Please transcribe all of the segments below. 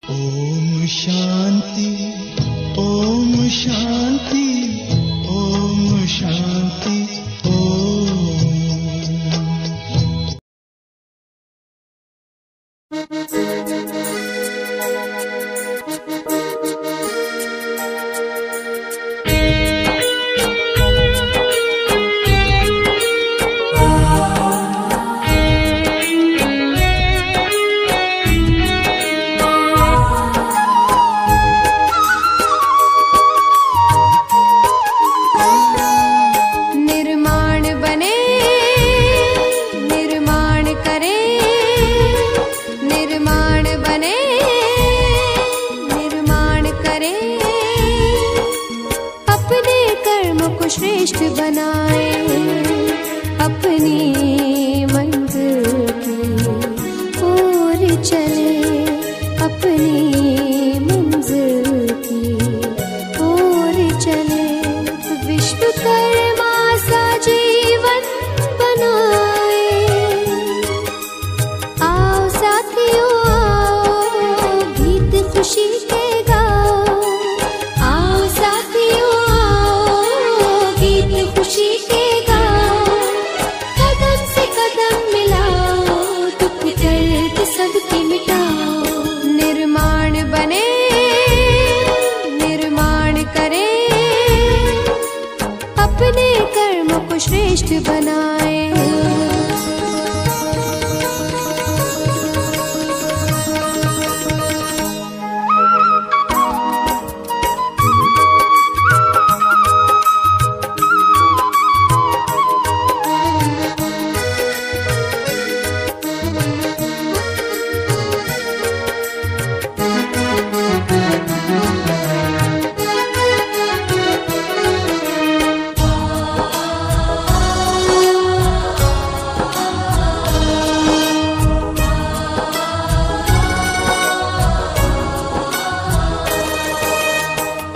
ओम शांति, ओम शांति, ओम शांति, ओम। श्रेष्ठ बनाए अपनी मंजिल की ओर चले, अपनी मंजिल की ओर चले। विश्वकर्मा सा जीवन बनाए, आओ साथियों आओ गीत खुशी के गाओ, आओ साथियों खुशी के गाओ, कदम से कदम मिलाओ, दुख दर्द सबकी मिटाओ। निर्माण बने, निर्माण करें, अपने कर्म को श्रेष्ठ बनाए।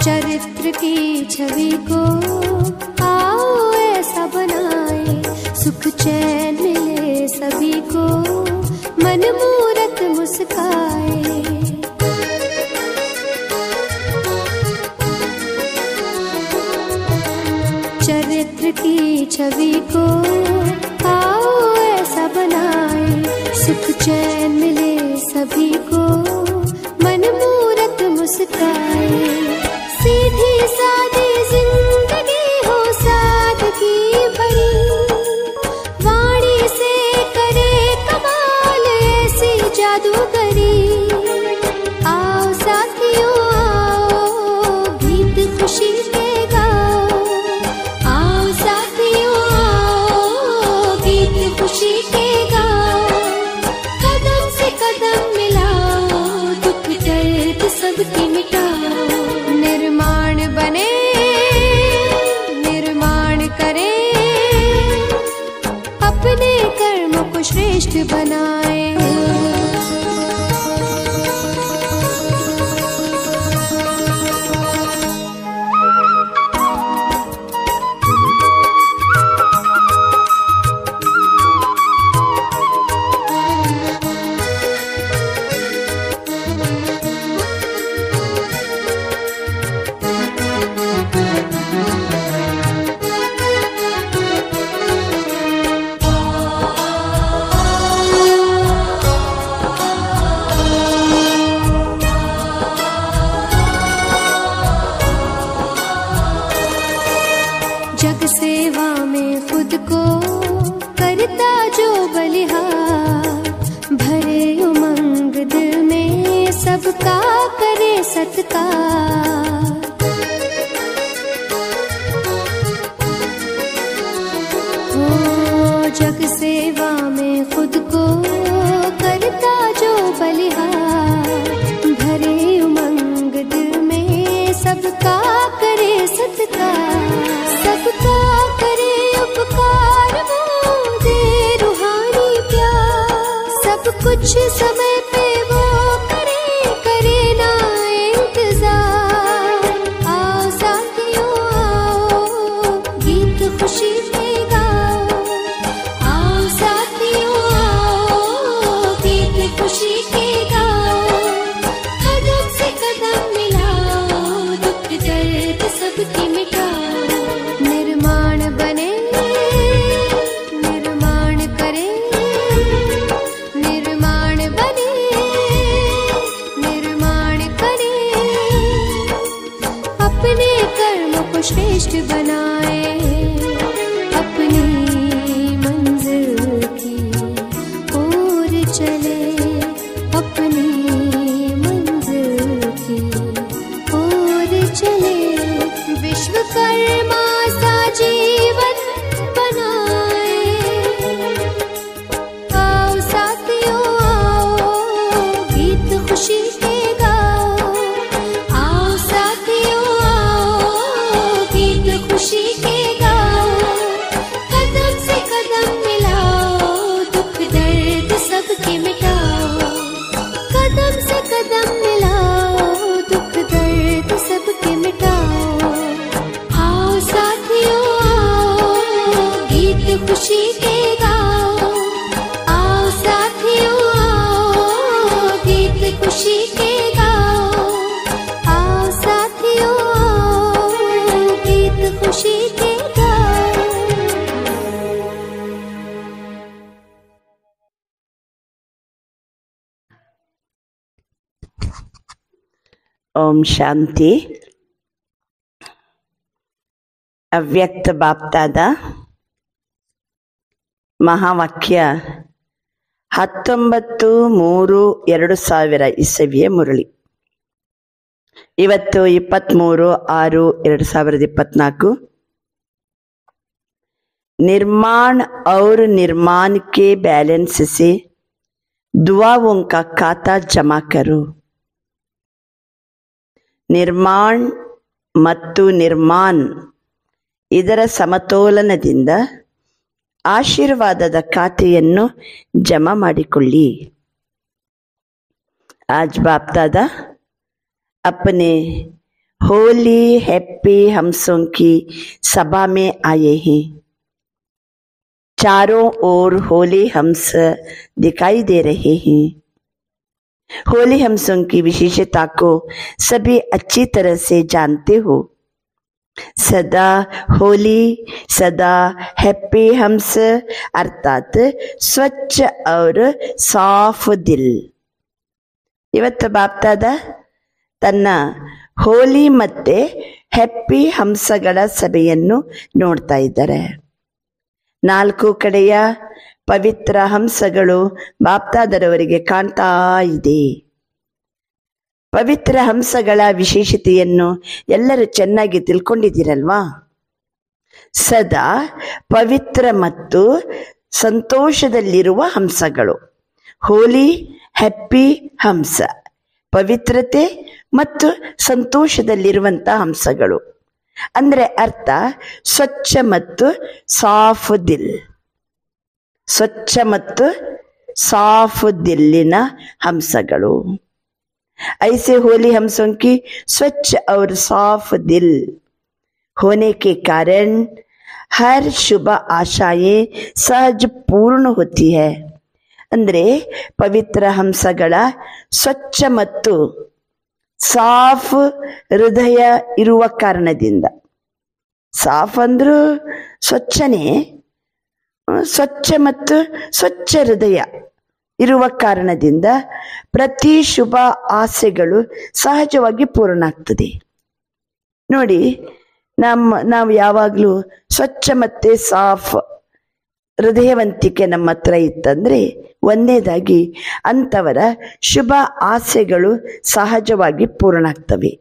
चरित्र की छवि को आओ ऐसा बनाए, सुख चैन मिले सभी को, मन मूरत मुस्काए। चरित्र की छवि को आओ ऐसा बनाए, सुख चैन मिले सभी को, मन मूरत मुस्काए। सीधी सादी जिंदगी हो सादगी भरी, वाणी से करे कमाल ऐसी जादूगरी। आओ साथियों आओ गीत खुशी के गाओ, आओ साथियों आओ गीत खुशी के गाओ, कदम से कदम मिलाओ, दुख दर्द सबकी मिटाओ। निर्माण बने, निर्माण करें, अपने कर्म को श्रेष्ठ बनाए। जग सेवा में खुद को करता जो बलिहार, भरे उमंग दिल में सबका करे सत्कार। हो जग सेवा में खुद को करता जो बलिहार, भरे उमंग दिल में सबका करे सत्कार। सबका करे उपकार वो दे रूहानी प्यार, सब कुछ समय पे वो करे, करे ना इंतजार। आओ साथियों आओ गीत खुशी के गाओ, आओ साथियों आओ गीत खुशी के गाओ, श्रेष्ठ बनाए, अपनी मंजिल की ओर चले, अपनी मंजिल की ओर चले। विश्वकर्मा सा जीवन बनाए, आओ साथियों आओ, गीत खुशी के गाओ, आओ साथियों आओ, गीत खुशी के गाओ। कदम से कदम मिलाओ, दुख दर्द सबके मिटाओ, कदम से कदम मिलाओ, दुख दर्द सबके मिटाओ। आओ साथियों आओ, गीत खुशी के गाओ, आओ साथियों आओ, गीत खुशी के गाओ, आओ साथियों आओ, गीत खुशी के गाओ। ಓಂ ಶಾಂತಿ. ಅವ್ಯಕ್ತ ಬಾಪ್ತಾದ ಮಹಾವಾಕ್ಯ 19/3/2000 ಇಸವಿಯ ಮುರಳಿ. ಇವತ್ತು 23/6/2024. निर्माण और निर्माण के बैलेंस से दुआओं का खाता जमा करो. ನಿರ್ಮಾಣ ಮತ್ತು ನಿರ್ಮಾಣ ಇದರ ಸಮತೋಲನದಿಂದ ಆಶೀರ್ವಾದದ ಖಾತೆಯನ್ನು ಜಮಾ ಮಾಡಿಕೊಳ್ಳಿ. आज बाप दादा अपने होली हैप्पी हमसों की सभा में आए हैं. चारों ओर होली हंस दिखाई दे रहे हैं. होली हमसों की विशेषता को सभी अच्छी तरह से जानते हो. सदा होली सदा हैप्पी हंस अर्थात स्वच्छ और साफ दिल. ಇವತ್ತು ಬಾಪ್ತಾದ ತನ್ನ ಹೋಲಿ ಮತ್ತೆ ಹ್ಯಾಪಿ ಹಂಸಗಳ ಸಭೆಯನ್ನು ನೋಡ್ತಾ ಇದ್ದಾರೆ. 4 ಕಡೆಯ ಪವಿತ್ರ ಹಂಸಗಳು ಬಾಪ್ತಾದರವರಿಗೆ ಕಾಣ್ತಾ ಇದೆ. ಪವಿತ್ರ ಹಂಸಗಳ ವಿಶೇಷತೆಯನ್ನು ಎಲ್ಲರೂ ಚೆನ್ನಾಗಿ ತಿಳ್ಕೊಂಡಿದ್ದೀರಲ್ವಾ? ಸದಾ ಪವಿತ್ರ ಮತ್ತು ಸಂತೋಷದಲ್ಲಿರುವ ಹಂಸಗಳು. ಹೋಲಿ ಹ್ಯಾಪಿ ಹಂಸ, ಪವಿತ್ರತೆ ಮತ್ತು ಸಂತೋಷದಲ್ಲಿರುವಂಥ ಹಂಸಗಳು. ಅಂದರೆ ಅರ್ಥ ಸ್ವಚ್ಛ ಮತ್ತು ಸಾಫ್ ದಿಲ್, ಸ್ವಚ್ಛ ಮತ್ತು ಸಾಫ್ ದಿಲ್ಲಿನ ಹಂಸಗಳು. ऐसे होली हमसों की स्वच्छ और साफ दिल होने के कारण हर शुभ आशाएं सहज पूर्ण होती है. ಅಂದರೆ ಪವಿತ್ರ ಹಂಸಗಳ ಸ್ವಚ್ಛ ಮತ್ತು ಸಾಫ್ ಹೃದಯ ಇರುವ ಕಾರಣದಿಂದ, ಸಾಫ್ ಅಂದ್ರೂ ಸ್ವಚ್ಛನೇ, ಸ್ವಚ್ಛ ಮತ್ತು ಸ್ವಚ್ಛ ಹೃದಯ ಇರುವ ಕಾರಣದಿಂದ ಪ್ರತಿ ಶುಭ ಆಸೆಗಳು ಸಹಜವಾಗಿ ಪೂರ್ಣ ಆಗ್ತದೆ. ನೋಡಿ, ನಾವು ಯಾವಾಗಲೂ ಸ್ವಚ್ಛ ಮತ್ತೆ ಸಾಫ್ ಹೃದಯವಂತಿಕೆ ನಮ್ಮ ಹತ್ರ ಇತ್ತಂದ್ರೆ, ಒಂದನೇದಾಗಿ ಅಂಥವರ ಶುಭ ಆಸೆಗಳು ಸಹಜವಾಗಿ ಪೂರ್ಣ ಆಗ್ತವೆ.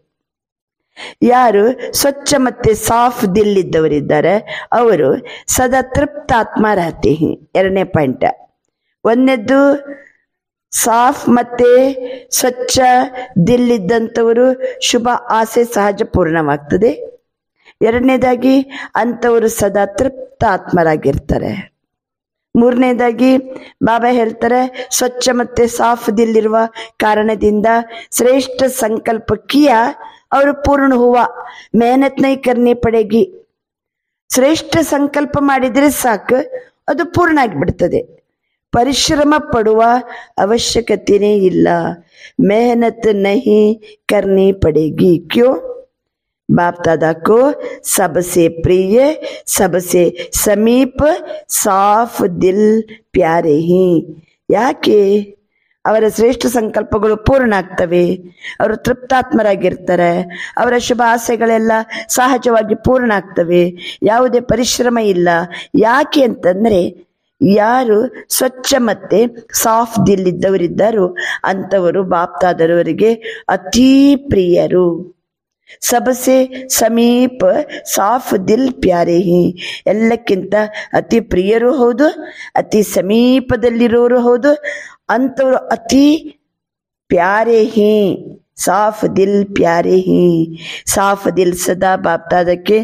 ಯಾರು ಸ್ವಚ್ಛ ಮತ್ತೆ ಸಾಫ್ ದಿಲ್ ಇದ್ದವರಿದ್ದಾರೆ ಅವರು ಸದಾ ತೃಪ್ತಾತ್ಮ ರಹತೆ. ಎರಡನೇ ಪಾಯಿಂಟ್, ಒಂದನೇದ್ದು ಸಾಫ್ ಮತ್ತೆ ಸ್ವಚ್ಛ ದಿಲ್ ಇದ್ದಂಥವರು ಶುಭ ಆಸೆ ಸಹಜ ಪೂರ್ಣವಾಗ್ತದೆ. ಎರಡನೇದಾಗಿ ಅಂಥವರು ಸದಾ ತೃಪ್ತಾತ್ಮರಾಗಿರ್ತಾರೆ. ಮೂರನೇದಾಗಿ ಬಾಬಾ ಹೇಳ್ತಾರೆ, ಸ್ವಚ್ಛ ಮತ್ತೆ ಸಾಫ್ ದಿಲ್ ಇರುವ ಕಾರಣದಿಂದ ಶ್ರೇಷ್ಠ ಸಂಕಲ್ಪ ಕಿಯಾ ಅವರು ಪೂರ್ಣ ಹುವಾ, ಮೆಹನತ್ ನೈ ಕರ್ನಿ ಪಡೆಗಿ. ಶ್ರೇಷ್ಠ ಸಂಕಲ್ಪ ಮಾಡಿದರೆ ಸಾಕು, ಅದು ಪೂರ್ಣ ಆಗಿಬಿಡ್ತದೆ. ಪರಿಶ್ರಮ ಪಡುವ ಅವಶ್ಯಕತೆನೇ ಇಲ್ಲ. ಮೆಹನತ್ ನಹಿ ಕರ್ನಿ ಪಡೆಗಿ. ಕ್ಯೋ? बाप दादा को सबसे प्रिय, सबसे समीप, साफ दिल प्यारे ही. ಯಾಕೆ ಅವರ ಶ್ರೇಷ್ಠ ಸಂಕಲ್ಪಗಳು ಪೂರ್ಣ ಆಗ್ತವೆ, ಅವರು ತೃಪ್ತಾತ್ಮರಾಗಿರ್ತಾರೆ, ಅವರ ಶುಭ ಆಸೆಗಳೆಲ್ಲ ಸಹಜವಾಗಿ ಪೂರ್ಣ ಆಗ್ತವೆ, ಯಾವುದೇ ಪರಿಶ್ರಮ ಇಲ್ಲ. ಯಾಕೆ ಅಂತಂದ್ರೆ ಯಾರು ಸ್ವಚ್ಛ ಮತ್ತೆ ಸಾಫ್ ದಿಲ್ ಇದ್ದವರಿದ್ದಾರೋ ಅಂಥವರು ಬಾಪ್ತಾದರವರಿಗೆ ಅತೀ ಪ್ರಿಯರು. ಸಬಸೆ ಸಮೀಪ ಸಾಫ್ ದಿಲ್ ಪ್ಯಾರೆ ಹಿ, ಎಲ್ಲಕ್ಕಿಂತ ಅತಿ ಪ್ರಿಯರು ಹೌದು, ಅತಿ ಸಮೀಪದಲ್ಲಿರೋರು ಹೌದು, ಅಂಥವ್ರು ಅತಿ ಪ್ಯಾರೆ ಹಿ, ಸಾಫ್ ದಿಲ್ ಪ್ಯಾರೆ ಹಿ. ಸಾಫ್ ದಿಲ್ ಸದಾ ಬಾಪ್ತಾದಕ್ಕೆ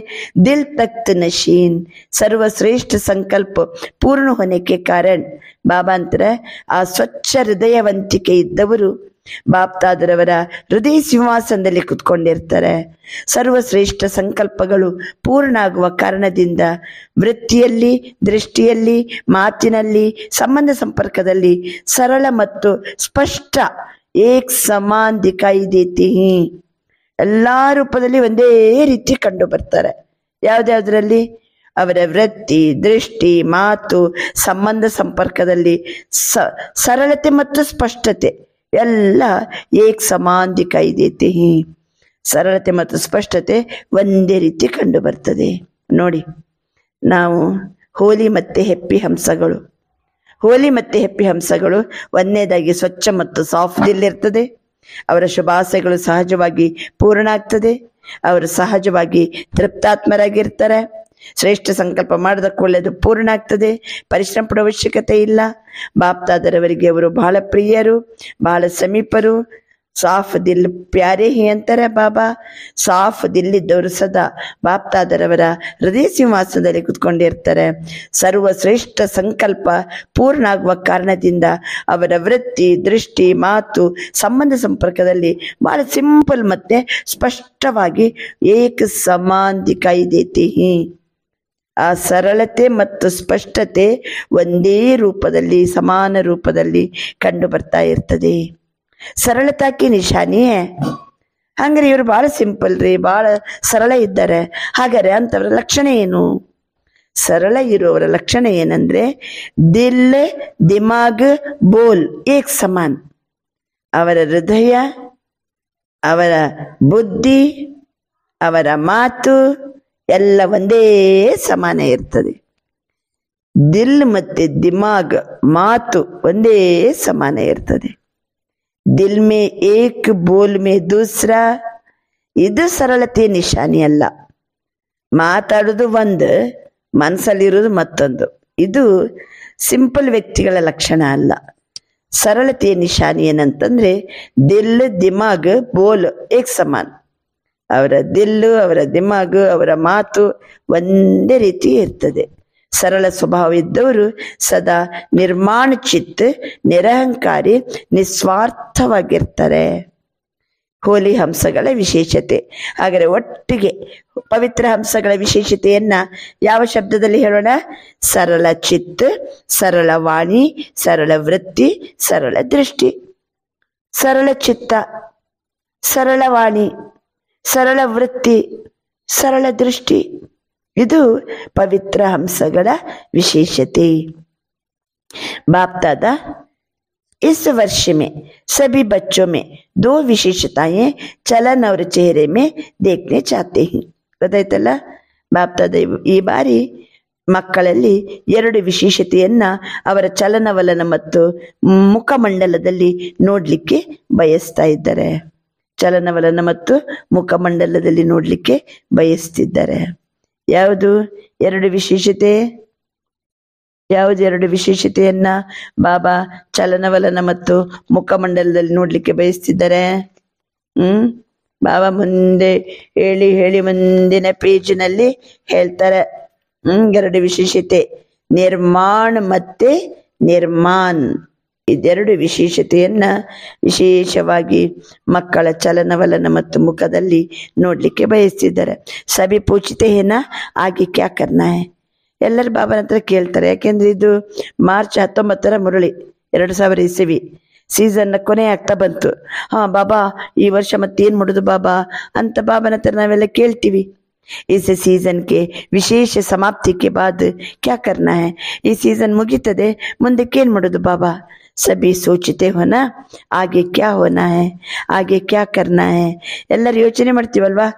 ದಿಲ್ ತಖ್ತ್ ನಶೀನ್, ಸರ್ವಶ್ರೇಷ್ಠ ಸಂಕಲ್ಪ ಪೂರ್ಣ ಹೋನೆಗೆ ಕಾರಣ. ಬಾಬಾ ಅಂತಾರೆ ಆ ಸ್ವಚ್ಛ ಹೃದಯವಂತಿಕೆ ಇದ್ದವರು ಬಾಪ್ತಾದರವರ ಹೃದಯ ಸಿಂಹಾಸನದಲ್ಲಿ ಕುತ್ಕೊಂಡಿರ್ತಾರೆ. ಸರ್ವಶ್ರೇಷ್ಠ ಸಂಕಲ್ಪಗಳು ಪೂರ್ಣ ಆಗುವ ಕಾರಣದಿಂದ ವೃತ್ತಿಯಲ್ಲಿ, ದೃಷ್ಟಿಯಲ್ಲಿ, ಮಾತಿನಲ್ಲಿ, ಸಂಬಂಧ ಸಂಪರ್ಕದಲ್ಲಿ ಸರಳ ಮತ್ತು ಸ್ಪಷ್ಟ ಏಕ್ ಸಮಾನ್ ದಿಕಾಯಿ ದೇತಿ. ಎಲ್ಲಾ ರೂಪದಲ್ಲಿ ಒಂದೇ ರೀತಿ ಕಂಡು ಬರ್ತಾರೆ. ಯಾವ್ದ್ಯಾವ್ದ್ರಲ್ಲಿ? ಅವರ ವೃತ್ತಿ, ದೃಷ್ಟಿ, ಮಾತು, ಸಂಬಂಧ ಸಂಪರ್ಕದಲ್ಲಿ ಸರಳತೆ ಮತ್ತು ಸ್ಪಷ್ಟತೆ ಎಲ್ಲ ಏಕ್ ಸಮಾನ್ ದಿಕಾಯಿ ದೇತಿ. ಸರಳತೆ ಮತ್ತು ಸ್ಪಷ್ಟತೆ ಒಂದೇ ರೀತಿ ಕಂಡು ಬರ್ತದೆ. ನೋಡಿ, ನಾವು ಹೋಲಿ ಮತ್ತೆ ಹೆಪ್ಪಿ ಹಂಸಗಳು. ಹೋಲಿ ಮತ್ತೆ ಹೆಪ್ಪಿ ಹಂಸಗಳು ಒಂದನೇದಾಗಿ ಸ್ವಚ್ಛ ಮತ್ತು ಸಾಫ್ಟ್ ದಿಲ್ ಇರ್ತದೆ. ಅವರ ಶುಭಾಶಯಗಳು ಸಹಜವಾಗಿ ಪೂರ್ಣ ಆಗ್ತದೆ. ಅವರು ಸಹಜವಾಗಿ ತೃಪ್ತಾತ್ಮರಾಗಿರ್ತಾರೆ. ಶ್ರೇಷ್ಠ ಸಂಕಲ್ಪ ಮಾಡಿದಕ್ಕೆ ಒಳ್ಳೆಯದು ಪೂರ್ಣ ಆಗ್ತದೆ. ಪರಿಶ್ರಮ ಪಡುವ ಅವಶ್ಯಕತೆ ಇಲ್ಲ. ಬಾಪ್ತಾದರವರಿಗೆ ಅವರು ಬಹಳ ಪ್ರಿಯರು, ಬಹಳ ಸಮೀಪರು. ಸಾಫ್ ದಿಲ್ ಪ್ಯಾರೆ ಹಿ ಅಂತಾರೆ ಬಾಬಾ. ಸಾಫ್ ದಿಲ್ ಇದ್ದವರು ಸದಾ ಬಾಪ್ತಾದರವರ ಹೃದಯ ಸಿಂಹಾಸನದಲ್ಲಿ ಕುತ್ಕೊಂಡಿರ್ತಾರೆ. ಸರ್ವಶ್ರೇಷ್ಠ ಸಂಕಲ್ಪ ಪೂರ್ಣ ಆಗುವ ಕಾರಣದಿಂದ ಅವರ ವೃತ್ತಿ, ದೃಷ್ಟಿ, ಮಾತು, ಸಂಬಂಧ ಸಂಪರ್ಕದಲ್ಲಿ ಬಹಳ ಸಿಂಪಲ್ ಮತ್ತೆ ಸ್ಪಷ್ಟವಾಗಿ ಏಕ ಸಮಾನ್ ದಿಕಾಯಿ ದೇತಿ. ಆ ಸರಳತೆ ಮತ್ತು ಸ್ಪಷ್ಟತೆ ಒಂದೇ ರೂಪದಲ್ಲಿ, ಸಮಾನ ರೂಪದಲ್ಲಿ ಕಂಡು ಬರ್ತಾ ಇರ್ತದೆ. ಸರಳತಾಕಿ ನಿಶಾನಿಯೇ. ಹಂಗಾರೆ ಇವರು ಬಹಳ ಸಿಂಪಲ್ ರೀ, ಬಹಳ ಸರಳ ಇದ್ದಾರೆ. ಹಾಗಾದ್ರೆ ಅಂತವರ ಲಕ್ಷಣ ಏನು? ಸರಳ ಇರುವವರ ಲಕ್ಷಣ ಏನಂದ್ರೆ ದಿಲ್, ದಿಮಾಗ್, ಬೋಲ್ ಏಕ್ ಸಮಾನ್. ಅವರ ಹೃದಯ, ಅವರ ಬುದ್ಧಿ, ಅವರ ಮಾತು ಎಲ್ಲ ಒಂದೇ ಸಮಾನ ಇರ್ತದೆ. ದಿಲ್ ಮತ್ತೆ ದಿಮಾಗ್, ಮಾತು ಒಂದೇ ಸಮಾನ ಇರ್ತದೆ. ದಿಲ್ ಮೇ ಏಕ್, ಬೋಲ್ ಮೇ ದೂಸರಾ. ಇದು ಸರಳತೆ ನಿಶಾನಿ ಅಲ್ಲ. ಮಾತಾಡೋದು ಒಂದು, ಮನಸ್ಸಲ್ಲಿರೋದು ಮತ್ತೊಂದು. ಇದು ಸಿಂಪಲ್ ವ್ಯಕ್ತಿಗಳ ಲಕ್ಷಣ ಅಲ್ಲ. ಸರಳತೆಯ ನಿಶಾನಿ ಏನಂತಂದ್ರೆ ದಿಲ್, ದಿಮಾಗ್, ಬೋಲ್ ಏಕ್ ಸಮಾನ್. ಅವರ ದಿಲ್ಲು, ಅವರ ದಿಮಾಗು, ಅವರ ಮಾತು ಒಂದೇ ರೀತಿ ಇರ್ತದೆ. ಸರಳ ಸ್ವಭಾವ ಇದ್ದವರು ಸದಾ ನಿರ್ಮಾಣ ಚಿತ್ತ, ನಿರಹಂಕಾರಿ, ನಿಸ್ವಾರ್ಥವಾಗಿರ್ತಾರೆ. ಹೋಲಿ ಹಂಸಗಳ ವಿಶೇಷತೆ. ಹಾಗಾದರೆ ಒಟ್ಟಿಗೆ ಪವಿತ್ರ ಹಂಸಗಳ ವಿಶೇಷತೆಯನ್ನ ಯಾವ ಶಬ್ದದಲ್ಲಿ ಹೇಳೋಣ? ಸರಳ ಚಿತ್ತ, ಸರಳ ವಾಣಿ, ಸರಳ ವೃತ್ತಿ, ಸರಳ ದೃಷ್ಟಿ. ಸರಳ ಚಿತ್ತ, ಸರಳ ವಾಣಿ, ಸರಳ ವೃತ್ತಿ, ಸರಳ ದೃಷ್ಟಿ. ಇದು ಪವಿತ್ರ ಹಂಸಗಳ ವಿಶೇಷತೆ. बाप दादा इस वर्ष में सभी बच्चों में 2 विशेषताएं चलन और चेहरे में देखने चाहते हैं. ಗೊತ್ತಾಯ್ತಲ್ಲ? ಬಾಪ್ ದಾದಾ ಈ ಬಾರಿ ಮಕ್ಕಳಲ್ಲಿ 2 ವಿಶೇಷತೆಯನ್ನ ಅವರ ಚಲನವಲನ ಮತ್ತು ಮುಖಮಂಡಲದಲ್ಲಿ ನೋಡ್ಲಿಕ್ಕೆ ಬಯಸ್ತಾ ಇದ್ದಾರೆ. ಚಲನವಲನ ಮತ್ತು ಮುಖಮಂಡಲದಲ್ಲಿ ನೋಡ್ಲಿಕ್ಕೆ ಬಯಸ್ತಿದ್ದಾರೆ. ಯಾವುದು 2 ವಿಶೇಷತೆ? ಯಾವುದು 2 ವಿಶೇಷತೆಯನ್ನ ಬಾಬಾ ಚಲನವಲನ ಮತ್ತು ಮುಖಮಂಡಲದಲ್ಲಿ ನೋಡ್ಲಿಕ್ಕೆ ಬಯಸ್ತಿದ್ದಾರೆ? ಬಾಬಾ ಮುಂದೆ ಹೇಳಿ ಹೇಳಿ ಮುಂದಿನ ಪೇಜಿನಲ್ಲಿ ಹೇಳ್ತಾರೆ. 2 ವಿಶೇಷತೆ, ನಿರ್ಮಾಣ ಮತ್ತೆ ನಿರ್ಮಾನ್. ಇದೆರಡು ವಿಶೇಷತೆಯನ್ನ ವಿಶೇಷವಾಗಿ ಮಕ್ಕಳ ಚಲನವಲನ ಮತ್ತು ಮುಖದಲ್ಲಿ ನೋಡ್ಲಿಕ್ಕೆ ಬಯಸ್ತಿದ್ದಾರೆ. ಸಭಿ ಪೂಚಿತೆ ಹೇನ ಆಗಿ ಕ್ಯಾ ಕರ್ನಾ ಹೈ. ಎಲ್ಲರೂ ಬಾಬಾನ ಹತ್ರ ಕೇಳ್ತಾರೆ. ಯಾಕೆಂದ್ರೆ ಇದು ಮಾರ್ಚ್ 19ರ ಮುರಳಿ 2000 ಇಸವಿ ಸೀಸನ್ನ ಕೊನೆ ಆಗ್ತಾ ಬಂತು. ಬಾಬಾ ಈ ವರ್ಷ ಮತ್ತೇನ್ ಮಾಡುದು ಬಾಬಾ ಅಂತ ಬಾಬಾನ ಹತ್ರ ನಾವೆಲ್ಲ ಕೇಳ್ತೀವಿ. इस सीजन के ವಿಶೇಷ समाप्ति के बाद क्या करना है? ಈ सीजन ಮುಗೀತದೆ, ಮುಂದಕ್ಕೇನ್ ಮಾಡೋದು ಬಾಬಾ? सभी सोचते हो ना आगे क्या होना है, आगे क्या करना है? ಎಲ್ಲರೂ ಯೋಚನೆ ಮಾಡ್ತೀವಲ್ವಾ?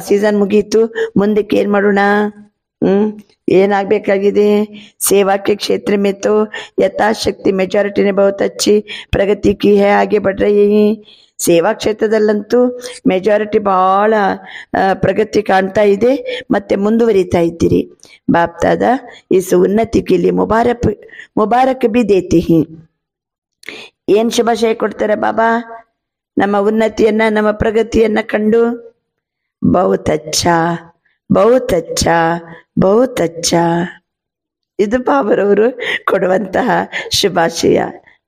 ಸೀಸನ್ ಮುಗೀತು, ಮುಂದಕ್ಕೆ ಏನ್ ಮಾಡೋಣ? ಏನಾಗಬೇಕಾಗಿದೆ? सेवा के क्षेत्र में तो यथाशक्ति मेजॉरिटी ने बहुत अच्छी प्रगति की है, आगे बढ़ रही है. ಸೇವಾ ಕ್ಷೇತ್ರದಲ್ಲಂತೂ ಮೆಜಾರಿಟಿ ಬಹಳ ಪ್ರಗತಿ ಕಾಣ್ತಾ ಇದೆ, ಮತ್ತೆ ಮುಂದುವರಿತಾ ಇದ್ದೀರಿ. ಬಾಪ್ ದಾದಾ ಇಸ್ ಉನ್ನತಿ ಕೆ ಲಿಯೆ ಮುಬಾರಕ್ ಬಿ ದೇತಿ ಹಿ. ಏನ್ ಶುಭಾಶಯ ಕೊಡ್ತಾರೆ ಬಾಬಾ? ನಮ್ಮ ಉನ್ನತಿಯನ್ನ, ನಮ್ಮ ಪ್ರಗತಿಯನ್ನ ಕಂಡು ಬಹುತ್ ಅಚ್ಚಾ, ಬಹುತ್ ಅಚ್ಚಾ, ಬಹುತ್ ಅಚ್ಚಾ. ಇದು ಬಾಬರವರು ಕೊಡುವಂತಹ ಶುಭಾಶಯ.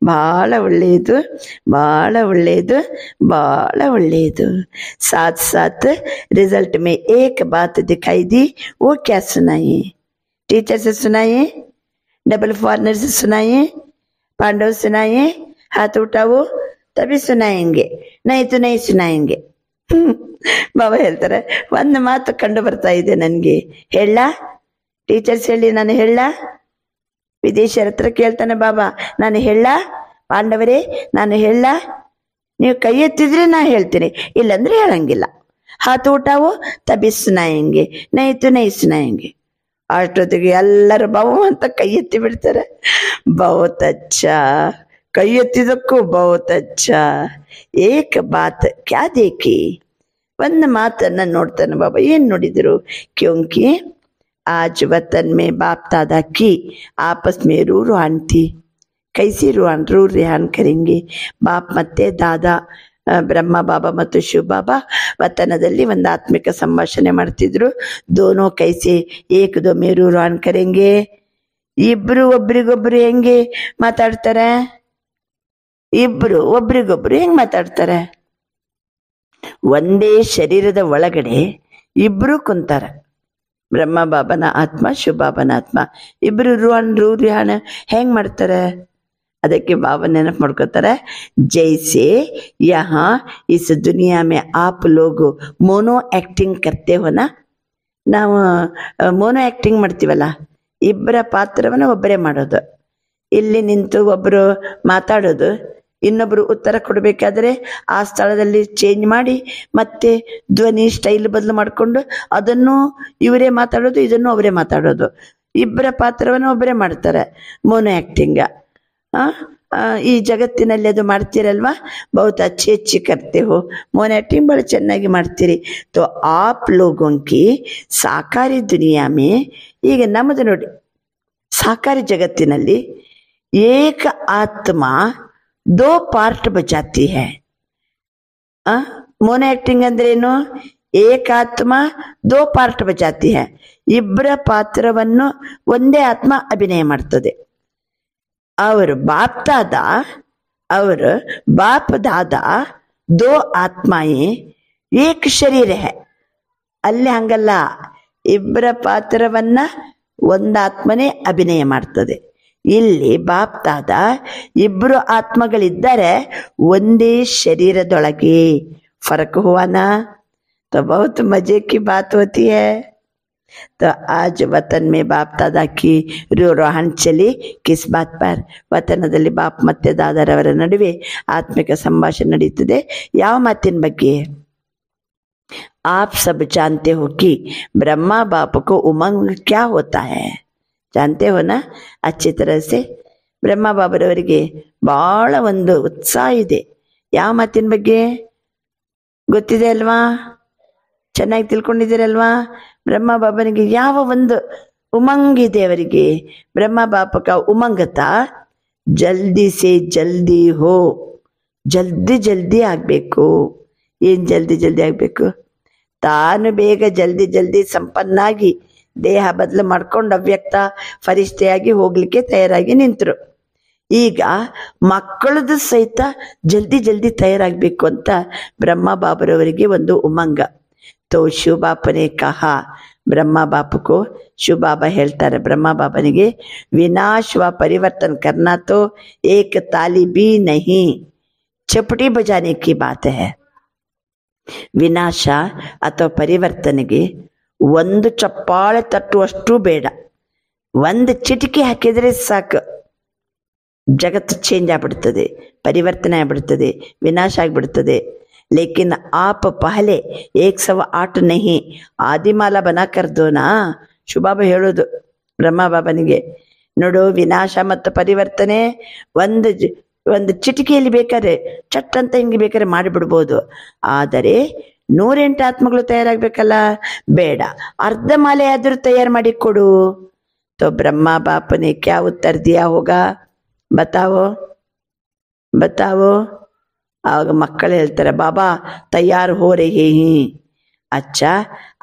ಬಹಳ ಒಳ್ಳೆಯದು, ಬಹಳ ಒಳ್ಳೆಯದು, ಬಹಳ ಒಳ್ಳೆಯದು. साथ साथ रिजल्ट में एक बात दिखाई दी, वो क्या सुनाइए? टीचर से सुनाइए, डबल फॉरनर से सुनाइए, पांडव सुनाइए, हाथ उठाओ तभी सुनाएंगे, नहीं तो नहीं सुनाएंगे. ಬಾಬಾ ಹೇಳ್ತಾರೆ, ಒಂದು ಮಾತು ಕಂಡು ಬರ್ತಾ ಇದೆ ನನಗೆ, ಹೇಳ ಟೀಚರ್ಸ್ ಹೇಳಿ, ನಾನು ಹೇಳ? ವಿದೇಶಿಯರ ಹತ್ರ ಕೇಳ್ತಾನೆ ಬಾಬಾ, ನಾನು ಹೇಳ? ಪಾಂಡವರೇ ನಾನು ಹೇಳ? ನೀವು ಕೈ ಎತ್ತಿದ್ರೆ ನಾ ಹೇಳ್ತೀನಿ, ಇಲ್ಲಂದ್ರೆ ಹೇಳಂಗಿಲ್ಲ. ಹಾತ್ ಊಟವು ತಬಿ ಸುನಾಯಂಗೆ, ನೈತು ನೈ ಸುನಾಯಂಗೆ. ಅಷ್ಟೊತ್ತಿಗೆ ಎಲ್ಲರೂ ಬಾಬು ಅಂತ ಕೈ ಎತ್ತಿ ಬಿಡ್ತಾರೆ. ಬಹುತ್ ಅಚ್ಚಾ, ಕೈ ಎತ್ತಿದಕ್ಕೂ ಬಹುತ್ ಅಚ್ಚಾ. ಏಕ ಬಾತ್ ಕ್ಯಾ ದೇಖಿ? ಒಂದು ಮಾತನ್ನ ನೋಡ್ತಾನೆ ಬಾಬಾ. ಏನ್ ನೋಡಿದ್ರು? ಕ್ಯೋಂಕಿ आज वतन में बाप दादा की आपस में रू रुहान थी. कैसी रू रिहान करेंगे? बाप ಮತ್ತೆ ದಾದಾ ಬ್ರಹ್ಮ ಬಾಬಾ ಮತ್ತು ಶಿವ ಬಾಬಾ ವತನದಲ್ಲಿ ಒಂದು ಆತ್ಮಿಕ ಸಂಭಾಷಣೆ ಮಾಡ್ತಿದ್ರು. ದೋನೋ ಕೈಸೆ ಏಕ್ ದೋ ಮೇ ರೂ ರುಹಾನ್ ಕರೆಂಗೆ? ಇಬ್ರು ಒಬ್ರಿಗೊಬ್ರು ಹೆಂಗೆ ಮಾತಾಡ್ತಾರೆ? ಇಬ್ರು ಒಬ್ರಿಗೊಬ್ರು ಹೆಂಗ್ ಮಾತಾಡ್ತಾರೆ? ಒಂದೇ ಶರೀರದ ಒಳಗಡೆ ಇಬ್ರು ಕುಂತಾರ. ಬ್ರಹ್ಮ ಬಾಬನ ಆತ್ಮ, ಶಿವ ಬಾಬನ ಆತ್ಮ, ಇಬ್ರು ರೂ ರಿಹಾನ ಹೆಂಗ್ ಮಾಡ್ತಾರೆ? ಅದಕ್ಕೆ ಬಾಬಾ ನೆನಪು ಮಾಡ್ಕೋತಾರೆ, ಜೈಸೆ ಯಹಾ ಇಸ್ ದುನಿಯಾ ಮೇ ಆಪ್ ಲೋಗ್ ಮೋನೋ ಆಕ್ಟಿಂಗ್ ಕರ್ತೆ ಹೋನಾ. ನಾವು ಮೋನೋ ಆಕ್ಟಿಂಗ್ ಮಾಡ್ತೀವಲ್ಲ, ಇಬ್ಬರ ಪಾತ್ರವನ್ನ ಒಬ್ಬರೇ ಮಾಡೋದು. ಇಲ್ಲಿ ನಿಂತು ಒಬ್ಬರು ಮಾತಾಡೋದು, ಇನ್ನೊಬ್ರು ಉತ್ತರ ಕೊಡಬೇಕಾದ್ರೆ ಆ ಸ್ಥಳದಲ್ಲಿ ಚೇಂಜ್ ಮಾಡಿ ಮತ್ತೆ ಧ್ವನಿ ಸ್ಟೈಲ್ ಬದಲು ಮಾಡಿಕೊಂಡು ಅದನ್ನು ಇವರೇ ಮಾತಾಡೋದು, ಇದನ್ನು ಅವರೇ ಮಾತಾಡೋದು. ಇಬ್ಬರ ಪಾತ್ರವನ್ನು ಒಬ್ಬರೇ ಮಾಡ್ತಾರೆ, ಮೋನೋ ಆಕ್ಟಿಂಗ್. ಈ ಜಗತ್ತಿನಲ್ಲಿ ಅದು ಮಾಡ್ತೀರಲ್ವಾ? ಬಹುತ್ ಅಚ್ಚಿ ಅಚ್ಚಿ ಕರ್ತೆ ಹೋ, ಮೋನೋ ಆಕ್ಟಿಂಗ್ ಬಹಳ ಚೆನ್ನಾಗಿ ಮಾಡ್ತೀರಿ. ತೋ ಆಪ್ ಲೋಗೋಂಕಿ ಸಾಕಾರಿ ದುನಿಯಾ ಮೇ, ಈಗ ನಮ್ಮದು ನೋಡಿ, ಸಾಕಾರಿ ಜಗತ್ತಿನಲ್ಲಿ ಏಕ ಆತ್ಮ दो पार्ट बजाती है. मोनो एक्टिंग अंद्रेनु? एक आत्मा दो पार्ट बजाती है. ಇಬ್ಬರ ಪಾತ್ರವನ್ನು ಒಂದೇ ಆತ್ಮ ಅಭಿನಯ ಮಾಡ್ತದೆ. ಅವರು ಬಾಪ್ ದಾದಾ ದೋ ಆತ್ಮಾಯೇ ಏಕ್ ಶರೀರ ಹೈ. ಅಲ್ಲಿ ಹಂಗಲ್ಲ, ಇಬ್ಬರ ಪಾತ್ರವನ್ನ ಒಂದಾತ್ಮನೇ ಅಭಿನಯ ಮಾಡ್ತದೆ. ಇಲ್ಲಿ ಬಾಪ್ ದಾದಾ ಇಬ್ರು ಆತ್ಮಗಳಿದ್ದಾರೆ ಒಂದೇ ಶರೀರದೊಳಗೆ. ಫರ್ಕ್ ಹುವಾನಾ? तो बहुत मजे की बात होती है. तो आज वतन में बाप दादा की रोहान चली किस बात पर? ವತನದಲ್ಲಿ ಬಾಪ್ ಮತ್ತೆ ದಾದಾರವರ ನಡುವೆ ಆತ್ಮಿಕ ಸಂಭಾಷಣೆ ನಡೀತದೆ. ಯಾವ ಮಾತಿನ ಬಗ್ಗೆ? आप सब जानते हो कि ब्रह्मा बाप को उमंग क्या होता है? जानते हो ना अच्छी तरह से. ಬ್ರಹ್ಮ ಬಾಬರವರಿಗೆ ಬಹಳ ಒಂದು ಉತ್ಸಾಹ ಇದೆ. ಯಾವ ಮಾತಿನ ಬಗ್ಗೆ ಗೊತ್ತಿದೆ ಅಲ್ವಾ? ಚೆನ್ನಾಗಿ ತಿಳ್ಕೊಂಡಿದ್ದೀರಲ್ವಾ? ಬ್ರಹ್ಮ ಬಾಬನಿಗೆ ಯಾವ ಒಂದು ಉಮಂಗ್ ಇದೆ ಅವರಿಗೆ? ಬ್ರಹ್ಮ ಬಾಪಕ ಉಮಂಗತ ಜಲ್ದಿ ಸೆ ಜಲ್ದಿ ಹೋ, ಜಲ್ದಿ ಜಲ್ದಿ ಆಗ್ಬೇಕು. ಏನ್ ಜಲ್ದಿ ಜಲ್ದಿ ಆಗ್ಬೇಕು? ತಾನು ಬೇಗ ಜಲ್ದಿ ಜಲ್ದಿ ಸಂಪನ್ನಾಗಿ ದೇಹ ಬದಲು ಮಾಡ್ಕೊಂಡು ಅವ್ಯಕ್ತ ಫರಿಷ್ಠೆಯಾಗಿ ಹೋಗ್ಲಿಕ್ಕೆ ತಯಾರಾಗಿ ನಿಂತರು. ಈಗ ಮಕ್ಕಳದು ಸಹಿತ ಜಲ್ದಿ ಜಲ್ದಿ ತಯಾರಾಗಬೇಕು ಅಂತ ಬ್ರಹ್ಮ ಬಾಬರವರಿಗೆ ಒಂದು ಉಮಂಗ. ತೋ ಶಿವ ಬಾಪನೆ ಕಹಾ, ಬ್ರಹ್ಮ ಬಾಪಕೋ ಶಿವ ಬಾಬಾ ಹೇಳ್ತಾರೆ ಬ್ರಹ್ಮ ಬಾಬನಿಗೆ, ವಿನಾಶ ವ ಪರಿವರ್ತನ್ ಕರ್ನಾ ತೋ ಏಕ ತಾಲಿ ಬಿ ನಹಿ, ಚಪಟಿ ಬಜಾನೆ ಕಿ ಬಾತ್ ಹೈ. ವಿನಾಶ ಅಥವಾ ಪರಿವರ್ತನೆಗೆ ಒಂದು ಚಪ್ಪಾಳೆ ತಟ್ಟುವಷ್ಟು ಬೇಡ, ಒಂದು ಚಿಟಿಕೆ ಹಾಕಿದರೆ ಸಾಕು, ಜಗತ್ತು ಚೇಂಜ್ ಆಗ್ಬಿಡ್ತದೆ, ಪರಿವರ್ತನೆ ಆಗ್ಬಿಡ್ತದೆ, ವಿನಾಶ ಆಗ್ಬಿಡ್ತದೆ. ಲೇಕಿನ್ ಆಪ್ ಪಹಲೆ 108 ನಹಿ ಆದಿಮಾಲ ಬನ ಕರ್ದೋನಾ. ಶುಭಾಬ ಹೇಳೋದು ಬ್ರಹ್ಮ ಬಾಬನಿಗೆ, ನೋಡು ವಿನಾಶ ಮತ್ತು ಪರಿವರ್ತನೆ ಒಂದು ಚಿಟಿಕೆಯಲ್ಲಿ ಬೇಕಾದ್ರೆ ಚಟ್ ಅಂತ ಹಿಂಗೆ ಬೇಕಾದ್ರೆ ಮಾಡಿಬಿಡ್ಬೋದು. ಆದರೆ 108 ಆತ್ಮಗಳು ತಯಾರಾಗಬೇಕಲ್ಲ, ಬೇಡ, ಅರ್ಧ ಮಾಲೆ ಆದರೂ ತಯಾರು ಮಾಡಿ ಕೊಡು. तो ब्रह्मा बाप ने क्या उत्तर दिया होगा? बताओ बताओ. आग मक्कल ಹೇಳ್ತಾರೆ, बाबा तैयार हो रहे हैं. अच्छा,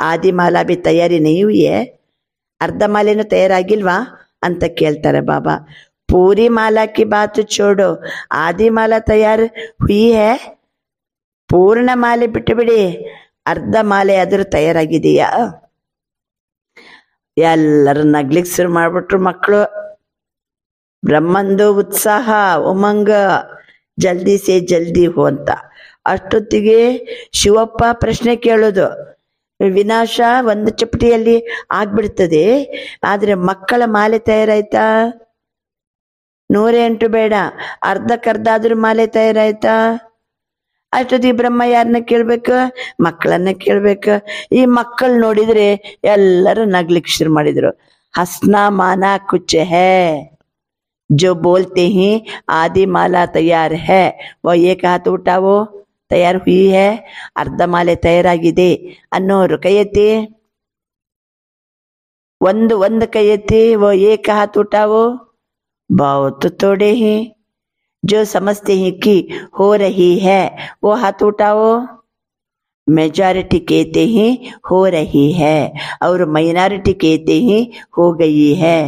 आदि माला भी तैयारी नहीं हुई है, अर्ध मालेनೂ ತಯಾರಾಗಿಲ್ವಾ ಅಂತ ಕೇಳ್ತಾರೆ ಬಾಬಾ. पूरी माला की बात छोड़ो, आदि माला तैयार हुई है, पूर्ण माಲೆ ಬಿಟ್ಟು ಬಿಡಿ, ಅರ್ಧ ಮಾಲೆ ಆದರೂ ತಯಾರಾಗಿದೆಯಾ? ಎಲ್ಲರೂ ನಗ್ಲಿಕ್ಕೆ ಶುರು ಮಾಡ್ಬಿಟ್ರು ಮಕ್ಕಳು. ಬ್ರಹ್ಮಂದು ಉತ್ಸಾಹ, ಉಮಂಗ, ಜಲ್ದಿ ಸೇ ಜಲ್ದಿ ಹೋ ಅಂತ. ಅಷ್ಟೊತ್ತಿಗೆ ಶಿವಪ್ಪ ಪ್ರಶ್ನೆ ಕೇಳೋದು, ವಿನಾಶ ಒಂದು ಚಪಟಿಯಲ್ಲಿ ಆಗ್ಬಿಡ್ತದೆ, ಆದ್ರೆ ಮಕ್ಕಳ ಮಾಲೆ ತಯಾರಾಯ್ತಾ? 108 ಬೇಡ, ಅರ್ಧಕ್ಕರ್ಧ ಆದ್ರೂ ಮಾಲೆ ತಯಾರಾಯ್ತಾ? ಅಷ್ಟೊತ್ತಿಗೆ ಬ್ರಹ್ಮ ಯಾರನ್ನ ಕೇಳ್ಬೇಕು? ಮಕ್ಕಳನ್ನ ಕೇಳ್ಬೇಕು. ಈ ಮಕ್ಕಳು ನೋಡಿದ್ರೆ ಎಲ್ಲರೂ ನಗ್ಲಿಕ್ಕೆ ಶುರು ಮಾಡಿದ್ರು. ಹಸ್ನಾ ಮಾನಾ ಕುಚ್ ಹೇ, जो बोलते ही आदि माला तैयार है वो एक हाथ उठाओ, तैयार हुई है, अर्ध माले ತಯಾರಾಗಿದೆ ಅನ್ನೋರು ಕೈ ಎತ್ತಿ. ಒಂದು ಕೈ ಎತ್ತಿ. वो एक हाथ उठाओ. बहुत थोड़े ही जो समझते हैं कि हो रही है वो हाथ उठाओ. मेजॉरिटी कहते ही हो रही है और माइनॉरिटी कहते ही हो गई है.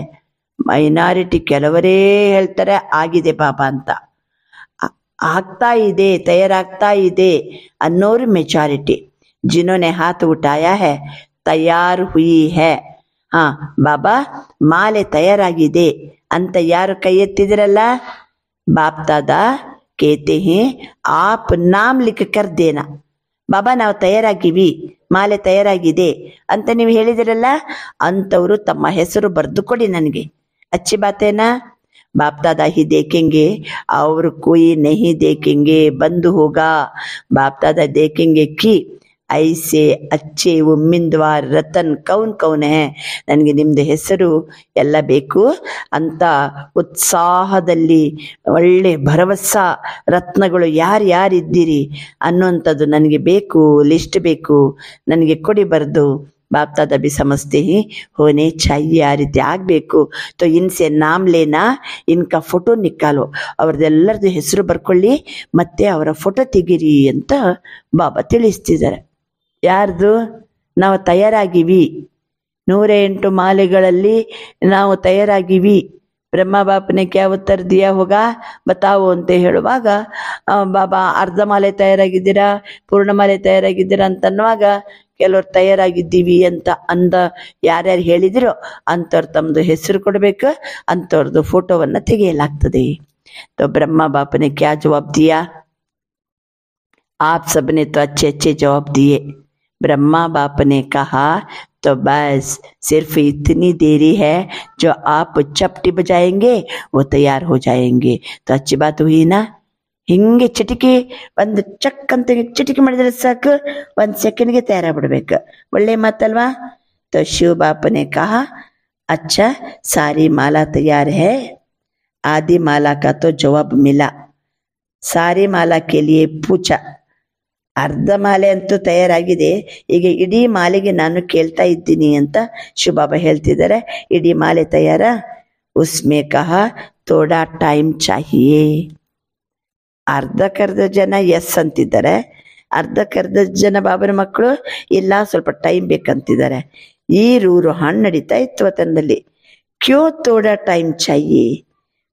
ಮೈನಾರಿಟಿ ಕೆಲವರೇ ಹೇಳ್ತಾರೆ ಆಗಿದೆ ಬಾಬಾ ಅಂತ, ಆಗ್ತಾ ಇದೆ, ತಯಾರಾಗ್ತಾ ಇದೆ ಅನ್ನೋರು ಮೆಜಾರಿಟಿ. ಜಿನೋನೆ ಹಾತ್ ಉಠಾಯಾ ಹೈ ತಯಾರ್ ಹುಯಿ ಹೈ. ಹಾ ಬಾಬಾ ಮಾಲೆ ತಯಾರಾಗಿದೆ ಅಂತ ಯಾರು ಕೈ ಎತ್ತಿದ್ರಲ್ಲ, ಬಾಪ್ ದಾದಾ ಕೇತೆ ಹಿ ಆಪ್ ನಾಮ್ ಲಿಖ ಕರ್ ದೇನಾ. ಬಾಬಾ ನಾವು ತಯಾರಾಗಿವಿ, ಮಾಲೆ ತಯಾರಾಗಿದೆ ಅಂತ ನೀವು ಹೇಳಿದಿರಲ್ಲ, ಅಂಥವರು ತಮ್ಮ ಹೆಸರು ಬರೆದು ಕೊಡಿ ನನಗೆ. अच्छी बात है ना? बाप दादा ही देखेंगे और कोई नहीं देखेंगे, बंद होगा. बाप दादा देखेंगे कि ऐसे अच्छे उम्मीदवार रतन कौन कौन है. ನನಗೆ ನಿಮ್ದು ಹೆಸರು ಎಲ್ಲ ಬೇಕು ಅಂತ ಉತ್ಸಾಹದಲ್ಲಿ ಒಳ್ಳೆ ಭರವಸಾ ರತ್ನಗಳು ಯಾರಿದ್ದೀರಿ ಅನ್ನೋಂಥದ್ದು ನನಗೆ ಬೇಕು, ಲಿಸ್ಟ್ ಬೇಕು, ನನಗೆ ಕೊಡಿ ಬರೆದು. बाप दादा भी समझते ही होने चाहिए, आ ರೀತಿ ಆಗಬೇಕು. तो इनसे नाम लेना, इनका ಫೋಟೋ ನಿಕ್ಕಾಲೋ, ಅವ್ರದ್ದೆಲ್ಲರದ್ದು ಹೆಸರು ಬರ್ಕೊಳ್ಳಿ ಮತ್ತೆ ಅವರ ಫೋಟೋ ತೆಗೀರಿ ಅಂತ ಬಾಬಾ ತಿಳಿಸ್ತಿದ್ದಾರೆ. ಯಾರ್ದು? ನಾವು ತಯಾರಾಗಿವಿ, 108 ಮಾಲೆಗಳಲ್ಲಿ ನಾವು ತಯಾರಾಗಿವಿ. ಬ್ರಹ್ಮ ಬಾಪನೆ ಕ್ಯಾ ಉತ್ತರ ದಿಯಾ ಹೋಗಾ ಬತಾವೋ ಅಂತ ಹೇಳುವಾಗ ಬಾಬಾ ಅರ್ಧ ಮಾಲೆ ತಯಾರಾಗಿದ್ದೀರಾ, ಪೂರ್ಣ ಮಾಲೆ ತಯಾರಾಗಿದ್ದೀರಾ ಅಂತನ್ನುವಾಗ ಕೆಲವ್ರು ತಯಾರಾಗಿದ್ದೀವಿ ಅಂತ ಯಾರ್ಯಾರು ಹೇಳಿದಿರೋ ಅಂಥವ್ರು ತಮ್ಮದು ಹೆಸರು ಕೊಡಬೇಕು, ಅಂಥವ್ರದ್ದು ಫೋಟೋವನ್ನು ತೆಗೆಯಲಾಗ್ತದೆ. तो ब्रह्मा बाप ने क्या जवाब दिया? आप सबने तो अच्छे अच्छे जवाब दिए. ब्रह्मा बाप ने कहा तो बस सिर्फ इतनी देरी है, जो आप चपटी बजाएंगे वो तैयार हो जाएंगे. तो अच्छी बात हुई ना? ಹಿಂಗೆ ಚಿಟಿಕೆ ಒಂದು ಚಕ್ ಅಂತ ಚಿಟಿಕೆ ಮಾಡಿದ್ರೆ ಸಾಕು, 1 ಸೆಕೆಂಡ್ಗೆ ತಯಾರಾಗ್ಬಿಡ್ಬೇಕು. ಒಳ್ಳೆ ಮಾತಲ್ವಾ? तो शिव बाप ने कहा अच्छा सारी माला तैयार है. आदि माला का तो जवाब मिला, सारी माला के लिए पूछा. ಅರ್ಧ ಮಾಲೆ ಅಂತೂ ತಯಾರಾಗಿದೆ, ಈಗ ಇಡೀ ಮಾಲೆಗೆ ನಾನು ಕೇಳ್ತಾ ಇದ್ದೀನಿ ಅಂತ ಶಿವಬಾಬಾ ಹೇಳ್ತಿದ್ದಾರೆ. ಇಡೀ ಮಾಲೆ ತಯಾರ? ಉಸ್ಮೆ ಕಹಾ ಥೋಡಾ ಟೈಮ್ ಚಾಹಿಯೇ. ಅರ್ಧಕ್ಕರ್ಧ ಜನ ಎಸ್ ಅಂತಿದ್ದಾರೆ, ಅರ್ಧಕ್ಕರ್ಧ ಜನ ಬಾಬನ ಮಕ್ಕಳು ಇಲ್ಲ ಸ್ವಲ್ಪ ಟೈಮ್ ಬೇಕಂತಿದ್ದಾರೆ. ಈ ರೂರುಹಾನ್ ನಡೀತಾ ಇತ್ತು ವತನದಲ್ಲಿ. ಕ್ಯೋ ಥೋಡಾ ಟೈಮ್ ಚಾಹಿಯೇ?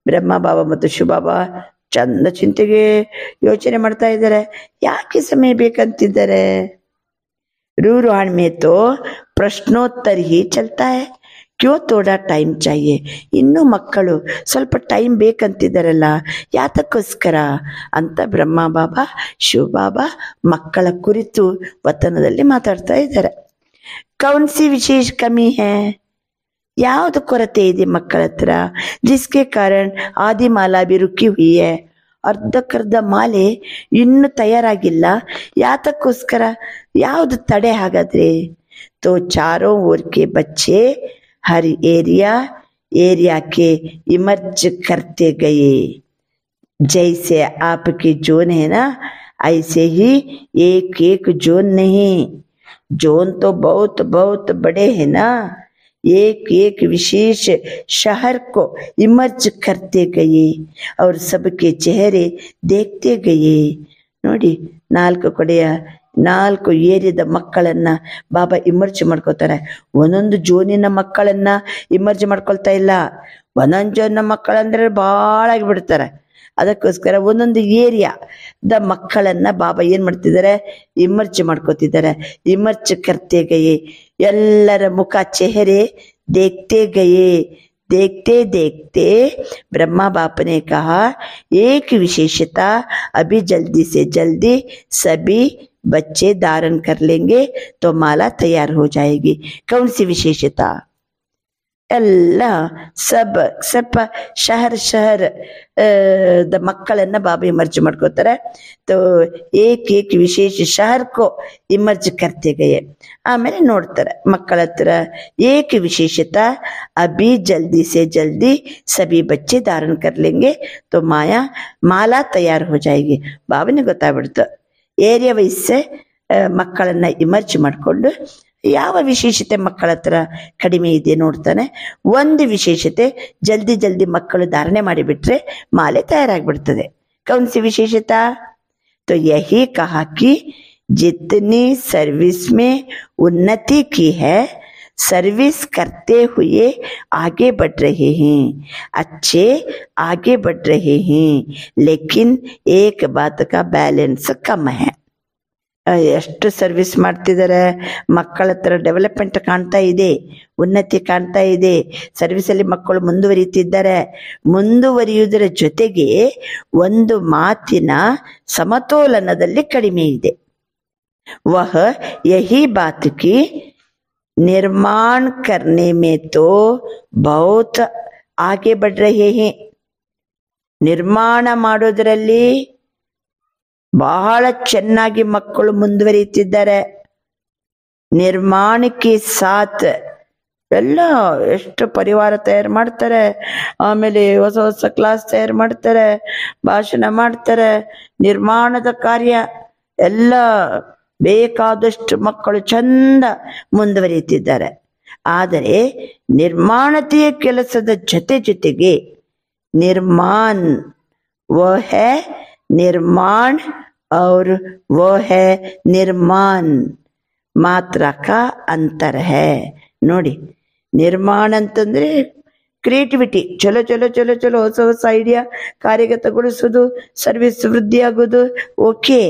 ಬ್ರಹ್ಮ ಬಾಬಾ ಮತ್ತು ಶಿವಬಾಬಾ ಚಂದ ಚಿಂತೆಗೆ ಯೋಚನೆ ಮಾಡ್ತಾ ಇದ್ದಾರೆ, ಯಾಕೆ ಸಮಯ ಬೇಕಂತಿದ್ದಾರೆ. ರೂರುಹಾನ್ ಮೇ ತೋ ಪ್ರಶ್ನೋತ್ತರ ಹಿ ಚಲ್ತಾ ಹೈ, ಕ್ಯೋ ಥೋಡಾ ಟೈಮ್ ಚಾಹಿಯೇ? ಇನ್ನೂ ಮಕ್ಕಳು ಸ್ವಲ್ಪ ಟೈಮ್ ಬೇಕಂತಿದ್ದಾರಲ್ಲ, ಯಾತಕ್ಕೋಸ್ಕರ ಅಂತ ಬ್ರಹ್ಮ ಬಾಬಾ ಶಿವಬಾಬಾ ಮಕ್ಕಳ ಕುರಿತು ವತನದಲ್ಲಿ ಮಾತಾಡ್ತಾ ಇದ್ದಾರೆ. कौन सी विशेष कमी है? ಯಾವುದು ಕೊರತೆ ಇದೆ ಮಕ್ಕಳ ಹತ್ರ? ಜಿಸ್ಕೆ ಕಾರಣ ಆದಿ ಮಾಲಾ भी रुकी हुई है. ಅರ್ಧಕ್ಕರ್ಧ ಮಾಲೆ ಇನ್ನು ತಯಾರಾಗಿಲ್ಲ. ಯಾತಕ್ಕೋಸ್ಕರ? ಯಾವುದು ತಡೆ ಹಾಗಾದ್ರೆ? तो चारों ओर के बच्चे हर एरिया के इमर्ज करते गए. जैसे आपकी जोन है ना, ऐसे ही एक एक जोन नहीं, जोन तो बहुत बहुत बड़े हैं ना. एक एक विशेष शहर को इमर्ज करते गए और सबके चेहरे देखते गए. ನೋಡಿ, ನಾಲ್ಕು ಏರಿಯಾದ ಮಕ್ಕಳನ್ನ ಬಾಬಾ ಇಮರ್ಜ್ ಮಾಡ್ಕೋತಾರೆ. ಒಂದೊಂದು ಜೋನಿನ ಮಕ್ಕಳನ್ನ ಇಮರ್ಜ್ ಮಾಡ್ಕೊಳ್ತಾ ಇಲ್ಲ. ಒಂದೊಂದು ಜೋನಿನ ಮಕ್ಕಳಂದ್ರೆ ಭಾಳ ಆಗಿಬಿಡ್ತಾರೆ. ಅದಕ್ಕೋಸ್ಕರ ಒಂದೊಂದು ಏರಿಯಾದ ಮಕ್ಕಳನ್ನ ಬಾಬಾ ಏನ್ ಮಾಡ್ತಿದ್ದಾರೆ? ಇಮರ್ಜ್ ಮಾಡ್ಕೋತಿದ್ದಾರೆ. ಇಮರ್ಜ್ ಕರ್ತೆ ಗಯೆ, ಎಲ್ಲರ ಮುಖ ಚೆಹರೆ देखते गए. देखते देखते ब्रह्मा बाप ने कहा, एक विशेषता अभी जल्दी से जल्दी सभी बच्चे धारण कर लेंगे तो माला तैयार हो जाएगी. कौन सी विशेषता? ಎಲ್ಲ ಸ್ವಲ್ಪ ಶಹರ್ ದ ಮಕ್ಕಳನ್ನ ಬಾಬಾ ಇಮರ್ಜ್ ಮಾಡ್ಕೋತಾರೆ. ತೋ ಏಕ್ ವಿಶೇಷ ಶಹರ್ಕೋ ಇಮರ್ಜ್ ಕರ್ತೆ ಗಯೆ. ಆಮೇಲೆ ನೋಡ್ತಾರೆ ಮಕ್ಕಳ ಹತ್ರ, ಏಕ್ ವಿಶೇಷತಾ ಅಭಿ ಜಲ್ದಿ ಸೆ ಜಲ್ದಿ ಸಭಿ ಬಚ್ಚೆ ಧಾರಣ ಕರ್ ಲೆಂಗೆ ತೋ ಮಾಲಾ ತಯಾರ್ ಹೋ ಜಾಯೇಗಿ. ಬಾಬಾನಿಗೆ ಗೊತ್ತಾಗ್ಬಿಡ್ತು. ಏರಿಯಾ ವೈಸೆ ಮಕ್ಕಳನ್ನ ಇಮರ್ಜ್ ಮಾಡಿಕೊಂಡು ಯಾವ ವಿಶೇಷತೆ ಮಕ್ಕಳ ಹತ್ರ ಕಡಿಮೆ ಇದೆ ನೋಡ್ತಾನೆ. ಒಂದು ವಿಶೇಷತೆ ಜಲ್ದಿ ಮಕ್ಕಳು ಧಾರಣೆ ಮಾಡಿಬಿಟ್ರೆ ಮಾಲೆ ತಯಾರಾಗ್ಬಿಡ್ತದೆ. ಕೌನ್ ಸಿ ವಿಶೇಷತಾ? तो यही कहा कि जितनी सर्विस में उन्नति की है, सर्विस करते हुए आगे बढ़ रहे हैं, अच्छे आगे बढ़ रहे हैं, लेकिन एक बात का बैलेंस कम है. ಎಷ್ಟು ಸರ್ವಿಸ್ ಮಾಡ್ತಿದ್ದಾರೆ ಮಕ್ಕಳ ಹತ್ರ, ಡೆವಲಪ್ಮೆಂಟ್ ಕಾಣ್ತಾ ಇದೆ, ಉನ್ನತಿ ಕಾಣ್ತಾ ಇದೆ. ಸರ್ವಿಸಲ್ಲಿ ಮಕ್ಕಳು ಮುಂದುವರಿಯುತ್ತಿದ್ದಾರೆ. ಮುಂದುವರಿಯುವುದರ ಜೊತೆಗೆ ಒಂದು ಮಾತಿನ ಸಮತೋಲನದಲ್ಲಿ ಕಡಿಮೆ ಇದೆ. ವಹ ಯಹಿ ಬಾತ್ ಕಿ ನಿರ್ಮಾಣ ಕರ್ನೆ ಮೇ ತೋ ಬಹುತ್ ಆಗೆ ಬಡ್ ರಹೆ ಹೇ. ನಿರ್ಮಾಣ ಮಾಡೋದ್ರಲ್ಲಿ ಬಹಳ ಚೆನ್ನಾಗಿ ಮಕ್ಕಳು ಮುಂದುವರಿಯುತ್ತಿದ್ದಾರೆ. ನಿರ್ಮಾಣಕ್ಕೆ ಸಾಥ್ ಎಲ್ಲ ಎಷ್ಟು ಪರಿವಾರ ತಯಾರು ಮಾಡ್ತಾರೆ, ಆಮೇಲೆ ಹೊಸ ಕ್ಲಾಸ್ ತಯಾರು ಮಾಡ್ತಾರೆ, ಭಾಷಣ ಮಾಡ್ತಾರೆ. ನಿರ್ಮಾಣದ ಕಾರ್ಯ ಎಲ್ಲ ಬೇಕಾದಷ್ಟು ಮಕ್ಕಳು ಚಂದ ಮುಂದುವರಿಯುತ್ತಿದ್ದಾರೆ. ಆದರೆ ನಿರ್ಮಾಣತೆಯ ಕೆಲಸದ ಜೊತೆಗೆ ನಿರ್ಮಾಣ ವಹ ಹೈ निर्माण और वो है निर्माण, मात्रा का अंतर है. ನೋಡಿ, ನಿರ್ಮಾಣ ಅಂತಂದ್ರೆ ಕ್ರಿಯೇಟಿವಿಟಿ, ಚಲೋ ಹೊಸ ಐಡಿಯಾ ಕಾರ್ಯಗತಗೊಳಿಸೋದು, ಸರ್ವಿಸ್ ವೃದ್ಧಿ ಆಗೋದು. ಓಕೆ,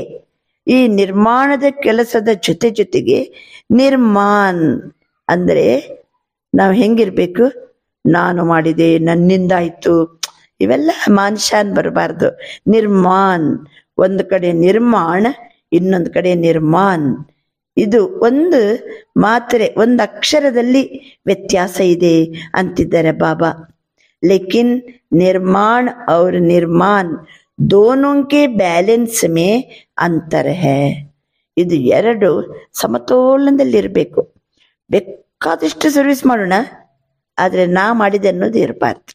ಈ ನಿರ್ಮಾಣದ ಕೆಲಸದ ಜೊತೆಗೆ ನಿರ್ಮಾಣ ಅಂದ್ರೆ ನಾವು ಹೆಂಗಿರ್ಬೇಕು? ನಾನು ಮಾಡಿದೆ, ನನ್ನಿಂದ ಆಯ್ತು, ಇವೆಲ್ಲ ಮಾನ್ಶಾನ್ ಬರಬಾರ್ದು. ನಿರ್ಮಾಣ, ಒಂದು ಕಡೆ ನಿರ್ಮಾಣ, ಇನ್ನೊಂದು ಕಡೆ ನಿರ್ಮಾಣ. ಇದು ಒಂದು ಮಾತ್ರೆ, ಒಂದು ಅಕ್ಷರದಲ್ಲಿ ವ್ಯತ್ಯಾಸ ಇದೆ ಅಂತಿದ್ದಾರೆ ಬಾಬಾ. ಲೇಕಿನ್ ನಿರ್ಮಾಣ और निर्माण दोनों के बैलेंस में अंतर है. ಇದು ಎರಡು ಸಮತೋಲನದಲ್ಲಿರಬೇಕು. ಬೇಕಾದಷ್ಟು ಸರ್ವಿಸ್ ಮಾಡೋಣ, ಆದ್ರೆ ನಾ ಮಾಡಿದೆ ಅನ್ನೋದು ಇರಬಾರ್ದು.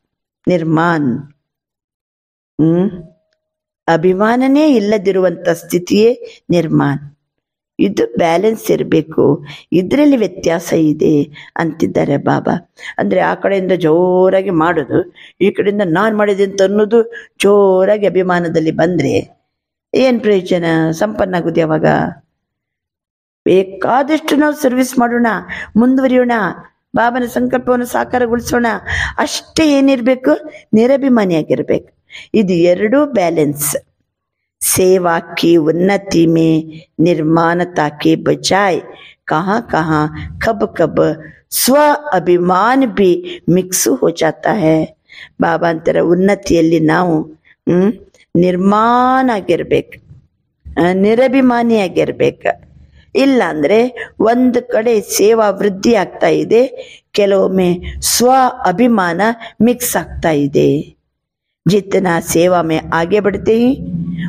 ನಿರ್ಮಾಣ ಅಭಿಮಾನನೇ ಇಲ್ಲದಿರುವಂತ ಸ್ಥಿತಿಯೇ ನಿರ್ಮಾಣ. ಇದು ಬ್ಯಾಲೆನ್ಸ್ ಇರಬೇಕು, ಇದರಲ್ಲಿ ವ್ಯತ್ಯಾಸ ಇದೆ ಅಂತಿದ್ದಾರೆ ಬಾಬಾ. ಅಂದ್ರೆ ಆ ಕಡೆಯಿಂದ ಜೋರಾಗಿ ಮಾಡೋದು, ಈ ಕಡೆಯಿಂದ ನಾನ್ ಮಾಡಿದೆ ಅಂತ ಅನ್ನೋದು ಜೋರಾಗಿ ಅಭಿಮಾನದಲ್ಲಿ ಬಂದ್ರೆ ಏನ್ ಪ್ರಯೋಜನ? ಸಂಪನ್ನ ಆಗುದು ಯಾವಾಗ? ಬೇಕಾದಷ್ಟು ನಾವು ಸರ್ವಿಸ್ ಮಾಡೋಣ, ಮುಂದುವರಿಯೋಣ, ಬಾಬನ ಸಂಕಲ್ಪವನ್ನು ಸಾಕಾರಗೊಳಿಸೋಣ. ಅಷ್ಟೇ ಏನಿರ್ಬೇಕು? ನಿರಭಿಮಾನಿಯಾಗಿರ್ಬೇಕು. ಇದು ಎರಡೂ ಬ್ಯಾಲೆನ್ಸ್. सेवा की उन्नति में निर्माणता के बजाय कहाँ कब स्व अभिमान भी मिक्स हो जाता है. ಬಾಬಾ ಅಂತರ ಉನ್ನತಿಯಲ್ಲಿ ನಾವು ನಿರ್ಮಾಣ ಆಗಿರ್ಬೇಕು, ನಿರಭಿಮಾನಿಯಾಗಿರ್ಬೇಕು. ಇಲ್ಲ ಅಂದ್ರೆ ಒಂದು ಕಡೆ ಸೇವಾ ವೃದ್ಧಿ ಆಗ್ತಾ ಇದೆ, ಕೆಲವೊಮ್ಮೆ ಸ್ವ ಅಭಿಮಾನ ಮಿಕ್ಸ್ ಆಗ್ತಾ ಇದೆ. जितना सेवा में आगे बढ़ते हैं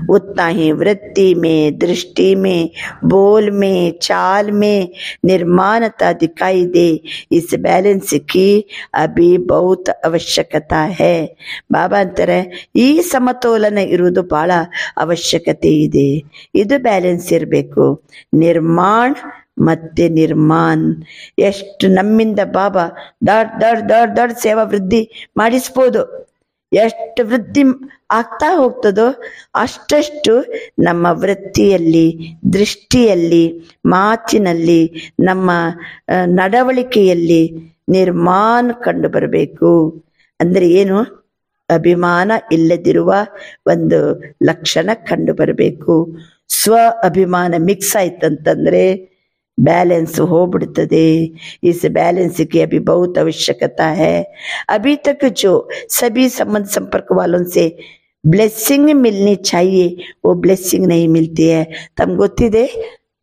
उतना ही वृत्ति में, दृष्टि में, बोल में, चाल में निर्माणता दिखाई दे. इस बैलेंस की अभी बहुत आवश्यकता है. ಬಾಬಾ ಅಂತಾರೆ ಈ ಸಮತೋಲನ ಇರುವುದು ಬಹಳ ಅವಶ್ಯಕತೆ ಇದೆ. ಇದು ಬ್ಯಾಲೆನ್ಸ್ ಇರಬೇಕು. ನಿರ್ಮಾಣ ಮತ್ತೆ ನಿರ್ಮಾನ್. ಎಷ್ಟು ನಮ್ಮಿಂದ ಬಾಬಾ ದೊಡ್ಡ ದೊಡ್ಡ ದೊಡ್ಡ ದೊಡ್ಡ ಸೇವಾ ವೃದ್ಧಿ ಮಾಡಿಸ್ಬೋದು. ಎಷ್ಟು ವೃದ್ಧಿ ಆಗ್ತಾ ಹೋಗ್ತದೋ ಅಷ್ಟಷ್ಟು ನಮ್ಮ ವೃತ್ತಿಯಲ್ಲಿ, ದೃಷ್ಟಿಯಲ್ಲಿ, ಮಾತಿನಲ್ಲಿ, ನಮ್ಮ ನಡವಳಿಕೆಯಲ್ಲಿ ನಿರ್ಮಾಣ ಕಂಡು ಬರಬೇಕು. ಅಂದರೆ ಏನು? ಅಭಿಮಾನ ಇಲ್ಲದಿರುವ ಒಂದು ಲಕ್ಷಣ ಕಂಡು ಬರಬೇಕು. ಸ್ವ ಅಭಿಮಾನ ಮಿಕ್ಸ್ ಆಯ್ತಂತಂದ್ರೆ बैलेंस हो बिड़तदे. इस बैलेंस की अभी बहुत आवश्यकता है. अभी तक जो सभी संबंध संपर्क वालों से ब्लेसिंग मिलनी चाहिए वो ब्लेसिंग नहीं मिलती है. तम गोत्तिदे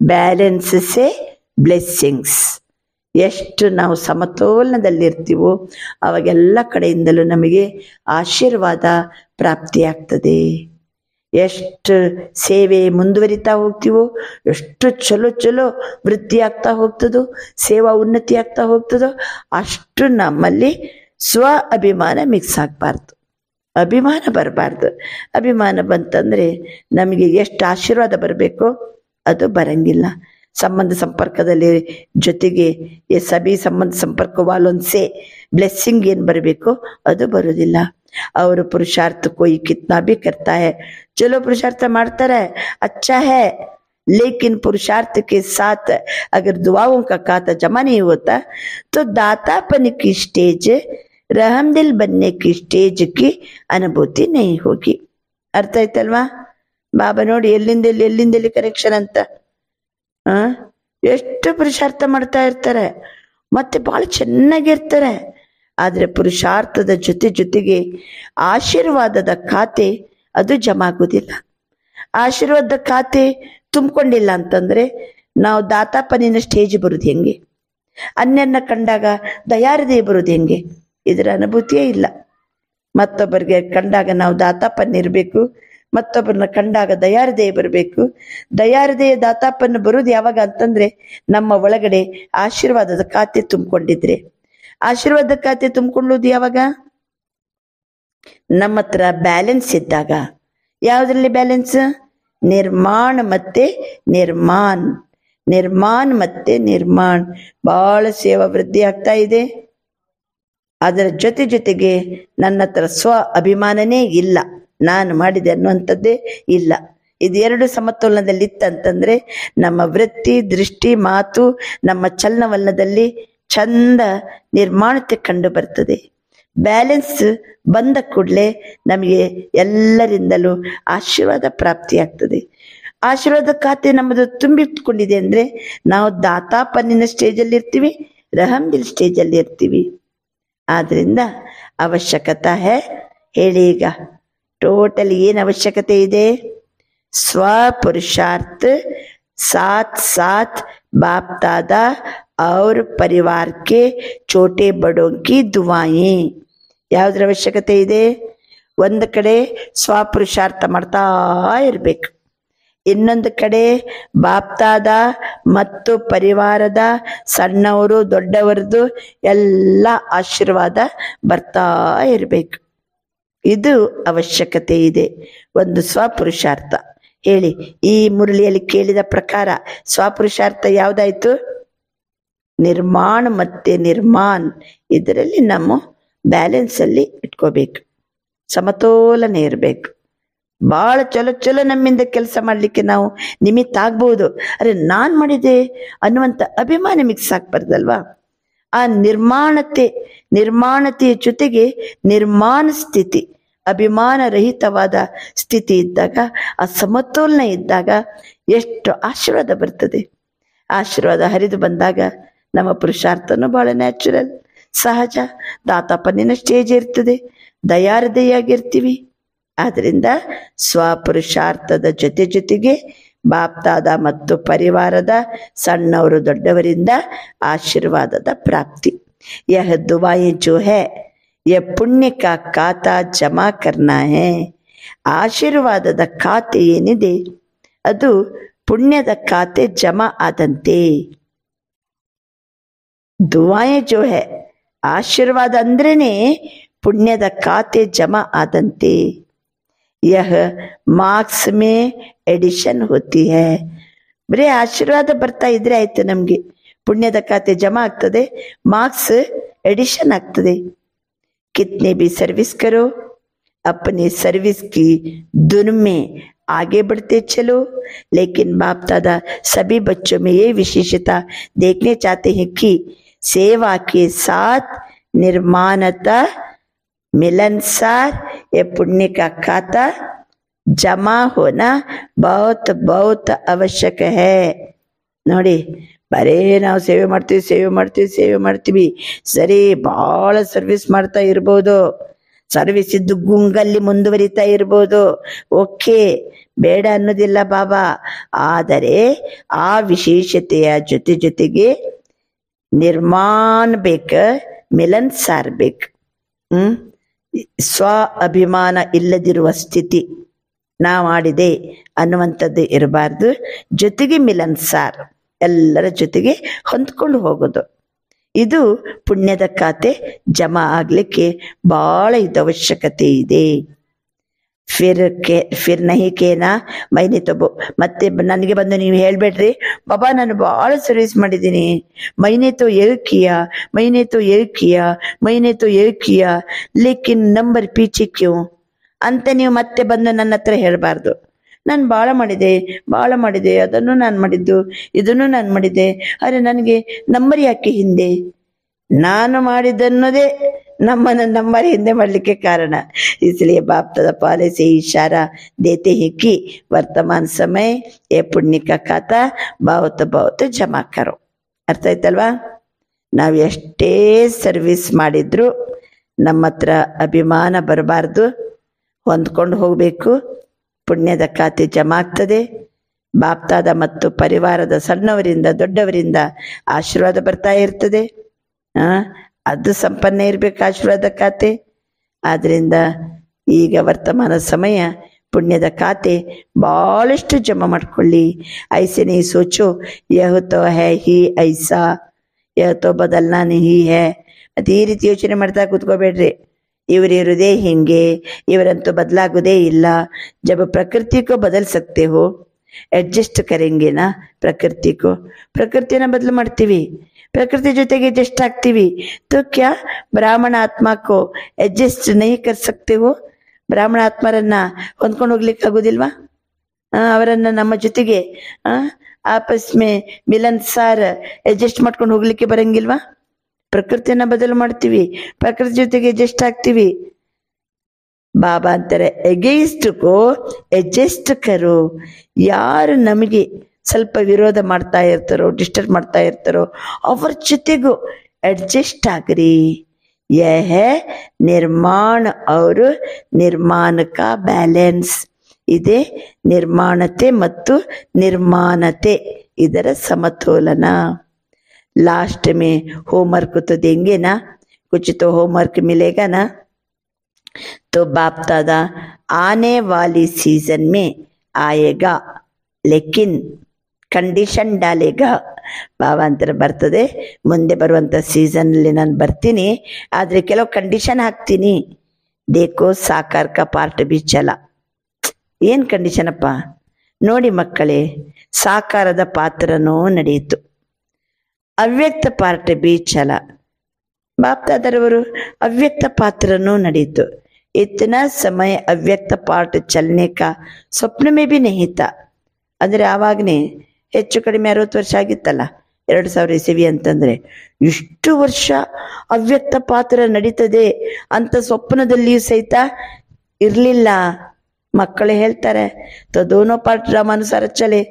बैलेंस से ब्लेसिंग्स. ಎಷ್ಟು ನಾವು ಸಮತೋಲನದಲ್ಲಿರ್ತೀವೋ ಅವಾಗೆಲ್ಲ ಕಡೆಯಿಂದಲೂ ನಮಗೆ ಆಶೀರ್ವಾದ ಪ್ರಾಪ್ತಿಯಾಗ್ತದೆ. ಎಷ್ಟು ಸೇವೆ ಮುಂದುವರಿತಾ ಹೋಗ್ತೀವೋ ಎಷ್ಟು ಚಲೋ ಚಲೋ ವೃದ್ಧಿ ಆಗ್ತಾ ಹೋಗ್ತದೋ, ಸೇವಾ ಉನ್ನತಿ ಆಗ್ತಾ ಹೋಗ್ತದೋ ಅಷ್ಟು ನಮ್ಮಲ್ಲಿ ಸ್ವ ಅಭಿಮಾನ ಮಿಕ್ಸ್ ಆಗಬಾರ್ದು, ಅಭಿಮಾನ ಬರಬಾರ್ದು. ಅಭಿಮಾನ ಬಂತಂದ್ರೆ ನಮಗೆ ಎಷ್ಟು ಆಶೀರ್ವಾದ ಬರಬೇಕೋ ಅದು ಬರಂಗಿಲ್ಲ. ಸಂಬಂಧ ಸಂಪರ್ಕದಲ್ಲಿ ಜೊತೆಗೆ ಸಭಿ ಸಂಬಂಧ ಸಂಪರ್ಕ ವಾಲೊಂದ್ಸೆ ಬ್ಲೆಸ್ಸಿಂಗ್ ಏನು ಬರಬೇಕೋ ಅದು ಬರೋದಿಲ್ಲ. और पुरुषार्थ कोई कितना भी करता है, चलो पुरुषार्थ मारता है अच्छा है, लेकिन पुरुषार्थ के साथ अगर दुआओं का खाता जमा नहीं होता तो दातापन की स्टेज, रहमदिल बनने की स्टेज की अनुभूति नहीं होगी. अर्थ आಯ್ತಲ್ವಾ? ಬಾಬಾ ನೋಡಿ ಎಲ್ಲಿಂದೆಲ್ಲಿ ಕನೆಕ್ಷನ್ ಅಂತ. ಎಷ್ಟು ಪುರುಷಾರ್ಥ ಮಾಡ್ತಾ ಇರ್ತಾರೆ, ಮತ್ತೆ ಬಹಳ ಚೆನ್ನಾಗಿರ್ತಾರೆ. ಆದರೆ ಪುರುಷಾರ್ಥದ ಜೊತೆಗೆ ಆಶೀರ್ವಾದದ ಖಾತೆ ಅದು ಜಮಾ ಆಗೋದಿಲ್ಲ. ಆಶೀರ್ವಾದದ ಖಾತೆ ತುಂಬಿಕೊಂಡಿಲ್ಲ ಅಂತಂದ್ರೆ ನಾವು ದಾತಾಪನಿನ ಸ್ಟೇಜ್ ಬರೋದು ಹೆಂಗೆ? ಅನ್ಯನ್ನ ಕಂಡಾಗ ದಯಾಹೃದಯ ಬರೋದು ಹೆಂಗೆ? ಇದರ ಅನುಭೂತಿಯೇ ಇಲ್ಲ. ಮತ್ತೊಬ್ಬರಿಗೆ ಕಂಡಾಗ ನಾವು ದಾತಾಪನ್ ಇರಬೇಕು, ಮತ್ತೊಬ್ಬರನ್ನ ಕಂಡಾಗ ದಯಾಹೃದಯ ಬರಬೇಕು. ದಯಾಹೃದಯ ದಾತಾಪನ್ನ ಬರೋದು ಯಾವಾಗ ಅಂತಂದ್ರೆ ನಮ್ಮ ಒಳಗಡೆ ಆಶೀರ್ವಾದದ ಖಾತೆ ತುಂಬಿಕೊಂಡಿದ್ರೆ. ಆಶೀರ್ವಾದ ಖಾತೆ ತುಂಬಿಕೊಳ್ಳೋದು ಯಾವಾಗ? ನಮ್ಮ ಹತ್ರ ಬ್ಯಾಲೆನ್ಸ್ ಇದ್ದಾಗ. ಯಾವುದ್ರಲ್ಲಿ ಬ್ಯಾಲೆನ್ಸ್? ನಿರ್ಮಾಣ ಮತ್ತೆ ನಿರ್ಮಾನ್, ನಿರ್ಮಾನ್ ಮತ್ತೆ ನಿರ್ಮಾಣ್. ಬಹಳ ಸೇವಾ ವೃದ್ಧಿ ಆಗ್ತಾ ಇದೆ. ಅದರ ಜೊತೆಗೆ ನನ್ನ ಹತ್ರ ಸ್ವ ಅಭಿಮಾನನೇ ಇಲ್ಲ, ನಾನು ಮಾಡಿದೆ ಅನ್ನುವಂಥದ್ದೇ ಇಲ್ಲ. ಇದೆರಡು ಸಮತೋಲನದಲ್ಲಿ ಇತ್ತಂತಂದ್ರೆ ನಮ್ಮ ವೃತ್ತಿ, ದೃಷ್ಟಿ, ಮಾತು, ನಮ್ಮ ಚಲನವಲನದಲ್ಲಿ ಚಂದ ನಿರ್ಮಾಣತೆ ಕಂಡು ಬರ್ತದೆ. ಬ್ಯಾಲೆನ್ಸ್ ಬಂದ ಕೂಡಲೇ ನಮಗೆ ಎಲ್ಲರಿಂದಲೂ ಆಶೀರ್ವಾದ ಪ್ರಾಪ್ತಿಯಾಗ್ತದೆ. ಆಶೀರ್ವಾದ ಖಾತೆ ನಮ್ಮದು ತುಂಬಿಟ್ಕೊಂಡಿದೆ ಅಂದ್ರೆ ನಾವು ದಾತಾಪನ್ನಿನ ಸ್ಟೇಜಲ್ಲಿ ಇರ್ತೀವಿ, ರಹಮ್ದಿಲ್ ಸ್ಟೇಜಲ್ಲಿ ಇರ್ತೀವಿ. ಆದ್ರಿಂದ ಅವಶ್ಯಕತೆ ಹೇ. ಹೇಳಿ ಈಗ ಟೋಟಲ್ ಏನು ಅವಶ್ಯಕತೆ ಇದೆ? स्वपुरुषार्थ, साथ साथ बाप दादा और परिवार के छोटे बड़ों की दुआएं. ಯಾವುದರ ಅವಶ್ಯಕತೆ ಇದೆ? ಒಂದು ಕಡೆ ಸ್ವಪುರುಷಾರ್ಥ ಮಾಡ್ತಾ ಇರಬೇಕು, ಇನ್ನೊಂದು ಕಡೆ ಬಾಪ್ ದಾದಾ ಮತ್ತು ಪರಿವಾರದ ಸಣ್ಣವರು ದೊಡ್ಡವರದು ಎಲ್ಲ ಆಶೀರ್ವಾದ ಬರ್ತಾ ಇರಬೇಕು. ಇದು ಅವಶ್ಯಕತೆ ಇದೆ. ಒಂದು ಸ್ವಪುರುಷಾರ್ಥ. ಹೇಳಿ, ಈ ಮುರಳಿಯಲ್ಲಿ ಕೇಳಿದ ಪ್ರಕಾರ ಸ್ವಪುರುಷಾರ್ಥ ಯಾವುದಾಯ್ತು? ನಿರ್ಮಾಣ ಮತ್ತೆ ನಿರ್ಮಾನ್. ಇದರಲ್ಲಿ ನಮ್ಮ ಬ್ಯಾಲೆನ್ಸ್ ಅಲ್ಲಿ ಇಟ್ಕೋಬೇಕು, ಸಮತೋಲನ ಇರಬೇಕು. ಬಹಳ ಚಲೋ ನಮ್ಮಿಂದ ಕೆಲಸ ಮಾಡ್ಲಿಕ್ಕೆ ನಾವು ನಿಮಿತ್ತ ಆಗ್ಬಹುದು. ಅರೆ ನಾನ್ ಮಾಡಿದೆ ಅನ್ನುವಂಥ ಅಭಿಮಾನ ಮಿಕ್ಸ್ ಆಗ್ಬಾರ್ದಲ್ವಾ? ಆ ನಿರ್ಮಾಣತೆಯ ಜೊತೆಗೆ ನಿರ್ಮಾಣ ಸ್ಥಿತಿ, ಅಭಿಮಾನ ರಹಿತವಾದ ಸ್ಥಿತಿ ಇದ್ದಾಗ, ಆ ಸಮತೋಲನ ಇದ್ದಾಗ ಎಷ್ಟು ಆಶೀರ್ವಾದ ಬರ್ತದೆ. ಆಶೀರ್ವಾದ ಹರಿದು ಬಂದಾಗ ನಮ್ಮ ಪುರುಷಾರ್ಥನೂ ಬಹಳ ನ್ಯಾಚುರಲ್, ಸಹಜ. ದಾತಾಪನ್ನಿನ ಸ್ಟೇಜ್ ಇರ್ತದೆ, ದಯಾಹೃದಯಾಗಿರ್ತೀವಿ. ಆದ್ರಿಂದ ಸ್ವಪುರುಷಾರ್ಥದ ಜೊತೆಗೆ ಬಾಪ್ದಾದ ಮತ್ತು ಪರಿವಾರದ ಸಣ್ಣವರು ದೊಡ್ಡವರಿಂದ ಆಶೀರ್ವಾದದ ಪ್ರಾಪ್ತಿ. ಯಹ ದುವಾಯೆ ಜೋ ಹೈ ಯಹ ಪುಣ್ಯ ಕಾ ಖಾತಾ ಜಮಾ ಕರ್ನಾ ಹೈ. ಆಶೀರ್ವಾದದ ಖಾತೆ ಏನಿದೆ ಅದು ಪುಣ್ಯದ ಖಾತೆ ಜಮಾ ಆದಂತೆ. ದುವಾಯೆ ಜೋ ಹೈ, ಆಶೀರ್ವಾದ ಅಂದ್ರೇನೆ ಪುಣ್ಯದ ಖಾತೆ ಜಮಾ ಆದಂತೆ. ಯಹ ಮಾರ್ಕ್ಸ್ ಮೇ ಎಡಿಷನ್ ಹೋತಿ ಹೈ. ಬರೀ ಆಶೀರ್ವಾದ ಬರ್ತಾ ಇದ್ರೆ ಆಯ್ತು, ನಮ್ಗೆ ಪುಣ್ಯದ ಖಾತೆ ಜಮಾ ಆಗ್ತದೆ, ಮಾರ್ಕ್ಸ್ एडिशन ಆಗ್ತದೆ. कितने भी सर्विस करो अपने सर्विस की धुन में आगे बढ़ते चलो. लेकिन बाप दादा सभी बच्चों में ये विशेषता देखने चाहते हैं कि सेवा के साथ निर्माणता मिलनसार ये पुण्य का खाता जमा होना बहुत बहुत आवश्यक है. ನೋಡಿ, ಬರೇ ನಾವು ಸೇವೆ ಮಾಡ್ತೀವಿ ಸರಿ, ಬಹಳ ಸರ್ವಿಸ್ ಮಾಡ್ತಾ ಇರ್ಬೋದು, ಸರ್ವಿಸ್ ಇದ್ದು ಗುಂಗಲ್ಲಿ ಮುಂದುವರಿತಾ ಇರ್ಬೋದು, ಓಕೆ, ಬೇಡ ಅನ್ನೋದಿಲ್ಲ ಬಾಬಾ. ಆದರೆ ಆ ವಿಶೇಷತೆಯ ಜೊತೆಗೆ ನಿರ್ಮಾಣ ಬೇಕು, ಮಿಲನ್ ಸಾರ್ ಬೇಕು. ಸ್ವ ಅಭಿಮಾನ ಇಲ್ಲದಿರುವ ಸ್ಥಿತಿ ನಾ ಮಾಡಿದೆ ಅನ್ನುವಂಥದ್ದು ಇರಬಾರ್ದು. ಜೊತೆಗೆ ಮಿಲನ್ ಸಾರ್, ಎಲ್ಲರ ಜೊತೆಗೆ ಹೊಂದ್ಕೊಂಡು ಹೋಗೋದು. ಇದು ಪುಣ್ಯದ ಖಾತೆ ಜಮಾ ಆಗ್ಲಿಕ್ಕೆ ಬಹಳ ಇದು ಅವಶ್ಯಕತೆ ಇದೆ. ಫಿರ್ ನಹಿ ಕೇನಾ ಮೈನೆ ತಗೋ. ಮತ್ತೆ ನನಗೆ ಬಂದು ನೀವು ಹೇಳ್ಬೇಡ್ರಿ ಬಾಬಾ ನಾನು ಬಹಳ ಸರ್ವಿಸ್ ಮಾಡಿದ್ದೀನಿ, ಮೈನೆ ತೋ ಏಕ್ ಕಿಯಾ ಲೇಕಿನ್ ನಂಬರ್ ಪೀಚೆ ಕ್ಯೂ ಅಂತ ನೀವು ಮತ್ತೆ ಬಂದು ನನ್ನ ಹತ್ರ ಹೇಳ್ಬಾರ್ದು. ನಾನು ಭಾಳ ಮಾಡಿದೆ, ಅದನ್ನು ನಾನು ಮಾಡಿದ್ದು, ಇದನ್ನು ನಾನು ಮಾಡಿದ್ದೆ, ಅರೆ ನನಗೆ ನಂಬರ್ ಯಾಕೆ ಹಿಂದೆ? ನಾನು ಮಾಡಿದ್ದನ್ನೋದೇ ನಮ್ಮನ್ನು ನಂಬರ್ ಹಿಂದೆ ಮಾಡಲಿಕ್ಕೆ ಕಾರಣ. इसलिए बाप दादा पहले से इशारा देते हैं कि वर्तमान समय ये पुण्य का खाता बहुत बहुत जमा करो. ಅರ್ಥ ಆಯ್ತಲ್ವಾ? ನಾವು ಎಷ್ಟೇ ಸರ್ವಿಸ್ ಮಾಡಿದ್ರು ನಮ್ಮ ಹತ್ರ ಅಭಿಮಾನ ಬರಬಾರ್ದು, ಹೊಂದ್ಕೊಂಡು ಹೋಗಬೇಕು. ಪುಣ್ಯದ ಖಾತೆ ಜಮಾ ಆಗ್ತದೆ. ಬಾಪ್ತಾದ ಮತ್ತು ಪರಿವಾರದ ಸಣ್ಣವರಿಂದ ದೊಡ್ಡವರಿಂದ ಆಶೀರ್ವಾದ ಬರ್ತಾ ಇರ್ತದೆ. ಅದು ಸಂಪನ್ನ ಇರಬೇಕು ಆಶೀರ್ವಾದ ಖಾತೆ. ಆದ್ರಿಂದ ಈಗ ವರ್ತಮಾನ ಸಮಯ ಪುಣ್ಯದ ಖಾತೆ ಬಹಳಷ್ಟು ಜಮಾ ಮಾಡ್ಕೊಳ್ಳಿ. ಐಸೆ ನೀ ಸೋಚೋ ಯಹ ತೋ ಹೈ ಹಿ ಐಸಾ, ಯಹ ತೋ ಬದಲ್ನಾ ನಹೀ ಹೈ. ಮತ್ತೆ ಈ ರೀತಿ ಯೋಚನೆ ಮಾಡ್ತಾ ಕೂತ್ಕೋಬೇಡ್ರಿ, ಇವರಿರುವುದೇ ಹಿಂಗೆ, ಇವರಂತೂ ಬದಲಾಗುವುದೇ ಇಲ್ಲ. जब प्रकृति को बदल सकते हो, एडजस्ट करेंगे ना प्रकृति को. ಪ್ರಕೃತಿನ ಬದಲು ಮಾಡ್ತೀವಿ, ಪ್ರಕೃತಿ ಜೊತೆಗೆ ಎಡ್ಜಸ್ಟ್ ಆಗ್ತೀವಿ. तो क्या ಬ್ರಾಹ್ಮಣ ಆತ್ಮ को एडजस्ट नहीं कर सकते हो? ಬ್ರಾಹ್ಮಣ ಆತ್ಮರನ್ನ ಹೊಂದ್ಕೊಂಡು ಹೋಗ್ಲಿಕ್ಕೆ ಆಗುದಿಲ್ವಾ? ಅವರನ್ನ ನಮ್ಮ ಜೊತೆಗೆ ಆಪಸ್ ಮೇ ಮಿಲನ್ ಸಾರ್ ಅಡ್ಜಸ್ಟ್ ಮಾಡ್ಕೊಂಡು ಹೋಗ್ಲಿಕ್ಕೆ ಬರಂಗಿಲ್ವಾ? ಪ್ರಕೃತಿಯನ್ನ ಬದಲು ಮಾಡ್ತೀವಿ, ಪ್ರಕೃತಿ ಜೊತೆಗೆ ಅಡ್ಜಸ್ಟ್ ಆಗ್ತೀವಿ. ಬಾಬಾ ಅಂತಾರೆ ಎಗೇನ್ಸ್ಟ್ ಕೋ ಅಡ್ಜಸ್ಟ್ ಕರೋ. ಯಾರು ನಮಗೆ ಸ್ವಲ್ಪ ವಿರೋಧ ಮಾಡ್ತಾ ಇರ್ತಾರೋ, ಡಿಸ್ಟರ್ಬ್ ಮಾಡ್ತಾ ಇರ್ತಾರೋ ಅವ್ರ ಜೊತೆಗೂ ಅಡ್ಜಸ್ಟ್ ಆಗ್ರಿ. ಯಹ ನಿರ್ಮಾಣ और ನಿರ್ಮಾಣ ಕಾ ಬ್ಯಾಲೆನ್ಸ್ ಇದೆ. ನಿರ್ಮಾಣತೆ ಮತ್ತು ನಿರ್ಮಾಣತೆ ಇದರ ಸಮತೋಲನ. लास्ट में होमवर्क तो देंगे ना, कुछ तो होमवर्क मिलेगा ना. तो बाप दादा आने वाली सीजन में आएगा लेकिन ಕಂಡೀಷನ್ ಡಾಲೇಗಾ. ಬಾಬಾ ಅಂತರ ಬರ್ತದೆ, ಮುಂದೆ ಬರುವಂಥ ಸೀಸನ್ನಲ್ಲಿ ನಾನು ಬರ್ತೀನಿ, ಆದರೆ ಕೆಲವು ಕಂಡೀಷನ್ ಹಾಕ್ತೀನಿ. ದೇಕೋ ಸಾಕಾರ ಕಾ ಪಾರ್ಟ್ ಬಿ ಚಲ. ಏನು ಕಂಡೀಷನ್ ಅಪ್ಪ? ನೋಡಿ ಮಕ್ಕಳೇ, ಸಾಕಾರದ ಪಾತ್ರನೂ ನಡೆಯಿತು, ಅವ್ಯಕ್ತ ಪಾರ್ಟ್ ಬಿ ಚಲ. ಬಾಪ್ದಾದರವರು ಅವ್ಯಕ್ತ ಪಾತ್ರನೂ ನಡೆಯಿತು. ಇತನಾ ಸಮಯ ಅವ್ಯಕ್ತ ಪಾರ್ಟ್ ಚಲನೆ ಕಾ ಸ್ವಪ್ನ ಮೇ ಬಿ ನಹೀ ತಾ. ಅಂದರೆ ಆವಾಗನೇ ಹೆಚ್ಚು ಕಡಿಮೆ 60 ವರ್ಷ ಆಗಿತ್ತಲ್ಲ, 2000 ಇಸವಿ ಅಂತಂದ್ರೆ, ಇಷ್ಟು ವರ್ಷ ಅವ್ಯಕ್ತ ಪಾತ್ರ ನಡೀತದೆ ಅಂತ ಸ್ವಪ್ನದಲ್ಲಿಯೂ ಸಹಿತ ಇರಲಿಲ್ಲ. ಮಕ್ಕಳು ಹೇಳ್ತಾರೆ ತೋ ದೋನೋ ಪಾರ್ಟ್ ರಾಮಾನುಸಾರ ಚಲೆ.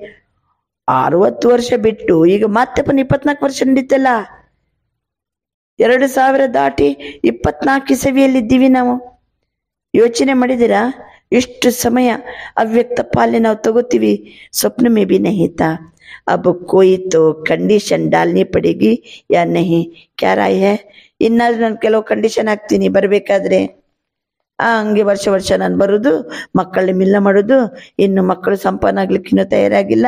60 ವರ್ಷ ಬಿಟ್ಟು ಈಗ ಮತ್ತೆ 24 ವರ್ಷ ನಡೀತಲ್ಲ. 2000 ದಾಟಿ 24 ಇಸವಿಯಲ್ಲಿದ್ದೀವಿ ನಾವು. ಯೋಚನೆ ಮಾಡಿದಿರಾ? ಇಷ್ಟು ಸಮಯ ಅವ್ಯಕ್ತ ಪಾಲನೆ ನಾವು ತಗೋತೀವಿ, ಸ್ವಪ್ನ में भी नहीं था। अब कोई तो कंडीशन डालनी पड़ेगी या नहीं, क्या राय है? ಇನ್ನಾದ್ರೂ ನಾನು ಕೆಲವು ಕಂಡೀಷನ್ ಹಾಕ್ತೀನಿ ಬರಬೇಕಾದ್ರೆ. ಹಂಗೆ ವರ್ಷ ವರ್ಷ ನಾನು ಬರೋದು, ಮಕ್ಕಳನ್ನ ಮಿಲ್ಲ ಮಾಡೋದು, ಇನ್ನು ಮಕ್ಕಳು ಸಂಪಾದನೆ ಆಗ್ಲಿಕ್ಕೆ ಇನ್ನೂ ತಯಾರಾಗಿಲ್ಲ,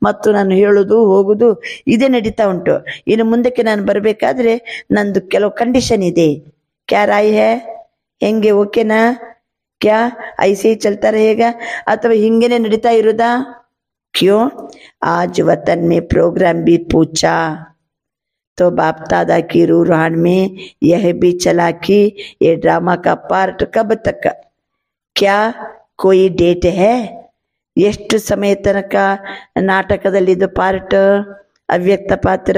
ಮತ್ತು ನಾನು ಹೇಳೋದು ಹೋಗುದು ಇದೇ ನಡೀತಾ ಉಂಟು. ಇನ್ನು ಮುಂದಕ್ಕೆ ನಾನು ಬರಬೇಕಾದ್ರೆ ನಂದು ಕೆಲವು ಕಂಡೀಷನ್ ಇದೆ. ಕ್ಯಾ ರಾಯ್ ಹೇ? ಹೆಂಗೆ, ಓಕೆನಾ? ಕ್ಯಾ ಐಸೆ ಚಲ್ತಾ रहेगा ಅಥವಾ ಹಿಂಗೇನೆ ನಡೀತಾ ಇರೋದಾ? क्यों? आज वतन में प्रोग्राम भी पूछा तो बाप दादा की रूहान में यह भी चला कि ये ड्रामा का पार्ट कब तक, क्या कोई डेट है? ಎಷ್ಟು ಸಮಯ ತನಕ ನಾಟಕದಲ್ಲಿದ್ದು ಪಾರ್ಟ್, ಅವ್ಯಕ್ತ ಪಾತ್ರ,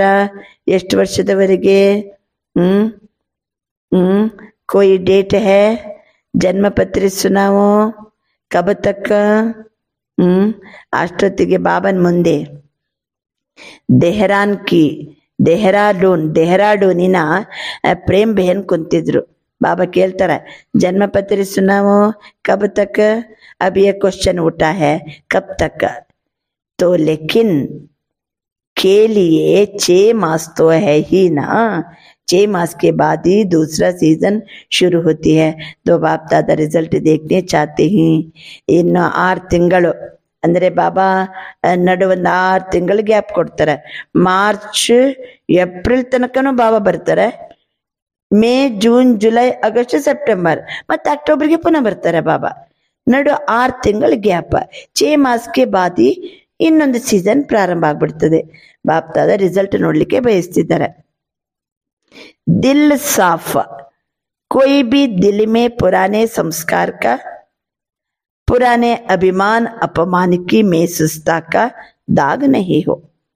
ಎಷ್ಟು ವರ್ಷದವರೆಗೆ? कोई डेट है? जन्म पत्र सुनाओ, कब तक? ಅಷ್ಟೊತ್ತಿಗೆ ಬಾಬನ್ ಮುಂದೆ ಡೆಹರಾಡೂನಿನ ಪ್ರೇಮ್ ಬೆಹನ್ ಕುಂತಿದ್ರು. ಬಾಬಾ ಕೇಳ್ತಾರ, ಜನ್ಮ ಪತ್ರ ಸುನಾವೋ, ಕಬ್ ತಕ್? अब ये क्वेश्चन उठा है, कब तक? तो लेकिन के लिए 6 मास तो है ही ना, 6 मास के बाद ही दूसरा सीजन शुरू होती है। तो बाप दादा रिजल्ट देखने चाहते हैं। ಇನ್ನು 6 ತಿಂಗಳು ಅಂದರೆ ಬಾಬಾ ನಡು ಒಂದು 6 ತಿಂಗಳು ಗ್ಯಾಪ್ ಕೊಡ್ತಾರೆ. ಮಾರ್ಚ್ ಏಪ್ರಿಲ್ ತನಕನೂ ಬಾಬಾ ಬರ್ತಾರೆ. May June July August September ಮತ್ತೆ ಅಕ್ಟೋಬರ್ಗೆ ಪುನಃ ಬರ್ತಾರೆ ಬಾಬಾ. ನಡು 6 ತಿಂಗಳು ಗ್ಯಾಪ್. 6 ಮಾಸಕ್ಕೆ ಬಾದಿ ಇನ್ನೊಂದು ಸೀಸನ್ ಪ್ರಾರಂಭ ಆಗ್ಬಿಡ್ತದೆ. ಬಾಪ್ ದಾದ ರಿಸಲ್ಟ್ ನೋಡ್ಲಿಕ್ಕೆ ಬಯಸ್ತಿದ್ದಾರೆ. ದಿಲ್ ಸಾಫ್, कोई भी दिल में पुराने संस्कार का, पुराने अभिमान अपमान की मेसुस्ता का दाग नहीं हो.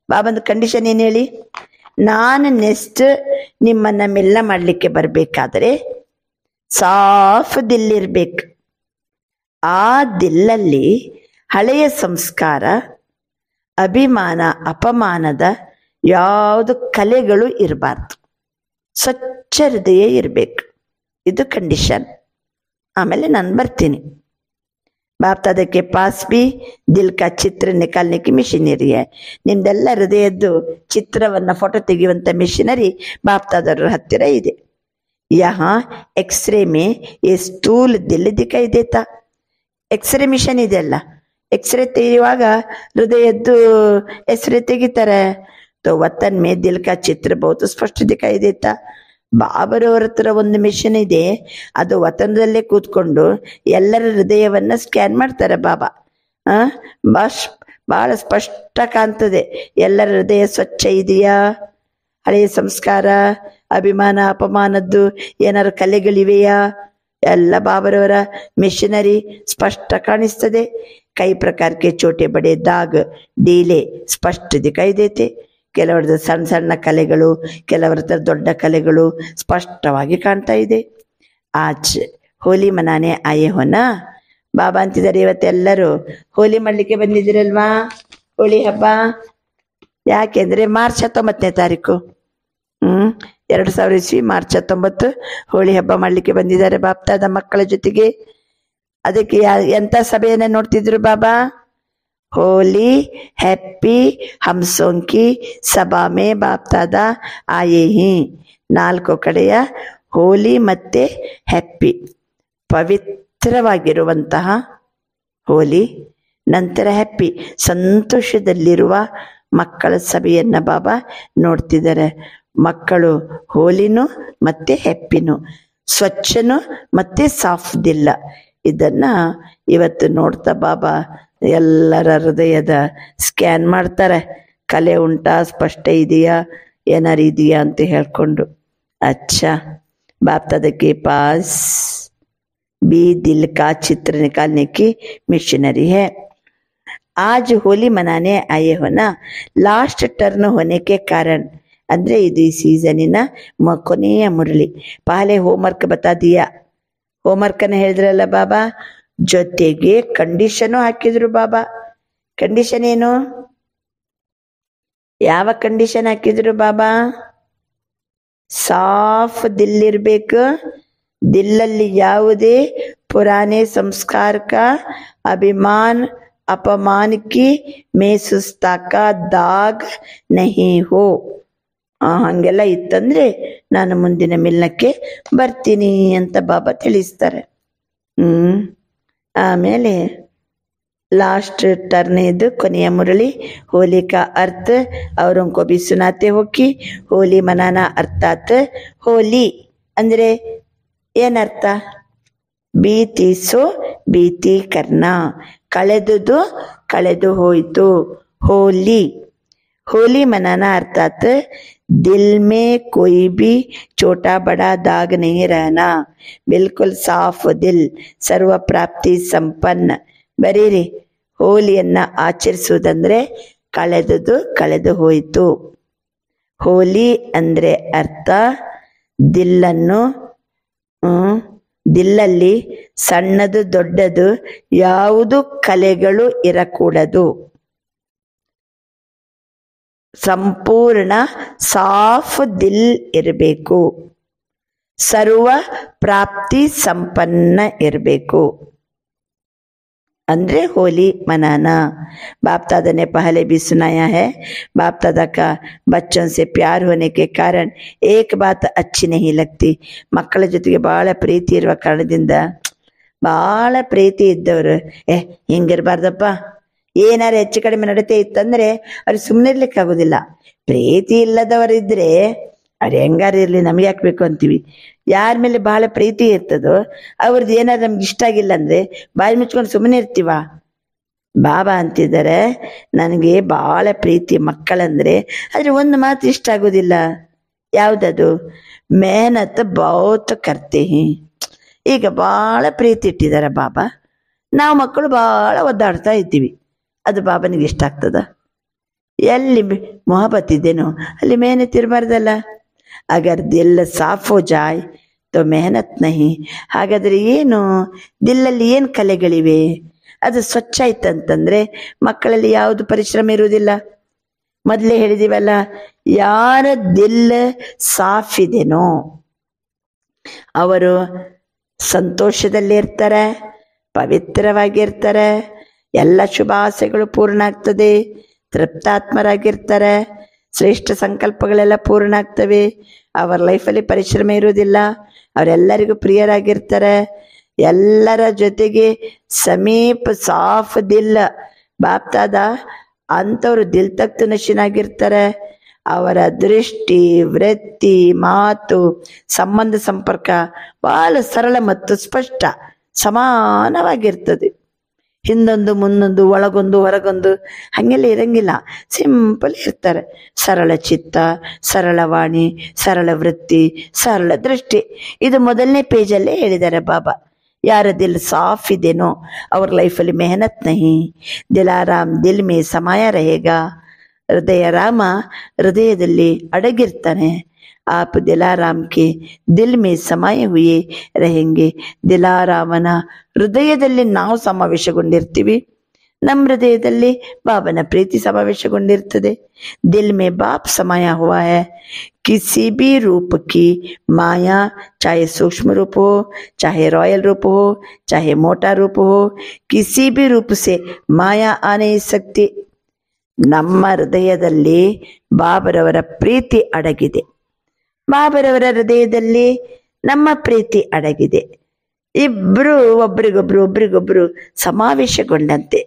ಬಾಬಂದು ಕಂಡೀಷನ್ ಏನು ಹೇಳಿ? ನಾನು ನೆಕ್ಸ್ಟ್ ನಿಮ್ಮನ್ನ ಮೆಲ್ಲ ಮಾಡ್ಲಿಕ್ಕೆ ಬರ್ಬೇಕಾದ್ರೆ ಸಾಫ್ ದಿಲ್ಲಿರ್ಬೇಕು. ಆ ದಿಲ್ಲಲ್ಲಿ ಹಳೆಯ ಸಂಸ್ಕಾರ, ಅಭಿಮಾನ ಅಪಮಾನದ ಯಾವುದು ಕಲೆಗಳು ಇರಬಾರ್ದು. ಸ್ವಚ್ಛ ಹೃದಯ ಇರಬೇಕು. ಇದು ಕಂಡೀಷನ್. ಆಮೇಲೆ ನಾನು ಬರ್ತೀನಿ. बाप दादा के पास भी दिल का चित्र निकालने की ಮಿಷಿನರಿ है. ನಿಮ್ದೆಲ್ಲ ಹೃದಯದ್ದು ಚಿತ್ರವನ್ನ ಫೋಟೋ ತೆಗೆಯುವಂತ ಮಿಷಿನರಿ ಬಾಪ್ ದಾದರ ಹತ್ತಿರ ಇದೆ. यहाँ एक्सरे में ये स्थूल दिल दिखाई देता. ಎಕ್ಸ್ರೇ ಮಿಷನ್ ಇದೆಯಲ್ಲ, ಎಕ್ಸ್ರೇ ತೆಗೆಯುವಾಗ ಹೃದಯದ್ದು ಎಕ್ಸ್ರೇ ತೆಗಿತಾರೆ. तो वतन में दिल का चित्र बहुत स्पष्ट दिखाई देता. ಬಾಬರವರ ಹತ್ರ ಒಂದು ಮಿಷನ್ ಇದೆ. ಅದು ವತನದಲ್ಲೇ ಕೂತ್ಕೊಂಡು ಎಲ್ಲರ ಹೃದಯವನ್ನ ಸ್ಕ್ಯಾನ್ ಮಾಡ್ತಾರೆ ಬಾಬಾ. ಬಹಳ ಸ್ಪಷ್ಟ ಕಾಣ್ತದೆ ಎಲ್ಲರ ಹೃದಯ ಸ್ವಚ್ಛ ಇದೆಯಾ, ಹಳೆಯ ಸಂಸ್ಕಾರ ಅಭಿಮಾನ ಅಪಮಾನದ್ದು ಏನಾರು ಕಲೆಗಳಿವೆಯಾ, ಎಲ್ಲ ಬಾಬರವರ ಮಿಷನರಿ ಸ್ಪಷ್ಟ ಕಾಣಿಸ್ತದೆ. ಕೈ ಪ್ರಕಾರಕ್ಕೆ ಚೋಟೆ ಬಡೆ ದಾಗ್ ಡೀಲೆ ಸ್ಪಷ್ಟ ದಿಕಾಯಿ ದೇತೆ. ಕೆಲವರದ ಸಣ್ಣ ಸಣ್ಣ ಕಲೆಗಳು, ಕೆಲವರ ದೊಡ್ಡ ಕಲೆಗಳು ಸ್ಪಷ್ಟವಾಗಿ ಕಾಣ್ತಾ ಇದೆ. ಆಜ್ ಹೋಲಿ ಮನಾನೆ ಆಯೆ ಹೋನಾ. ಬಾಬಾ ಅಂತಿದ್ದಾರೆ, ಇವತ್ತೆಲ್ಲರೂ ಹೋಲಿ ಮಾಡ್ಲಿಕ್ಕೆ ಬಂದಿದ್ದೀರಲ್ವಾ, ಹೋಳಿ ಹಬ್ಬ. ಯಾಕೆಂದ್ರೆ ಮಾರ್ಚ್ 19ನೇ ತಾರೀಕು 2000 ಇಸ್ವಿ ಮಾರ್ಚ್ 19 ಹೋಳಿ ಹಬ್ಬ ಮಾಡ್ಲಿಕ್ಕೆ ಬಂದಿದ್ದಾರೆ ಬಾಪ್ತಾದ ಮಕ್ಕಳ ಜೊತೆಗೆ. ಅದಕ್ಕೆ ಎಂತ ಸಭೆಯನ್ನ ನೋಡ್ತಿದ್ರು ಬಾಬಾ? होली हैप्पी हमसों की सभा में बाप दादा आए हैं. 4 ಕಡೆಯ ಹೋಲಿ ಮತ್ತೆ ಹ್ಯಾಪಿ, ಪವಿತ್ರವಾಗಿರುವಂತಹ ಹೋಲಿ, ನಂತರ ಹ್ಯಾಪಿ, ಸಂತೋಷದಲ್ಲಿರುವ ಮಕ್ಕಳ ಸಭೆಯನ್ನ ಬಾಬಾ ನೋಡ್ತಿದ್ದಾರೆ. ಮಕ್ಕಳು ಹೋಲಿನೂ ಮತ್ತೆ ಹ್ಯಾಪಿನೂ, ಸ್ವಚ್ಛನು ಮತ್ತೆ ಸಾಫ್ದಿಲ್ಲ. ಇದನ್ನ ಇವತ್ತು ನೋಡ್ತಾ ಬಾಬಾ ಎಲ್ಲರ ಹೃದಯದ ಸ್ಕ್ಯಾನ್ ಮಾಡ್ತಾರೆ. ಕಲೆ ಉಂಟಾ, ಸ್ಪಷ್ಟ ಇದೆಯಾ, ಏನಾರು ಇದೆಯಾ ಅಂತ ಹೇಳ್ಕೊಂಡು. अच्छा बाप दादा के पास भी दिल का चित्र निकालने की मिशनरी है. आज होली मनाने आए हो ना, लास्ट टर्न होने के कारण, ಅಂದ್ರೆ ಇದು ಈ ಸೀಸನಿನ ಕೊನೆಯ ಮುರಳಿ. ಪಹಲೆ ಹೋಮ್ವರ್ಕ್ ಬತಾ ದಿಯಾ, ಹೋಮ್ವರ್ಕ್ ಅನ್ನ ಹೇಳಿದ್ರಲ್ಲ ಬಾಬಾ. ಜೊತೆಗೆ ಕಂಡೀಷನ್ ಹಾಕಿದ್ರು ಬಾಬಾ. ಕಂಡೀಷನ್ ಏನು? ಯಾವ ಕಂಡೀಷನ್ ಹಾಕಿದ್ರು ಬಾಬಾ? ಸಾಫ್ ದಿಲ್ಲಿರ್ಬೇಕು. ದಿಲ್ಲಲ್ಲಿ ಯಾವುದೇ पुराने संस्कार का अभिमान अपमान की मेಸುಸ್ತಾ का दाग नहीं हो. ಹಂಗೆಲ್ಲ ಇತ್ತಂದ್ರೆ ನಾನು ಮುಂದಿನ ಮಿಲನಕ್ಕೆ ಬರ್ತೀನಿ ಅಂತ ಬಾಬಾ ತಿಳಿಸ್ತಾರೆ. ಆಮೇಲೆ लास्ट टर्न ಇದು ಕೊನೆಯ ಮುರಳಿ. होली का अर्थ और उनको भी सुनाते हो कि होली मनाना अर्थात होली ಅಂದ್ರೆ ಏನರ್ಥ? बीतीसो बीती करना, ಕಳೆದುದು ಕಳೆದು ಹೋಯಿತು. होली होली मनाना अर्थात दिल में कोई भी छोटा बड़ा दाग नहीं रहना, बिल्कुल साफ दिल, सर्व प्राप्ति संपन्न. ಬರೀರಿ, ಹೋಲಿಯನ್ನ ಆಚರಿಸುವುದಂದ್ರೆ ಕಳೆದುದು ಕಳೆದು ಹೋಯಿತು. ಹೋಲಿ ಅಂದ್ರೆ ಅರ್ಥ ದಿಲ್ಲನ್ನು, ದಿಲ್ಲಲ್ಲಿ ಸಣ್ಣದು ದೊಡ್ಡದು ಯಾವುದು ಕಲೆಗಳು ಇರಕೂಡದು. ಸಂಪೂರ್ಣ ಸಾಫ್ ದಿಲ್ ಇರಬೇಕು. ಸರ್ವ ಪ್ರಾಪ್ತಿ ಸಂಪನ್ನ ಇರಬೇಕು अंदरे होली मनाना. बाप दादा ने पहले भी सुनाया है. बाप दादा का बच्चों से प्यार होने के कारण एक बात अच्छी नहीं लगती. ಮಕ್ಕಳ ಜೊತೆಗೆ ಬಹಳ ಪ್ರೀತಿ ಇರುವ ಕಾರಣದಿಂದ, ಬಹಳ ಪ್ರೀತಿ ಇದ್ದವರು ಹಿಂಗಿರ್ಬಾರ್ದಪ್ಪ, ಏನಾರು ಹೆಚ್ಚು ಕಡಿಮೆ ನಡತೆ ಇತ್ತಂದ್ರೆ ಅವ್ರಿಗೆ ಸುಮ್ಮನೆ ಇರ್ಲಿಕ್ಕೆ ಆಗೋದಿಲ್ಲ. ಪ್ರೀತಿ ಇಲ್ಲದವರಿದ್ರೆ ಅವ್ರು ಹೆಂಗಾರು ಇರ್ಲಿ ನಮ್ಗೆ ಯಾಕಬೇಕು ಅಂತೀವಿ. ಯಾರ ಮೇಲೆ ಬಹಳ ಪ್ರೀತಿ ಇರ್ತದೋ ಅವ್ರದ್ದು ಏನಾದ್ರು ನಮ್ಗೆ ಇಷ್ಟ ಆಗಿಲ್ಲ ಅಂದ್ರೆ ಬಾಯಿ ಮುಚ್ಕೊಂಡು ಸುಮ್ಮನೆ ಇರ್ತೀವ. ಬಾಬಾ ಅಂತಿದ್ದಾರೆ, ನನಗೆ ಬಹಳ ಪ್ರೀತಿ ಮಕ್ಕಳಂದ್ರೆ, ಆದ್ರೆ ಒಂದು ಮಾತು ಇಷ್ಟ ಆಗೋದಿಲ್ಲ. ಯಾವ್ದದು? ಮೆಹನತ್ ಬಹುತ್ ಕರ್ತೆ ಹಿ. ಈಗ ಬಹಳ ಪ್ರೀತಿ ಇಟ್ಟಿದ್ದಾರೆ ಬಾಬಾ, ನಾವು ಮಕ್ಕಳು ಬಹಳ ಒದ್ದಾಡ್ತಾ ಇದ್ದೀವಿ. ಅದು ಬಾಬನಿಗೆ ಇಷ್ಟ ಆಗ್ತದ? ಎಲ್ಲಿ ಮೊಹಬತ್ ಇದ್ದೇನೋ ಅಲ್ಲಿ ಮೆಹನತ್ ಇರಬಾರ್ದಲ್ಲ. ಅಗರ್ ದಿಲ್ ಸಾಫ್ ಹೋ ಜಾಯ್ ತೋ ಮೆಹನತ್ ನಹಿ. ಹಾಗಾದ್ರೆ ಏನು ದಿಲ್ಲಲ್ಲಿ ಏನು ಕಲೆಗಳಿವೆ? ಅದು ಸ್ವಚ್ಛ ಆಯ್ತಂತಂದ್ರೆ ಮಕ್ಕಳಲ್ಲಿ ಯಾವುದು ಪರಿಶ್ರಮ ಇರುವುದಿಲ್ಲ. ಮೊದಲೇ ಹೇಳಿದೀವಲ್ಲ, ಯಾರ ದಿಲ್ ಸಾಫ್ ಇದೆನೋ ಅವರು ಸಂತೋಷದಲ್ಲಿ ಇರ್ತಾರೆ, ಪವಿತ್ರವಾಗಿರ್ತಾರೆ, ಎಲ್ಲ ಶುಭಾಶಯಗಳು ಪೂರ್ಣ ಆಗ್ತದೆ, ತೃಪ್ತಾತ್ಮರಾಗಿರ್ತಾರೆ, ಶ್ರೇಷ್ಠ ಸಂಕಲ್ಪಗಳೆಲ್ಲ ಪೂರ್ಣ ಆಗ್ತವೆ. ಅವರ ಲೈಫಲ್ಲಿ ಪರಿಶ್ರಮ ಇರುವುದಿಲ್ಲ, ಅವರೆಲ್ಲರಿಗೂ ಪ್ರಿಯರಾಗಿರ್ತಾರೆ, ಎಲ್ಲರ ಜೊತೆಗೆ ಸಮೀಪ ಸಾಫ್ ದಿಲ್. ಬಾಪ್ತಾದ ಅಂಥವ್ರು ದಿಲ್ ತಕ್ತು ನಶಿನಾಗಿರ್ತಾರೆ. ಅವರ ದೃಷ್ಟಿ, ವೃತ್ತಿ, ಮಾತು, ಸಂಬಂಧ ಸಂಪರ್ಕ ಬಹಳ ಸರಳ ಮತ್ತು ಸ್ಪಷ್ಟ ಸಮಾನವಾಗಿರ್ತದೆ. ಹಿಂದೊಂದು ಮುಂದೊಂದು, ಒಳಗೊಂದು ಹೊರಗೊಂದು ಹಾಗೆಲ್ಲ ಇರಂಗಿಲ್ಲ. ಸಿಂಪಲ್ ಇರ್ತಾರೆ. ಸರಳ ಚಿತ್ತ, ಸರಳ ವಾಣಿ, ಸರಳ ವೃತ್ತಿ, ಸರಳ ದೃಷ್ಟಿ. ಇದು ಮೊದಲನೇ ಪೇಜಲ್ಲೇ ಹೇಳಿದ್ದಾರೆ ಬಾಬಾ. ಯಾರ ದಿಲ್ ಸಾಫ್ ಇದೇನೋ ಅವ್ರ ಲೈಫಲ್ಲಿ ಮೆಹನತ್ ನಹಿ. ದಿಲಾರಾಮ್ ದಿಲ್ ಮೇ ಸಮಾಯ रहेगा. ಹೃದಯ ರಾಮ ಹೃದಯದಲ್ಲಿ ಅಡಗಿರ್ತಾನೆ. आप दिलाराम के दिल में समाये हुए रहेंगे. ದಿಲಾರಾಮನ ಹೃದಯದಲ್ಲಿ ನಾವು ಸಮಾವೇಶಗೊಂಡಿರ್ತೀವಿ. ನಮ್ಮ ಹೃದಯದಲ್ಲಿ ಬಾಬನ ಪ್ರೀತಿ ಸಮಾವೇಶಗೊಂಡಿರ್ತದೆ. दिल में बाप समाया हुआ है. किसी भी रूप की माया, चाहे सूक्ष्म रूप हो, चाहे रॉयल रूप हो, चाहे मोटा रूप हो, किसी भी रूप से माया आ नहीं सकती. ನಮ್ಮ ಹೃದಯದಲ್ಲಿ ಬಾಬರವರ ಪ್ರೀತಿ ಅಡಗಿದೆ. ಬಾಬರವರ ಹೃದಯದಲ್ಲಿ ನಮ್ಮ ಪ್ರೀತಿ ಅಡಗಿದೆ. ಇಬ್ರು ಒಬ್ರಿಗೊಬ್ರು ಸಮಾವೇಶಗೊಂಡಂತೆ.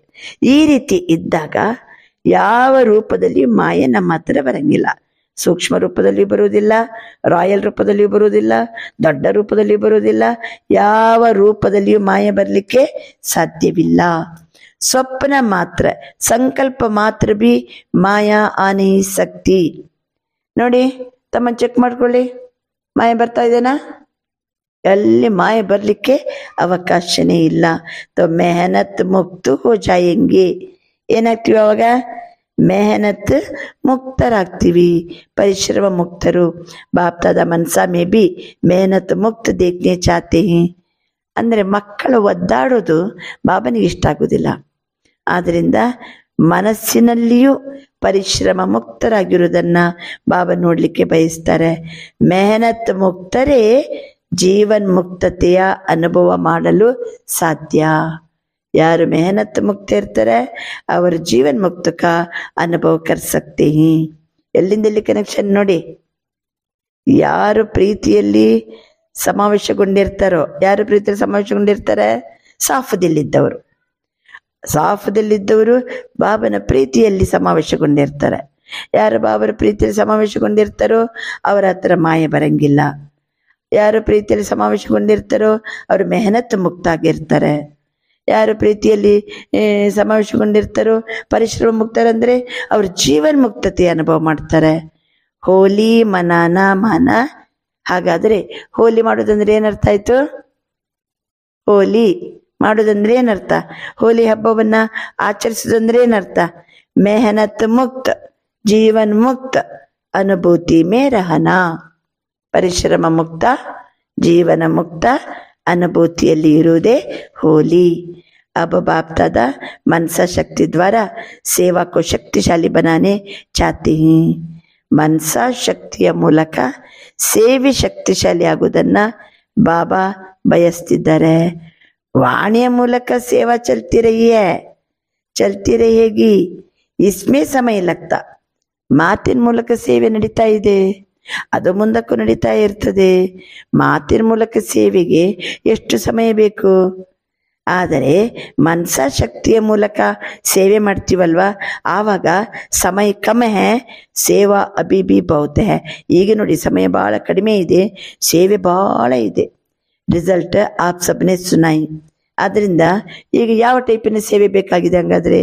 ಈ ರೀತಿ ಇದ್ದಾಗ ಯಾವ ರೂಪದಲ್ಲಿಯೂ ಮಾಯೆ ನಮ್ಮ ಹತ್ರ ಬರಂಗಿಲ್ಲ. ಸೂಕ್ಷ್ಮ ರೂಪದಲ್ಲಿ ಬರುವುದಿಲ್ಲ, ರಾಯಲ್ ರೂಪದಲ್ಲಿ ಬರುವುದಿಲ್ಲ, ದೊಡ್ಡ ರೂಪದಲ್ಲಿ ಬರುವುದಿಲ್ಲ. ಯಾವ ರೂಪದಲ್ಲಿಯೂ ಮಾಯೆ ಬರಲಿಕ್ಕೆ ಸಾಧ್ಯವಿಲ್ಲ. ಸ್ವಪ್ನ ಮಾತ್ರ, ಸಂಕಲ್ಪ ಮಾತ್ರ ಬಿ ಮಾಯಾ ಆನೆ ಶಕ್ತಿ. ನೋಡಿ, ತಮ್ಮ ಚೆಕ್ ಮಾಡ್ಕೊಳ್ಳಿ, ಮಾಯೆ ಬರ್ತಾ ಇದೆನಾ? ಎಲ್ಲಿ ಮಾಯೆ ಬರ್ಲಿಕ್ಕೆ ಅವಕಾಶನೇ ಇಲ್ಲ. ತೋ ಮೆಹನತ್ ಮುಕ್ತ ಹೋ ಜಾಯೆಂಗೆ. ಏನಾಗ್ತೀವಿ ಅವಾಗ? ಮೆಹನತ್ ಮುಕ್ತರಾಗ್ತೀವಿ, ಪರಿಶ್ರಮ ಮುಕ್ತರು. ಬಾಪ್ತಾದ ಮನ್ಸಾ ಮೇ ಬಿ ಮೆಹನತ್ ಮುಕ್ತ ದೇಖ್ನೆ ಚಾತೆ ಹಿ. ಅಂದರೆ ಮಕ್ಕಳು ಒದ್ದಾಡೋದು ಬಾಬನಿಗೆ ಇಷ್ಟ ಆಗುವುದಿಲ್ಲ. ಆದ್ದರಿಂದ ಮನಸ್ಸಿನಲ್ಲಿಯೂ ಪರಿಶ್ರಮ ಮುಕ್ತರಾಗಿರುವುದನ್ನ ಬಾಬಾ ನೋಡ್ಲಿಕ್ಕೆ ಬಯಸ್ತಾರೆ. ಮೆಹನತ್ ಮುಕ್ತರೇ ಜೀವನ್ ಮುಕ್ತತೆಯ ಅನುಭವ ಮಾಡಲು ಸಾಧ್ಯ. ಯಾರು ಮೆಹನತ್ ಮುಕ್ತ ಇರ್ತಾರೆ ಅವರು ಜೀವನ್ ಮುಕ್ತ ಕಾ ಅನುಭವ ಕರ್ ಸಕ್ತೆ ಹಿ. ಎಲ್ಲಿಂದ ಎಲ್ಲಿ ಕನೆಕ್ಷನ್ ನೋಡಿ. ಯಾರು ಪ್ರೀತಿಯಲ್ಲಿ ಸಮಾವೇಶಗೊಂಡಿರ್ತಾರೋ, ಯಾರು ಪ್ರೀತಿಯಲ್ಲಿ ಸಮಾವೇಶಗೊಂಡಿರ್ತಾರೆ? ಸಾಫದಲ್ಲಿದ್ದವರು. ಸಾಫದಲ್ಲಿದ್ದವರು ಬಾಬನ ಪ್ರೀತಿಯಲ್ಲಿ ಸಮಾವೇಶಗೊಂಡಿರ್ತಾರೆ. ಯಾರು ಬಾಬರ ಪ್ರೀತಿಯಲ್ಲಿ ಸಮಾವೇಶಗೊಂಡಿರ್ತಾರೋ ಅವರ ಹತ್ರ ಮಾಯೆ ಬರಂಗಿಲ್ಲ. ಯಾರು ಪ್ರೀತಿಯಲ್ಲಿ ಸಮಾವೇಶಗೊಂಡಿರ್ತಾರೋ ಅವರು ಮೆಹನತ್ ಮುಕ್ತ ಆಗಿರ್ತಾರೆ. ಯಾರು ಪ್ರೀತಿಯಲ್ಲಿ ಸಮಾವೇಶಗೊಂಡಿರ್ತಾರೋ ಪರಿಶ್ರಮ ಮುಕ್ತರಂದ್ರೆ ಅವರು ಜೀವನ್ ಮುಕ್ತತೆ ಅನುಭವ ಮಾಡ್ತಾರೆ. ಹೋಲಿ ಮನಾನ ಮಾನ. ಹಾಗಾದ್ರೆ ಹೋಲಿ ಮಾಡೋದಂದ್ರೆ ಏನರ್ಥ ಆಯ್ತು? ಹೋಲಿ ಮಾಡೋದಂದ್ರೆ ಏನರ್ಥ? ಹೋಲಿ ಹಬ್ಬವನ್ನ ಆಚರಿಸೋದಂದ್ರೆ ಏನರ್ಥ? ಮೆಹನತ್ ಮುಕ್ತ, ಜೀವನ್ ಮುಕ್ತ, ಅನುಭೂತಿ ಮೇ ರಹನ. ಪರಿಶ್ರಮ ಮುಕ್ತ, ಜೀವನ ಮುಕ್ತ, ಅನುಭೂತಿಯಲ್ಲಿ ಇರುವುದೇ ಹೋಲಿ. अब बाप दादा मनसा शक्ति द्वारा सेवा को शक्तिशाली बनाने चाहते हैं. मनसा ಶಕ್ತಿಯ ಮೂಲಕ ಸೇವೆ ಶಕ್ತಿಶಾಲಿ ಆಗುವುದನ್ನ ಬಾಬಾ ಬಯಸ್ತಿದ್ದಾರೆ. ವಾಣಿಯ ಮೂಲಕ ಸೇವಾ ಚಲ್ತಿ रहेगी. इसमें समय लगता. ಮಾತಿನ ಮೂಲಕ ಸೇವೆ ನಡೀತಾ ಇದೆ, ಅದು ಮುಂದಕ್ಕೂ ನಡೀತಾ ಇರ್ತದೆ. ಮಾತಿನ ಮೂಲಕ ಸೇವೆಗೆ ಎಷ್ಟು ಸಮಯ ಬೇಕು? ಆದರೆ ಮನಸಾ ಶಕ್ತಿಯ ಮೂಲಕ ಸೇವೆ ಮಾಡ್ತೀವಲ್ವಾ, ಆವಾಗ ಸಮಯ ಕಮ್ಮಿ ಹೇ, ಸೇವಾ ಅಭಿ ಬಿ ಬಹುತ್ ಹೇ. ಈಗ ನೋಡಿ ಸಮಯ ಭಾಳ ಕಡಿಮೆ ಇದೆ, ಸೇವೆ ಭಾಳ ಇದೆ. ರಿಸಲ್ಟ್ ಆಪ್ ಸಬ್ನೆ ಸುನಾಯಿ. ಆದ್ದರಿಂದ ಈಗ ಯಾವ ಟೈಪಿನ ಸೇವೆ ಬೇಕಾಗಿದೆ? ಹಂಗಾದ್ರೆ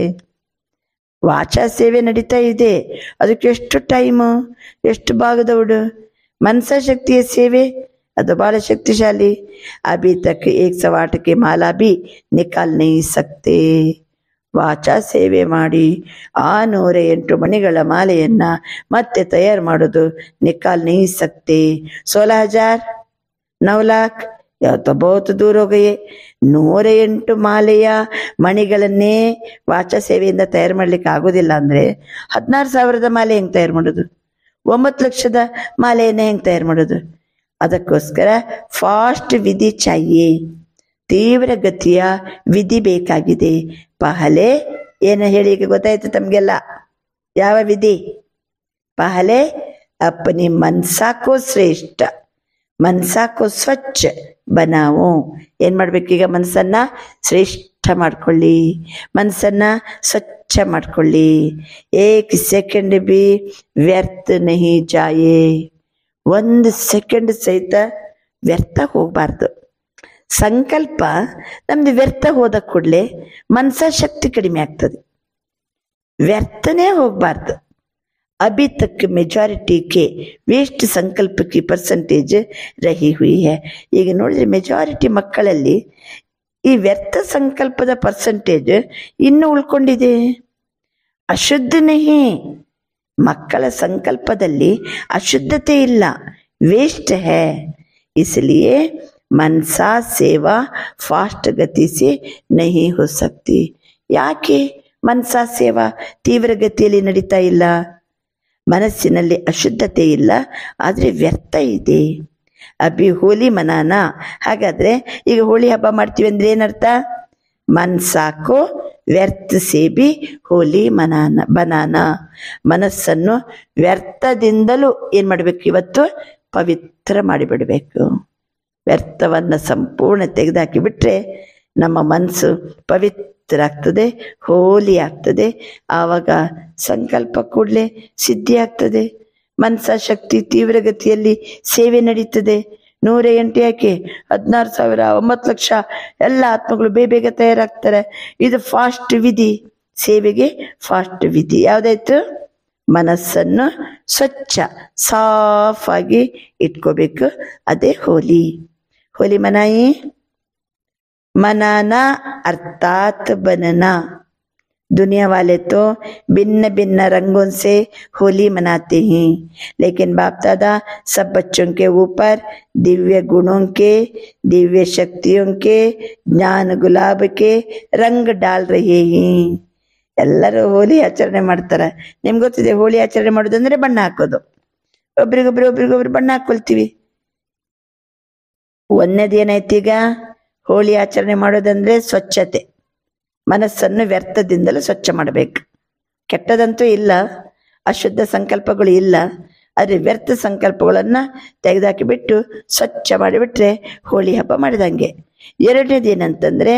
ವಾಚಾ ಸೇವೆ ನಡೀತಾ ಇದೆ, ಅದಕ್ಕೆ ಎಷ್ಟು ಟೈಮು, ಎಷ್ಟು ಭಾಗದವಡು? ಮನಸಾ ಶಕ್ತಿಯ ಸೇವೆ ಅದು ಬಹಳ ಶಕ್ತಿಶಾಲಿ. ಅಭಿ ತಕ್ 108 के माला भी निकाल नहीं सकते. ವಾಚಾ ಸೇವೆ ಮಾಡಿ 108 ಮಣಿಗಳ ಮಾಲೆಯನ್ನ ಮತ್ತೆ ತಯಾರು ಮಾಡೋದು ನಿಕಾಲ್ नहीं सकते. 16,000 9 लाख ಯಾವತ್ತೋ ಬಹುತ್ ದೂರ ಹೋಗಯೇ. 108 ಮಾಲೆಯ ಮಣಿಗಳನ್ನೇ ವಾಚಾ ಸೇವೆಯಿಂದ ತಯಾರು ಮಾಡ್ಲಿಕ್ಕೆ ಆಗೋದಿಲ್ಲ ಅಂದ್ರೆ 16,000 ಮಾಲೆ ಹೆಂಗ್ ತಯಾರು ಮಾಡೋದು? 9 ಲಕ್ಷದ ಮಾಲೆಯನ್ನ ಹೆಂಗ್ ತಯಾರು ಮಾಡೋದು? ಅದಕ್ಕೋಸ್ಕರ ಫಾಸ್ಟ್ ವಿಧಿ ಚಾಹಿಯೇ, ತೀವ್ರ ಗತಿಯ ವಿಧಿ ಬೇಕಾಗಿದೆ. ಪಹಲೆ ಏನು ಹೇಳಿ, ಈಗ ಗೊತ್ತಾಯ್ತು ತಮ್ಗೆಲ್ಲ ಯಾವ ವಿಧಿ? ಪಹಲೆ ಅಪ್ಪನಿ ಮನ್ಸಾಕೋ ಶ್ರೇಷ್ಠ, ಮನ್ಸಾಕೋ ಸ್ವಚ್ಛ ಬನಾವೋ. ಏನ್ ಮಾಡ್ಬೇಕೀಗ? ಮನಸ್ಸನ್ನ ಶ್ರೇಷ್ಠ ಮಾಡ್ಕೊಳ್ಳಿ, ಮನಸ್ಸನ್ನ ಸ್ವಚ್ಛ ಮಾಡ್ಕೊಳ್ಳಿ. 1 ಸೆಕೆಂಡ್ ಬಿ ವ್ಯರ್ಥ ನಹಿ ಜಾಯೇ. 1 ಸೆಕೆಂಡ್ ಸಹಿತ ವ್ಯರ್ಥ ಹೋಗ್ಬಾರ್ದು. ಸಂಕಲ್ಪ ನಮ್ದು ವ್ಯರ್ಥ ಹೋದ ಕೂಡಲೇ ಮನಸ ಶಕ್ತಿ ಕಡಿಮೆ ಆಗ್ತದೆ. ವ್ಯರ್ಥನೇ ಹೋಗ್ಬಾರ್ದು. अभी तक मेजॉरिटी के वेस्ट संकल्प की परसेंटेज रही हुई है. ಈಗ ನೋಡಿದ್ರೆ ಮೆಜಾರಿಟಿ ಮಕ್ಕಳಲ್ಲಿ ಈ ವ್ಯರ್ಥ ಸಂಕಲ್ಪದ ಪರ್ಸೆಂಟೇಜ್ ಇನ್ನೂ ಉಳ್ಕೊಂಡಿದೆ. ಅಶುದ್ಧ ನಹಿ, ಮಕ್ಕಳ ಸಂಕಲ್ಪದಲ್ಲಿ ಅಶುದ್ಧತೆ ಇಲ್ಲ, ವೇಸ್ಟ್ है. इसलिए मनसा सेवा फास्ट गति से नहीं हो सकती. ಯಾಕೆ ಮನಸಾ ಸೇವಾ ತೀವ್ರ ಗತಿಯಲ್ಲಿ ನಡೀತಾ ಇಲ್ಲ? ಮನಸ್ಸಿನಲ್ಲಿ ಅಶುದ್ಧತೆ ಇಲ್ಲ, ಆದರೆ ವ್ಯರ್ಥ ಇದೆ. ಅಭಿ ಹೋಲಿ ಮನಾನ. ಹಾಗಾದ್ರೆ ಈಗ ಹೋಳಿ ಹಬ್ಬ ಮಾಡ್ತೀವಿ ಅಂದ್ರೆ ಏನರ್ಥ? ಮನ್ಸಾಕೋ ವ್ಯರ್ಥ ಸೇಬಿ ಹೋಲಿ ಬನಾನ. ಮನಸ್ಸನ್ನು ವ್ಯರ್ಥದಿಂದಲೂ ಏನ್ ಮಾಡ್ಬೇಕು? ಇವತ್ತು ಪವಿತ್ರ ಮಾಡಿಬಿಡ್ಬೇಕು. ವ್ಯರ್ಥವನ್ನ ಸಂಪೂರ್ಣ ತೆಗೆದುಹಾಕಿ ಬಿಟ್ರೆ ನಮ್ಮ ಮನಸ್ಸು ಪವಿತ್ರ ಆಗ್ತದೆ, ಹೋಲಿ ಆಗ್ತದೆ. ಆವಾಗ ಸಂಕಲ್ಪ ಕೂಡಲೇ ಸಿದ್ಧಿ ಆಗ್ತದೆ. ಮನಸ ಶಕ್ತಿ ತೀವ್ರಗತಿಯಲ್ಲಿ ಸೇವೆ ನಡೀತದೆ. 108 ಯಾಕೆ 16,000 9 ಲಕ್ಷ ಎಲ್ಲ ಆತ್ಮಗಳು ಬೇಗ ತಯಾರಾಗ್ತಾರೆ. ಇದು ಫಾಸ್ಟ್ ವಿಧಿ, ಸೇವೆಗೆ ಫಾಸ್ಟ್ ವಿಧಿ. ಯಾವ್ದಾಯ್ತು? ಮನಸ್ಸನ್ನು ಸ್ವಚ್ಛ ಸಾಫ್ ಆಗಿ ಇಟ್ಕೋಬೇಕು. ಅದೇ ಹೋಲಿ. ಹೋಲಿ ಮನಾಯಿ. मनाना अर्थात बनना. दुनिया वाले तो भिन्न भिन्न रंगों से होली मनाते हैं, लेकिन बाप दादा सब बच्चों के ऊपर दिव्य गुणों के, दिव्य शक्तियों के, ज्ञान गुलाब के रंग डाल रहे हैं. ಎಲ್ಲರೂ ಹೋಲಿ ಆಚರಣೆ ಮಾಡ್ತಾರೆ. ನಿಮ್ಗೆ ಗೊತ್ತಿದೆ ಹೋಳಿ ಆಚರಣೆ ಮಾಡೋದಂದ್ರೆ ಬಣ್ಣ ಹಾಕೋದು. ಒಬ್ರಿಗೊಬ್ರು ಬಣ್ಣ ಹಾಕೊಳ್ತೀವಿ. ಒಂದನೇದೇನಾಯ್ತೀಗ, ಹೋಳಿ ಆಚರಣೆ ಮಾಡೋದಂದ್ರೆ ಸ್ವಚ್ಛತೆ. ಮನಸ್ಸನ್ನು ವ್ಯರ್ಥದಿಂದಲೂ ಸ್ವಚ್ಛ ಮಾಡಬೇಕು. ಕೆಟ್ಟದಂತೂ ಇಲ್ಲ, ಅಶುದ್ಧ ಸಂಕಲ್ಪಗಳು ಇಲ್ಲ, ಆದರೆ ವ್ಯರ್ಥ ಸಂಕಲ್ಪಗಳನ್ನು ತೆಗೆದುಹಾಕಿಬಿಟ್ಟು ಸ್ವಚ್ಛ ಮಾಡಿಬಿಟ್ರೆ ಹೋಳಿ ಹಬ್ಬ ಮಾಡಿದಂಗೆ. ಎರಡನೇದೇನಂತಂದ್ರೆ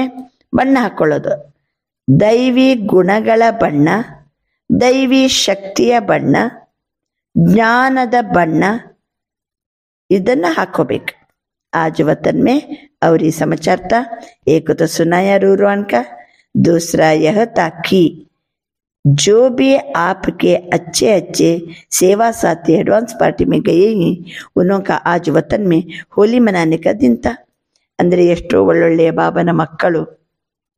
ಬಣ್ಣ ಹಾಕೊಳ್ಳೋದು. ದೈವಿ ಗುಣಗಳ ಬಣ್ಣ, ದೈವಿ ಶಕ್ತಿಯ ಬಣ್ಣ, ಜ್ಞಾನದ ಬಣ್ಣ, ಇದನ್ನ ಹಾಕೋಬೇಕು. आज वतन में और ये समाचार था, एक तो सुनाया रूरवान का, दूसरा यह था कि जो भी आपके अच्छे अच्छे सेवा साथी एडवांस पार्टी में गए हैं, उनका आज वतन में होली मनाने का दिन था. ಅಂದರೆ ಎಷ್ಟೋ ಒಳ್ಳೊಳ್ಳೆಯ ಬಾಬನ ಮಕ್ಕಳು,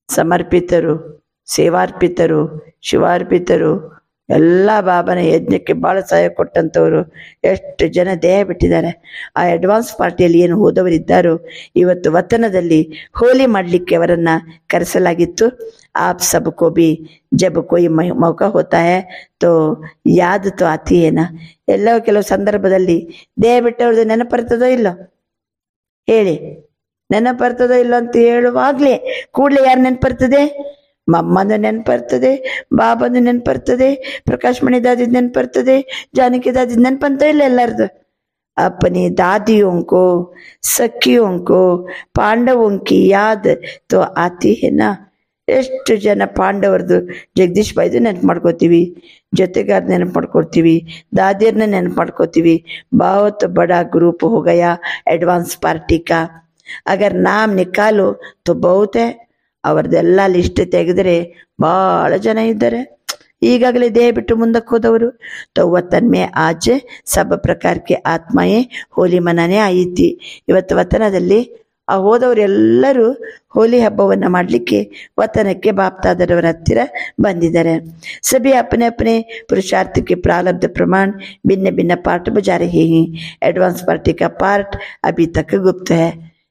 ಸಮರ್ಪಿತರು, ಸೇವಾರ್ಪಿತರು, ಶಿವಾರ್ಪಿತರು, ಎಲ್ಲ ಬಾಬನ ಯಜ್ಞಕ್ಕೆ ಭಾಳ ಸಹಾಯ ಕೊಟ್ಟಂಥವ್ರು ಎಷ್ಟು ಜನ ದೇಹ ಬಿಟ್ಟಿದ್ದಾರೆ. ಆ ಅಡ್ವಾನ್ಸ್ ಪಾರ್ಟಿಯಲ್ಲಿ ಏನು ಹೋದವರಿದ್ದಾರೋ ಇವತ್ತು ವತನದಲ್ಲಿ ಹೋಲಿ ಮಾಡಲಿಕ್ಕೆ ಅವರನ್ನು ಕರೆಸಲಾಗಿತ್ತು. आप सबको भी जब कोई मौका होता है तो याद तो आती है ना. ಎಲ್ಲೋ ಕೆಲವು ಸಂದರ್ಭದಲ್ಲಿ ದೇಹ ಬಿಟ್ಟವ್ರದ್ದು ನೆನಪರ್ತದೋ ಇಲ್ಲೋ ಹೇಳಿ, ನೆನಪರ್ತದೋ ಇಲ್ಲೋ ಅಂತ ಹೇಳುವಾಗಲೇ ಕೂಡಲೇ ಯಾರು ನೆನಪರ್ತದೆ? ಮಮ್ಮಂದು ನೆನಪರ್ತದೆ, ಬಾಬಂದು ನೆನಪರ್ತದೆ, ಪ್ರಕಾಶ್ ಮಣಿ ದಾದಿದ್ ನೆನಪರ್ತದೆ, ಜಾನಕಿ ದಾದಿದ್ ನೆನಪಂತ ಇಲ್ಲ ಎಲ್ಲರದು. अपनी दादियों को, सखियों को, पांडवों की याद तो आती है ना. ಎಷ್ಟು ಜನ ಪಾಂಡವರದು, ಜಗದೀಶ್ ಬಾಯ್ದು ನೆನಪು ಮಾಡ್ಕೋತೀವಿ, ಜೊತೆಗಾರ ನೆನಪು ಮಾಡ್ಕೊಳ್ತೀವಿ, ದಾದಿಯರ್ನ ನೆನಪು ಮಾಡ್ಕೋತೀವಿ. बहुत बड़ा ग्रुप हो गया एडवांस पार्टी का. अगर नाम निकालो तो बहुत है. ಅವ್ರದ್ದೆಲ್ಲ ಲಿಸ್ಟ್ ತೆಗೆದ್ರೆ ಭಾಳ ಜನ ಇದ್ದಾರೆ. ಈಗಾಗಲೇ ದೇಹ ಬಿಟ್ಟು ಮುಂದಕ್ಕೆ ಹೋದವರು. तो वतन में आज सब प्रकार के आत्माएं ಹೋಲಿ ಮನಾನೆ ಆಯಿತಿ. ಇವತ್ತು ವತನದಲ್ಲಿ ಆ ಹೋದವರೆಲ್ಲರೂ ಹೋಲಿ ಹಬ್ಬವನ್ನು ಮಾಡಲಿಕ್ಕೆ ವತನಕ್ಕೆ ಬಾಪ್ತಾದರವರ ಹತ್ತಿರ ಬಂದಿದ್ದಾರೆ. सभी अपने अपने पुरुषार्थ के प्रारब्ध प्रमाण भिन्न भिन्न पार्ट बजा रहे हैं. एडवांस पार्टी का पार्ट अभी तक गुप्त है.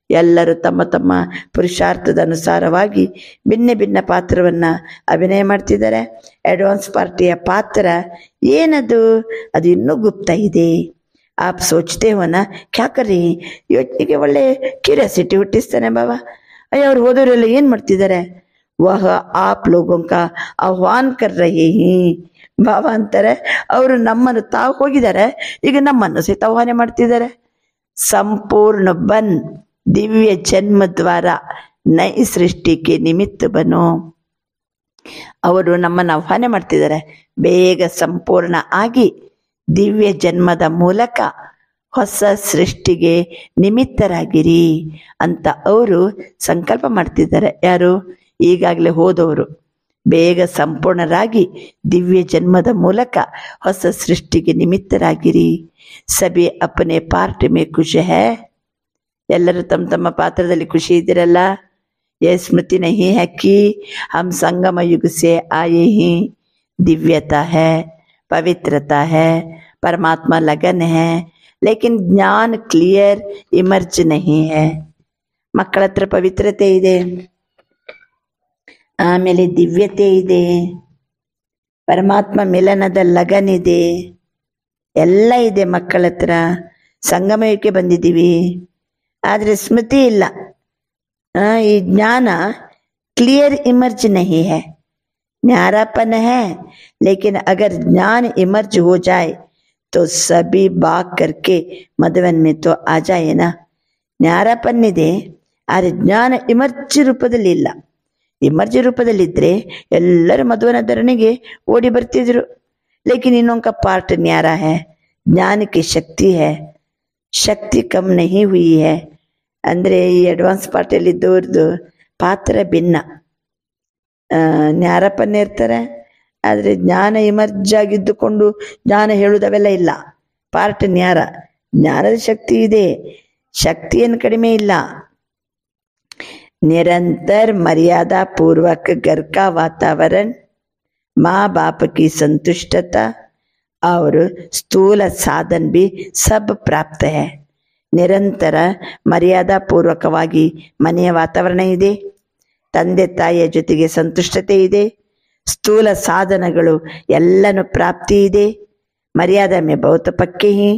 ಎಲ್ಲರೂ ತಮ್ಮ ತಮ್ಮ ಪುರುಷಾರ್ಥದ ಅನುಸಾರವಾಗಿ ಭಿನ್ನ ಭಿನ್ನ ಪಾತ್ರವನ್ನು ಅಭಿನಯ ಮಾಡ್ತಿದ್ದಾರೆ. ಅಡ್ವಾನ್ಸ್ ಪಾರ್ಟಿಯ ಪಾತ್ರ ಏನದು, ಅದು ಇನ್ನೂ ಗುಪ್ತ ಇದೆ. आप सोचते हो ना क्या कर रही हैं, ಯೋಚನೆಗೆ ಒಳ್ಳೆ ಕ್ಯೂರಿಯಾಸಿಟಿ ಹುಟ್ಟಿಸ್ತಾನೆ ಬಾಬಾ. ಅಯ್ಯೋ ಅವ್ರು ಹೋದವರೆಲ್ಲ ಏನು ಮಾಡ್ತಿದ್ದಾರೆ? ವಹ ಆಪ್ ಲೋಗೋಂ ಕಾ ಆಹ್ವಾನ್ ಕರ್ ರಹೇ ಹೀ. ಬಾಬಾ ಅಂತಾರೆ ಅವರು ನಮ್ಮನ್ನು ತಾವು ಹೋಗಿದ್ದಾರೆ, ಈಗ ನಮ್ಮನ್ನು ಸಹಿತ ಆಹ್ವಾನ ಮಾಡ್ತಿದ್ದಾರೆ. ಸಂಪೂರ್ಣ ಬನ್ ದಿವ್ಯ ಜನ್ಮ ದ್ವಾರ ನೈ ಸೃಷ್ಟಿಗೆ ನಿಮಿತ್ತ ಬನೋ. ಅವರು ನಮ್ಮನ್ನು ಆಹ್ವಾನ ಮಾಡ್ತಿದ್ದಾರೆ, ಬೇಗ ಸಂಪೂರ್ಣ ಆಗಿ ದಿವ್ಯ ಜನ್ಮದ ಮೂಲಕ ಹೊಸ ಸೃಷ್ಟಿಗೆ ನಿಮಿತ್ತರಾಗಿರಿ ಅಂತ ಅವರು ಸಂಕಲ್ಪ ಮಾಡ್ತಿದ್ದಾರೆ. ಯಾರು? ಈಗಾಗಲೇ ಹೋದವರು. ಬೇಗ ಸಂಪೂರ್ಣರಾಗಿ ದಿವ್ಯ ಜನ್ಮದ ಮೂಲಕ ಹೊಸ ಸೃಷ್ಟಿಗೆ ನಿಮಿತ್ತರಾಗಿರಿ. ಸಭೆ ಅಪನೆ ಪಾರ್ಟ್ ಮೇ ಖುಷಿ ಹೈ. ಎಲ್ಲರೂ ತಮ್ಮ ತಮ್ಮ ಪಾತ್ರದಲ್ಲಿ ಖುಷಿ ಇದ್ದೀರಲ್ಲ. ये स्मृति नहीं है कि हम संगम युग से आए ही. दिव्यता है, पवित्रता है, परमात्मा लगन है, लेकिन ज्ञान क्लियर इमर्ज नहीं है. ಮಕ್ಕಳ ಹತ್ರ ಪವಿತ್ರತೆ ಇದೆ, ಆಮೇಲೆ ದಿವ್ಯತೆ ಇದೆ, ಪರಮಾತ್ಮ ಮಿಲನದ ಲಗನ್ ಇದೆ, ಎಲ್ಲ ಇದೆ ಮಕ್ಕಳ ಹತ್ರ. ಸಂಗಮಯಕ್ಕೆ ಬಂದಿದ್ದೀವಿ, ಆದರೆ ಸ್ಮೃತಿ ಇಲ್ಲ. ಈ ಜ್ಞಾನ क्लियर इमर्ज नहीं है. न्यारापन है, लेकिन अगर ज्ञान इमर्ज हो जाए तो सभी बाग करके मधुवन में तो आ जाए ना. ನ್ಯಾರಾಪನ್ ಇದೆ, ಆದರೆ ಜ್ಞಾನ ಇಮರ್ಜ್ ರೂಪದಲ್ಲಿ ಇಲ್ಲ. ಇಮರ್ಜ್ ರೂಪದಲ್ಲಿದ್ದರೆ ಎಲ್ಲರೂ ಮಧುವನ ಧರಣಿಗೆ ಓಡಿ ಬರ್ತಿದ್ರು. ಲೇಕಿನ್ ಇನ್ನೊಂದು ಪಾರ್ಟ್ ನ್ಯಾರ है, ज्ञान की शक्ति है, शक्ति कम नहीं हुई है. ಅಂದರೆ ಈ ಅಡ್ವಾನ್ಸ್ ಪಾರ್ಟಿಯಲ್ಲಿ ಇದ್ದವ್ರದ್ದು ಪಾತ್ರ ಭಿನ್ನ. ನ್ಯಾರಪ್ಪನೇ ಇರ್ತಾರೆ, ಆದರೆ ಜ್ಞಾನ ಇಮರ್ಜ್ ಆಗಿದ್ದುಕೊಂಡು ಜ್ಞಾನ ಹೇಳುವುದವೆಲ್ಲ ಇಲ್ಲ. ಪಾರ್ಟ್ ನ್ಯಾರ, ಜ್ಞಾನದ ಶಕ್ತಿ ಇದೆ, ಶಕ್ತಿಯನ್ನು ಕಡಿಮೆ ಇಲ್ಲ. निरंतर मर्यादा पूर्वक घर का वातावरण, माँ बाप की संतुष्टता और स्थूल साधन भी सब प्राप्त है. ನಿರಂತರ ಮರ್ಯಾದಾ ಪೂರ್ವಕವಾಗಿ ಮನೆಯ ವಾತಾವರಣ ಇದೆ, ತಂದೆ ತಾಯಿಯ ಜೊತೆಗೆ ಸಂತುಷ್ಟತೆ ಇದೆ, ಸ್ಥೂಲ ಸಾಧನಗಳು ಎಲ್ಲನೂ ಪ್ರಾಪ್ತಿ ಇದೆ. ಮರ್ಯಾದಾ ಮೇ ಬಹುತ ಪಕ್ಕೆ ಹಿ,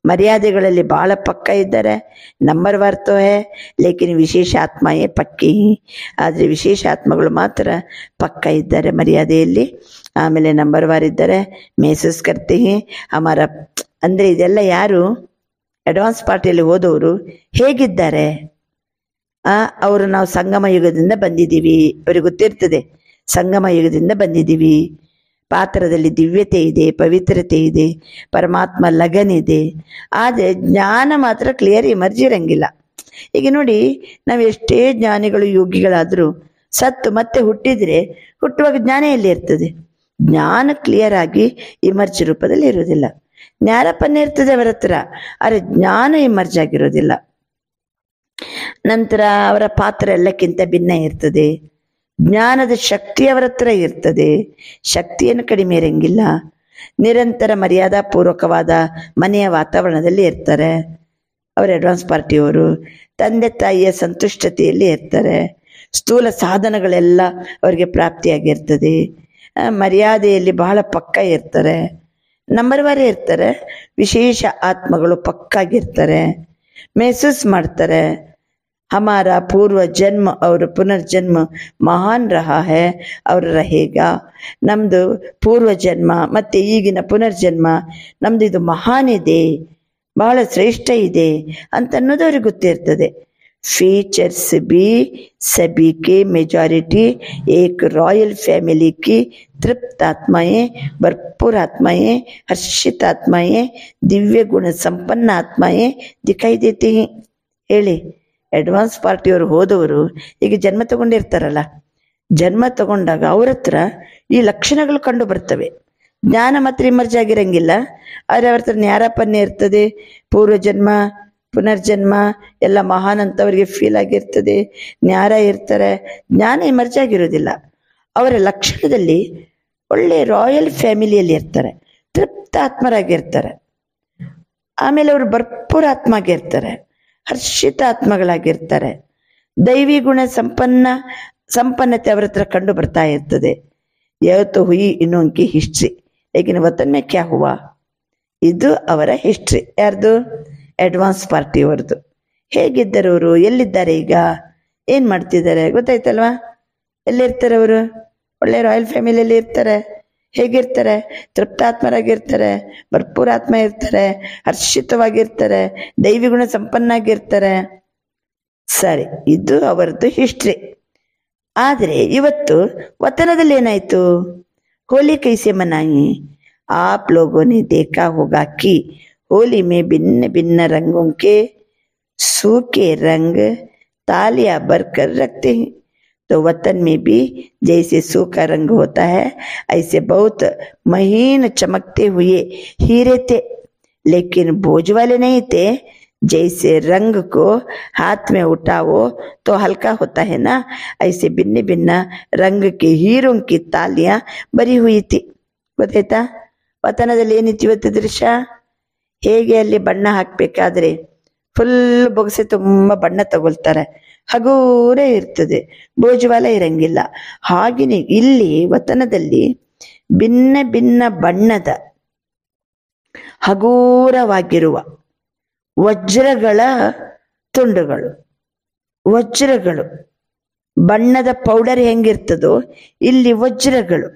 ಮರ್ಯಾದೆಗಳಲ್ಲಿ ಬಹಳ ಪಕ್ಕ ಇದ್ದಾರೆ, ನಂಬರ್ ವಾರ್ ಹೇ, ಲೇಕಿನ್ ವಿಶೇಷ ಆತ್ಮಯೇ ಪಕ್ಕಿ. ಆದರೆ ವಿಶೇಷ ಆತ್ಮಗಳು ಮಾತ್ರ ಪಕ್ಕ ಇದ್ದಾರೆ ಮರ್ಯಾದೆಯಲ್ಲಿ, ಆಮೇಲೆ ನಂಬರ್ ವಾರ್ ಇದ್ದಾರೆ. ಮೇಸಸ್ ಕರ್ತಿ ಹಮಾರ ಅಂದರೆ ಇದೆಲ್ಲ ಯಾರು ಅಡ್ವಾನ್ಸ್ ಪಾರ್ಟಿಯಲ್ಲಿ ಹೋದವರು ಹೇಗಿದ್ದಾರೆ? ಅವರು ನಾವು ಸಂಗಮ ಯುಗದಿಂದ ಬಂದಿದ್ದೀವಿ, ಅವ್ರಿಗೆ ಗೊತ್ತಿರ್ತದೆ ಸಂಗಮ ಯುಗದಿಂದ ಬಂದಿದ್ದೀವಿ, ಪಾತ್ರದಲ್ಲಿ ದಿವ್ಯತೆ ಇದೆ, ಪವಿತ್ರತೆ ಇದೆ, ಪರಮಾತ್ಮ ಲಗನ್ ಇದೆ. ಆದರೆ ಜ್ಞಾನ ಮಾತ್ರ ಕ್ಲಿಯರ್ ಇಮರ್ಜ್ ಇರಂಗಿಲ್ಲ. ಈಗ ನೋಡಿ, ನಾವು ಎಷ್ಟೇ ಜ್ಞಾನಿಗಳು ಯೋಗಿಗಳಾದರೂ ಸತ್ತು ಮತ್ತೆ ಹುಟ್ಟಿದರೆ ಹುಟ್ಟುವಾಗ ಜ್ಞಾನ ಎಲ್ಲಿ ಇರ್ತದೆ? ಜ್ಞಾನ ಕ್ಲಿಯರ್ ಆಗಿ ಇಮರ್ಜ್ ರೂಪದಲ್ಲಿ ಇರೋದಿಲ್ಲ. ಜ್ಞಾನಪನ್ನ ಇರ್ತದೆ ಅವರ ಹತ್ರ, ಆದರೆ ಜ್ಞಾನ ಇಮರ್ಜ್ ಆಗಿರೋದಿಲ್ಲ. ನಂತರ ಅವರ ಪಾತ್ರ ಎಲ್ಲಕ್ಕಿಂತ ಭಿನ್ನ ಇರ್ತದೆ. ಜ್ಞಾನದ ಶಕ್ತಿ ಅವರ ಹತ್ರ ಇರ್ತದೆ, ಶಕ್ತಿಯನ್ನು ಕಡಿಮೆ ಇರಂಗಿಲ್ಲ. ನಿರಂತರ ಮರ್ಯಾದಾಪೂರ್ವಕವಾದ ಮನೆಯ ವಾತಾವರಣದಲ್ಲಿ ಇರ್ತಾರೆ. ಅವರು ಅಡ್ವಾನ್ಸ್ ಪಾರ್ಟಿಯವರು ತಂದೆ ತಾಯಿಯ ಸಂತುಷ್ಟತೆಯಲ್ಲಿ ಇರ್ತಾರೆ. ಸ್ಥೂಲ ಸಾಧನಗಳೆಲ್ಲ ಅವರಿಗೆ ಪ್ರಾಪ್ತಿಯಾಗಿರ್ತದೆ. ಮರ್ಯಾದೆಯಲ್ಲಿ ಬಹಳ ಪಕ್ಕ ಇರ್ತಾರೆ, ನಂಬರ್ ವಾರೇ ಇರ್ತಾರೆ. ವಿಶೇಷ ಆತ್ಮಗಳು ಪಕ್ಕಾಗಿರ್ತಾರೆ, ಮೆಹಸೂಸ್ ಮಾಡ್ತಾರೆ. ಹಮಾರ ಪೂರ್ವ ಜನ್ಮ और ಪುನರ್ಜನ್ಮ ಮಹಾನ್ ರಹಾ ಹೈ और रहेगा. ನಮ್ಮದು ಪೂರ್ವ ಜನ್ಮ ಮತ್ತು ಈಗಿನ ಪುನರ್ಜನ್ಮ ನಮ್ಮದು ಇದು ಮಹಾನ್ ಇದೆ, ಬಹಳ ಶ್ರೇಷ್ಠ ಇದೆ ಅಂತ ಅನ್ನೋದು ಅವ್ರಿಗೆ ಗೊತ್ತಿರ್ತದೆ. फीचर्स भी सभी के मेजॉरिटी एक रॉयल फैमिली की तृप्त आत्माएं, भरपूर आत्माएं, हर्षित आत्माएं, दिव्य गुण संपन्न आत्माएं दिखाई देती हैं. ಹೇಳಿ, ಅಡ್ವಾನ್ಸ್ ಪಾರ್ಟಿಯವರು ಹೋದವರು ಈಗ ಜನ್ಮ ತಗೊಂಡಿರ್ತಾರಲ್ಲ, ಜನ್ಮ ತಗೊಂಡಾಗ ಅವ್ರ ಹತ್ರ ಈ ಲಕ್ಷಣಗಳು ಕಂಡು ಬರ್ತವೆ. ಜ್ಞಾನ ಮಾತ್ರ ಇಮರ್ಜ್ ಆಗಿರಂಗಿಲ್ಲ, ಆದರೆ ಅವ್ರ ಹತ್ರ ನ್ಯಾರಪನ್ನೆ ಇರ್ತದೆ. ಪೂರ್ವಜನ್ಮ ಪುನರ್ಜನ್ಮ ಎಲ್ಲ ಮಹಾನ್ ಅಂತ ಅವರಿಗೆ ಫೀಲ್ ಆಗಿರ್ತದೆ, ನ್ಯಾರ ಇರ್ತಾರೆ. ಜ್ಞಾನ ಇಮರ್ಜ್ ಆಗಿರೋದಿಲ್ಲ. ಅವರ ಲಕ್ಷಣದಲ್ಲಿ ಒಳ್ಳೆ ರಾಯಲ್ ಫ್ಯಾಮಿಲಿಯಲ್ಲಿ ಇರ್ತಾರೆ, ತೃಪ್ತ ಆತ್ಮರಾಗಿರ್ತಾರೆ. ಆಮೇಲೆ ಅವರು ಭರ್ಪೂರ ಆತ್ಮಾಗಿರ್ತಾರೆ, ಹರ್ಷಿತ ಆತ್ಮಗಳಾಗಿರ್ತಾರೆ. ದೈವಿ ಗುಣ ಸಂಪನ್ನತೆ ಅವರ ಹತ್ರ ಕಂಡು ಬರ್ತಾ ಇರ್ತದೆ. ಯಾವತ್ತು ಹುಯಿ ಇನ್ನೊಂಕಿ ಹಿಸ್ಟ್ರಿ, ಲೇಕಿನ್ ವತನ್ ಮೇ ಕ್ಯಾ ಹುವಾ, ಇದು ಅವರ ಹಿಸ್ಟ್ರಿ. ಯಾರ್ದು? ಅಡ್ವಾನ್ಸ್ ಪಾರ್ಟಿಯವ್ರದ್ದು. ಹೇಗಿದ್ದಾರೆ ಅವರು, ಎಲ್ಲಿದ್ದಾರೆ, ಈಗ ಏನು ಮಾಡ್ತಿದ್ದಾರೆ ಗೊತ್ತಾಯ್ತಲ್ವಾ? ಎಲ್ಲಿರ್ತಾರೆ ಅವರು? ಒಳ್ಳೆ ರಾಯಲ್ ಫ್ಯಾಮಿಲಿಯಲ್ಲಿ ಇರ್ತಾರೆ. ಹೇಗಿರ್ತಾರೆ? ತೃಪ್ತಾತ್ಮರಾಗಿರ್ತಾರೆ, ಭರ್ಪೂರ ಆತ್ಮ ಇರ್ತಾರೆ, ಹರ್ಷಿತವಾಗಿರ್ತಾರೆ, ದೈವಿ ಗುಣ ಸಂಪನ್ನಾಗಿರ್ತಾರೆ. ಸರಿ, ಇದು ಅವರದ್ದು ಹಿಸ್ಟ್ರಿ. ಆದರೆ ಇವತ್ತು ವತನದಲ್ಲಿ ಏನಾಯ್ತು? ಹೋಲಿ ಕೈಸೆ ಮನಾಯಿ? आप लोगों ने देखा होगा कि होली में भिन्न भिन्न रंगों के सूखे रंग तालियां भरकर रखते हैं. तो वतन में भी जैसे सूखा रंग होता है, ऐसे बहुत महीन चमकते हुए हीरे थे, लेकिन बोझ वाले नहीं थे. जैसे रंग को हाथ में उठाओ तो हल्का होता है ना, ऐसे भिन्न भिन्न रंग के हीरों की तालियां भरी हुई थी. ಗೊತ್ತಾಯ್ತಾ? ವತನದಲ್ಲಿ ಏನಿತ್ತು ಇವತ್ತು ದೃಶ್ಯ? ಹೇಗೆ ಅಲ್ಲಿ ಬಣ್ಣ ಹಾಕ್ಬೇಕಾದ್ರೆ ಫುಲ್ ಬೊಗಸೆ ತುಂಬ ಬಣ್ಣ ತಗೊಳ್ತಾರೆ, ಹಗೂರೇ ಇರ್ತದೆ, ಬೋಜುವಾಲ ಇರಂಗಿಲ್ಲ. ಹಾಗೆಯೇ ಇಲ್ಲಿ ವತನದಲ್ಲಿ ಭಿನ್ನ ಭಿನ್ನ ಬಣ್ಣದ ಹಗೂರವಾಗಿರುವ ವಜ್ರಗಳ ತುಂಡುಗಳು, ವಜ್ರಗಳು, ಬಣ್ಣದ ಪೌಡರ್ ಹೆಂಗಿರ್ತದೋ ಇಲ್ಲಿ ವಜ್ರಗಳು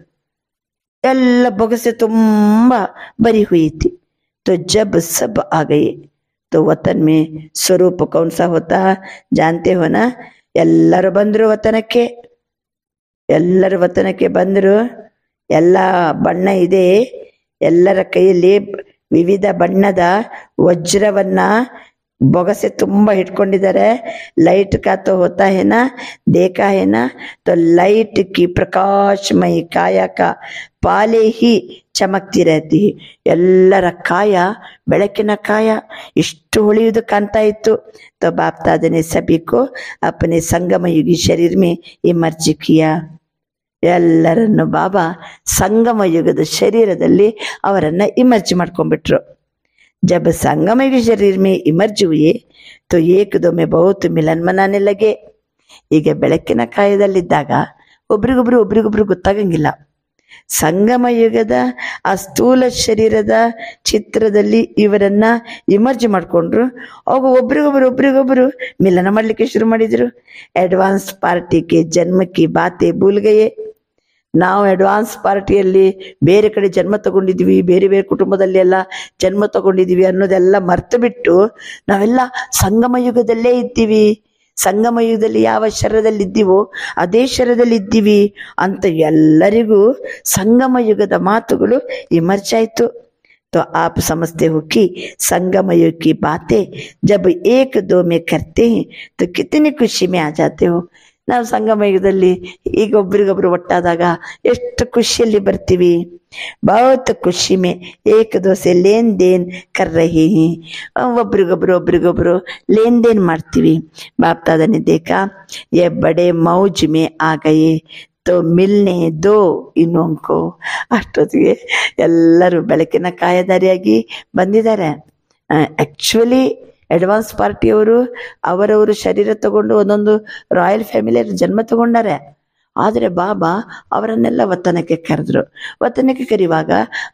ಎಲ್ಲ ಬೊಗಸೆ ತುಂಬ भरी हुई थी. तो जब सब आ गए तो वतन में स्वरूप कौन सा होता जानते हो ना? ಎಲ್ಲರೂ ಬಂದರು ವತನಕ್ಕೆ, ಎಲ್ಲರೂ ವತನಕ್ಕೆ ಬಂದರು. ಎಲ್ಲ ಬಣ್ಣ ಇದೆ, ಎಲ್ಲರ ಕೈಯಲ್ಲಿ ವಿವಿಧ ಬಣ್ಣದ ವಜ್ರವನ್ನ ಬೊಗಸೆ ತುಂಬ ಇಟ್ಕೊಂಡಿದ್ದಾರೆ. ಲೈಟ್ का तो होता है ना, देखा है ना? तो लाइट की प्रकाशमयी काया का पाले ही ಚಮಕ್ತಿ रहती है. ಎಲ್ಲರ ಕಾಯ ಬೆಳಕಿನ ಕಾಯ ಇಷ್ಟು ಹೊಳೆಯುವುದು ಕಾಣ್ತಾ ಇತ್ತು. तो बाप दादा ने सभी को अपने संगम युगी शरीर में इमर्ज किया. ಎಲ್ಲರನ್ನು ಬಾಬಾ ಸಂಗಮ ಯುಗದ ಶರೀರದಲ್ಲಿ ಅವರನ್ನ ಇಮರ್ಜ್ ಮಾಡ್ಕೊಂಡ್ಬಿಟ್ರು. जब संगम युग शरीर में इमर्ज हुए तो एक दो में बहुत मिलन मनाने लगे. ಈಗ ಬೆಳಕಿನ ಕಾಯದಲ್ಲಿದ್ದಾಗ ಒಬ್ರಿಗೊಬ್ರು ಗೊತ್ತಾಗಂಗಿಲ್ಲ. ಸಂಗಮ ಯುಗದ ಆ ಸ್ಥೂಲ ಶರೀರದ ಚಿತ್ರದಲ್ಲಿ ಇವರನ್ನ ಇಮರ್ಜ್ ಮಾಡಿಕೊಂಡ್ರು. ಅವಾಗ ಒಬ್ರಿಗೊಬ್ರು ಮಿಲನ ಮಾಡ್ಲಿಕ್ಕೆ ಶುರು ಮಾಡಿದ್ರು. ಅಡ್ವಾನ್ಸ್ ಪಾರ್ಟಿಗೆ ಜನ್ಮಕ್ಕೆ ಬಾತೆ ಭೂಲ್ ಗಯೆ. ನಾವು ಅಡ್ವಾನ್ಸ್ ಪಾರ್ಟಿಯಲ್ಲಿ ಬೇರೆ ಕಡೆ ಜನ್ಮ ತಗೊಂಡಿದ್ವಿ, ಬೇರೆ ಬೇರೆ ಕುಟುಂಬದಲ್ಲಿ ಎಲ್ಲ ಜನ್ಮ ತಗೊಂಡಿದ್ವಿ ಅನ್ನೋದೆಲ್ಲ ಮರ್ತು ಬಿಟ್ಟು ನಾವೆಲ್ಲ ಸಂಗಮ ಯುಗದಲ್ಲೇ ಇದ್ದೀವಿ. ಸಂಗಮ ಯುಗದಲ್ಲಿ ಯಾವ ಶರದಲ್ಲಿ ಇದ್ದೀವೋ ಅದೇ ಶರದಲ್ಲಿ ಇದ್ದೀವಿ ಅಂತ ಎಲ್ಲರಿಗೂ ಸಂಗಮ ಯುಗದ ಮಾತುಗಳು ಇಮರ್ಜ್ ಆಯ್ತು. तो आप समझते हो कि संगम युग की बातें जब एक दो में करते हैं तो कितनी खुशी में आ जाते हो. ನಾವು ಸಂಗಮ ಯುಗದಲ್ಲಿ ಈಗ ಒಬ್ರಿಗೊಬ್ರು ಒಟ್ಟಾದಾಗ ಎಷ್ಟು ಖುಷಿಯಲ್ಲಿ ಬರ್ತೀವಿ. बहुत खुशी में एक दो से लेन देन कर रहे हैं. ಒಬ್ರಿಗೊಬ್ರು लेन देन ಮಾಡ್ತೀವಿ. बाप दादा ने देखा ये बड़े मौज में आ गए तो मिलने दो ಇನ್ನೊಂಕೋ. ಅಷ್ಟೊತ್ತಿಗೆ ಎಲ್ಲರೂ ಬೆಳಕಿನ ಕಾಯದಾರಿಯಾಗಿ ಬಂದಿದ್ದಾರೆ. ಆಕ್ಚುಲಿ ಅಡ್ವಾನ್ಸ್ ಪಾರ್ಟಿಯವರು ಅವರವರು ಶರೀರ ತಗೊಂಡು ಒಂದೊಂದು ರಾಯಲ್ ಫ್ಯಾಮಿಲಿಯರ್ ಜನ್ಮ ತಗೊಂಡಾರೆ. ಆದರೆ ಬಾಬಾ ಅವರನ್ನೆಲ್ಲ ವತನಕ್ಕೆ ಕರೆದ್ರು. ವತನಕ್ಕೆ ಕರೆಯುವಾಗ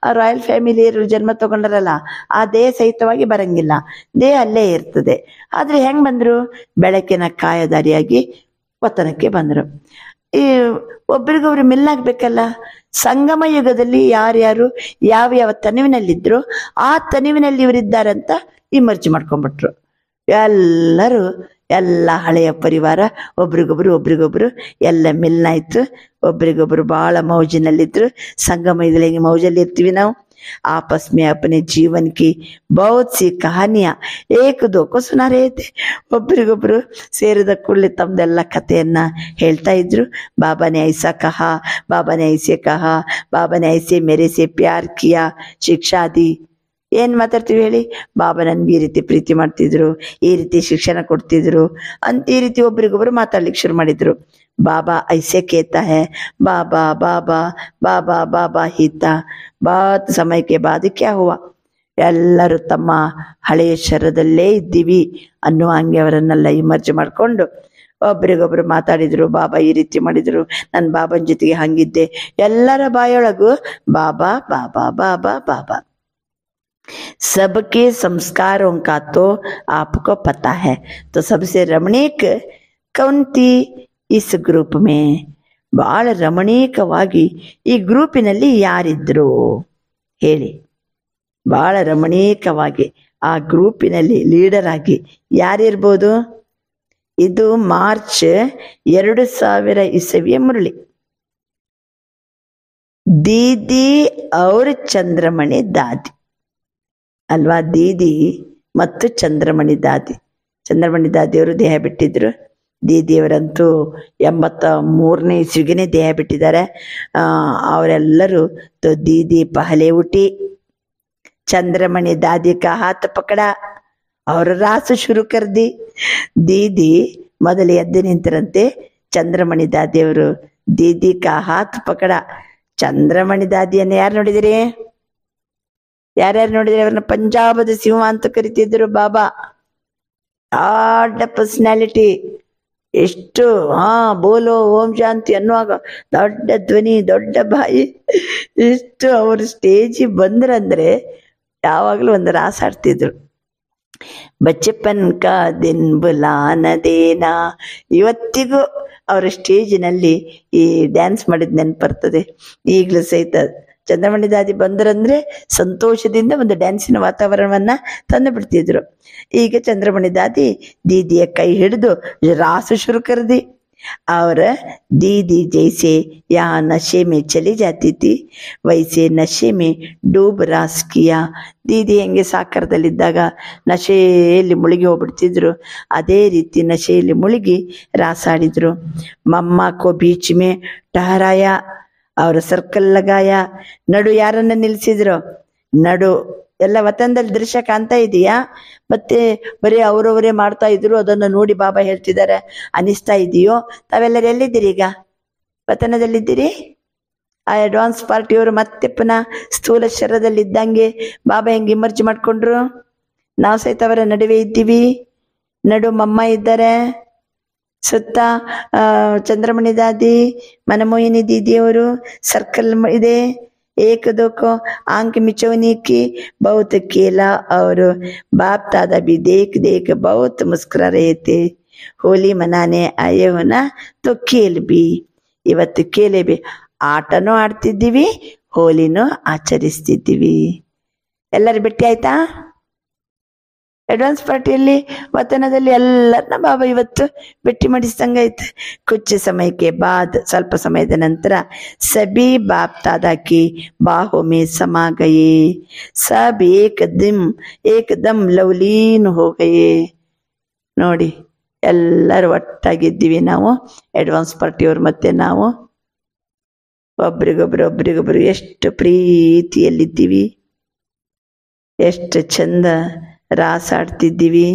ಆ ರಾಯಲ್ ಫ್ಯಾಮಿಲಿಯರು ಜನ್ಮ ತಗೊಂಡರಲ್ಲ, ಆ ದೇಹ ಸಹಿತವಾಗಿ ಬರಂಗಿಲ್ಲ, ದೇಹ ಅಲ್ಲೇ ಇರ್ತದೆ. ಆದರೆ ಹೆಂಗ್ ಬಂದ್ರು? ಬೆಳಕಿನ ಕಾಯದಾರಿಯಾಗಿ ವತನಕ್ಕೆ ಬಂದರು. ಈ ಒಬ್ರಿಗೊಬ್ರು ಮಿಲ್ಲಾಗ್ಬೇಕಲ್ಲ. ಸಂಗಮ ಯುಗದಲ್ಲಿ ಯಾರ್ಯಾರು ಯಾವ ತನುವಿನಲ್ಲಿದ್ರು ಆ ತನುವಿನಲ್ಲಿ ಇವರಿದ್ದಾರಂತ ಇಮರ್ಜ್ ಮಾಡ್ಕೊಂಡ್ಬಿಟ್ರು. ಎಲ್ಲರೂ ಎಲ್ಲ ಹಳೆಯ ಪರಿವಾರ ಒಬ್ರಿಗೊಬ್ರು ಎಲ್ಲ ಮಿಲ್ನಾಯ್ತು. ಒಬ್ರಿಗೊಬ್ರು ಬಹಳ ಮೌಜಿನಲ್ಲಿದ್ರು. ಸಂಗಮ ಯುಗದಲ್ಲಿ ಹೆಂಗೆ ಮೌಜಲ್ಲಿ ಇರ್ತೀವಿ ನಾವು. आपस में अपने जीवन की बहुत सी कहानियां एक दो को सुना रहे थे. ಒಬ್ರಿಗೊಬ್ರು ಸೇರಿದ ಕೂಡಲೇ ತಮ್ದೆಲ್ಲ ಕಥೆಯನ್ನ ಹೇಳ್ತಾ ಇದ್ರು. बाबा ने ऐसा कहा, बाबा ने ऐसे कहा, बाबा ने ऐसे मेरे से प्यार किया, शिक्षा दी. ಏನ್ ಮಾತಾಡ್ತೀವಿ ಹೇಳಿ? ಬಾಬಾ ನನ್ಗೆ ಈ ರೀತಿ ಪ್ರೀತಿ ಮಾಡ್ತಿದ್ರು, ಈ ರೀತಿ ಶಿಕ್ಷಣ ಕೊಡ್ತಿದ್ರು ಅಂತ ಈ ರೀತಿ ಒಬ್ರಿಗೊಬ್ರು ಮಾತಾಡ್ಲಿಕ್ಕೆ ಶುರು ಮಾಡಿದ್ರು. ಬಾಬಾ ಐಸೆ ಕೇತಾ ಹೈ, ಬಾಬಾ ಬಾಬಾ ಬಾಬಾ ಬಾಬಾ ಹೀತಾ. ಬಾತ್ ಸಮಯಕ್ಕೆ ಬಾದ್ ಕ್ಯಾ ಹುವಾ? ಎಲ್ಲರೂ ತಮ್ಮ ಹಳೆಯ ಶರದಲ್ಲೇ ಇದ್ದೀವಿ ಅನ್ನುವ ಹಂಗೆ ಅವರನ್ನೆಲ್ಲ ಇಮರ್ಜ್ ಮಾಡ್ಕೊಂಡು ಒಬ್ರಿಗೊಬ್ರು ಮಾತಾಡಿದ್ರು. ಬಾಬಾ ಈ ರೀತಿ ಮಾಡಿದ್ರು, ನನ್ನ ಬಾಬನ ಜೊತೆಗೆ ಹಂಗಿದ್ದೆ. ಎಲ್ಲರ ಬಾಯೊಳಗು ಬಾಬಾ ಬಾಬಾ ಬಾಬಾ ಬಾಬಾ. सबके संस्कारों का तो आपको पता है. तो सबसे रमणीक कौन थी इस ग्रुप में? ಬಹಳ ರಮಣೀಕವಾಗಿ ಈ ಗ್ರೂಪಿನಲ್ಲಿ ಯಾರಿದ್ರು ಹೇಳಿ? ಬಹಳ ರಮಣೀಕವಾಗಿ ಆ ಗ್ರೂಪಿನಲ್ಲಿ ಲೀಡರ್ ಆಗಿ ಯಾರಿರ್ಬೋದು? ಇದು ಮಾರ್ಚ್ 2000 ಇಸವಿಯ ಮುರಳಿ. ದೀದಿ ಅವ್ರ ಚಂದ್ರಮಣಿ ದಾದಿ ಅಲ್ವಾ? ದೀದಿ ಮತ್ತು ಚಂದ್ರಮಣಿ ದಾದಿಯವರು ದೇಹ ಬಿಟ್ಟಿದ್ರು. ದೀದಿಯವರಂತೂ 83ನೇ ಇಸ್ವಿಗೆನೆ ದೇಹ ಬಿಟ್ಟಿದ್ದಾರೆ. ಅವರೆಲ್ಲರೂ ದೀದಿ ಪಹಲೆ ಉಟಿ, ಚಂದ್ರಮಣಿ ದಾದಿ ಕಾ ಹಾತ್ ಪಕಡ, ಅವರ ರಾಸು ಶುರು ಕರ್ದಿ. ದೀದಿ ಮೊದಲು ಎದ್ದು ನಿಂತರಂತೆ. ಚಂದ್ರಮಣಿ ದಾದಿಯವರು ದೀದಿ ಕಾ ಹಾತ್ ಪಕಡ. ಚಂದ್ರಮಣಿ ದಾದಿಯನ್ನು ಯಾರು ನೋಡಿದಿರಿ? ಯಾರ್ಯಾರು ನೋಡಿದ್ರೆ? ಅವ್ರನ್ನ ಪಂಜಾಬದ ಸಿಂಹ ಅಂತ ಕರಿತಿದ್ರು ಬಾಬಾ. ದೊಡ್ಡ ಪರ್ಸನಾಲಿಟಿ. ಎಷ್ಟು ಬೋಲೋ ಓಂ ಶಾಂತಿ ಅನ್ನುವಾಗ ದೊಡ್ಡ ಧ್ವನಿ, ದೊಡ್ಡ ಬಾಯಿ. ಎಷ್ಟು ಅವರು ಸ್ಟೇಜಿ ಬಂದ್ರಂದ್ರೆ ಯಾವಾಗಲೂ ಒಂದು ರಾಸ ಆಡ್ತಿದ್ರು. ಬಚ್ಚಪ್ಪನ್ ಕಾ ದಿನ್ ಬುಲಾನ ದೇನಾ. ಇವತ್ತಿಗೂ ಅವರ ಸ್ಟೇಜಿನಲ್ಲಿ ಈ ಡ್ಯಾನ್ಸ್ ಮಾಡಿದ ನೆನಪು ಬರ್ತದೆ ಈಗಲೂ ಸಹಿತ. ಚಂದ್ರಮಣಿ ದಾದಿ ಬಂದರಂದ್ರೆ ಸಂತೋಷದಿಂದ ಒಂದು ಡ್ಯಾನ್ಸಿನ ವಾತಾವರಣವನ್ನ ತಂದು ಬಿಡ್ತಿದ್ರು. ಈಗ ಚಂದ್ರಮಣಿ ದಾದಿ ದೀದಿಯ ಕೈ ಹಿಡಿದು ರಾಸು ಶುರು ಕರ್ದಿ. और दीदी जैसे यहाँ नशे में चली जाती थी वैसे नशे में डूब रास किया. दीदी ಹೆಂಗೆ ಸಾಕರದಲ್ಲಿದ್ದಾಗ ನಶೆಯಲ್ಲಿ ಮುಳುಗಿ ಹೋಗ್ಬಿಡ್ತಿದ್ರು, ಅದೇ ರೀತಿ ನಶೆಯಲ್ಲಿ ಮುಳುಗಿ ರಾಸಾಡಿದ್ರು. ಮಮ್ಮ ಕೋ ಬೀಚ್ ಮೇ ಟಹರಾಯ, ಅವರ ಸರ್ಕಲ್ ಲಗಾಯ. ನಡು ಯಾರನ್ನ ನಿಲ್ಸಿದ್ರು? ನಡು ಎಲ್ಲ ವತನದಲ್ಲಿ ದೃಶ್ಯ ಕಾಣ್ತಾ ಇದೆಯಾ? ಮತ್ತೆ ಬರೀ ಅವರವರೇ ಮಾಡ್ತಾ ಇದ್ರು, ಅದನ್ನು ನೋಡಿ ಬಾಬಾ ಹೇಳ್ತಿದ್ದಾರೆ. ಅನಿಸ್ತಾ ಇದೆಯೋ? ತಾವೆಲ್ಲರೂ ಎಲ್ಲಿದ್ದೀರಿ? ಈಗ ವತನದಲ್ಲಿದ್ದೀರಿ? ಆ ಅಡ್ವಾನ್ಸ್ ಪಾರ್ಟಿಯವರು ಮತ್ತೆ ಪುನಃ ಸ್ಥೂಲ ಶರೀರದಲ್ಲಿದ್ದಂಗೆ ಬಾಬಾ ಹೆಂಗೆ ಇಮರ್ಜ್ ಮಾಡ್ಕೊಂಡ್ರು? ನಾವು ಸಹಿತ ಅವರ ನಡುವೆ ಇದ್ದೀವಿ. ನಡು ಮಮ್ಮ ಇದ್ದಾರೆ. ಸುತ್ತ ಚಂದ್ರಮಣಿ ದಾದಿ, ಮನಮೋಹಿನಿ ದೀದಿಯವರು ಸರ್ಕಲ್ ಇದೆ. एक दो को आंख मिचौनी की बहुत खेला और बाप दादा भी देख देख बहुत मुस्कुरा रहे थे. होली मनाने आए हो ना तो खेल भी. ಇವತ್ತು ಕೇಲೇಬಿ, ಆಟನೂ ಆಡ್ತಿದ್ದೀವಿ, ಹೋಲಿನೂ ಆಚರಿಸ್ತಿದ್ದೀವಿ. ಎಲ್ಲರೂ ಭೇಟಿ ಆಯ್ತಾ? ಅಡ್ವಾನ್ಸ್ ಪಾರ್ಟಿಯಲ್ಲಿ ವತನದಲ್ಲಿ ಎಲ್ಲರನ್ನ ಬಾಬಾ ಇವತ್ತು ಭೇಟಿ ಮಾಡಿಸ್ದಂಗಾಯ್ತು. ಕುछ समय के बाद, ಸ್ವಲ್ಪ ಸಮಯದ ನಂತರ सभी बाप दादा की बाहों में समा गए. सब एकदम लवलीन हो गए. ನೋಡಿ, ಎಲ್ಲರೂ ಒಟ್ಟಾಗಿದ್ದೀವಿ ನಾವು, ಅಡ್ವಾನ್ಸ್ ಪಾರ್ಟಿಯವ್ರು ಮತ್ತೆ ನಾವು. ಒಬ್ರಿಗೊಬ್ರು ಎಷ್ಟು ಪ್ರೀತಿಯಲ್ಲಿದ್ದೀವಿ, ಎಷ್ಟು ಚಂದ ರಾಸಾಡ್ತಿದ್ದೀವಿ,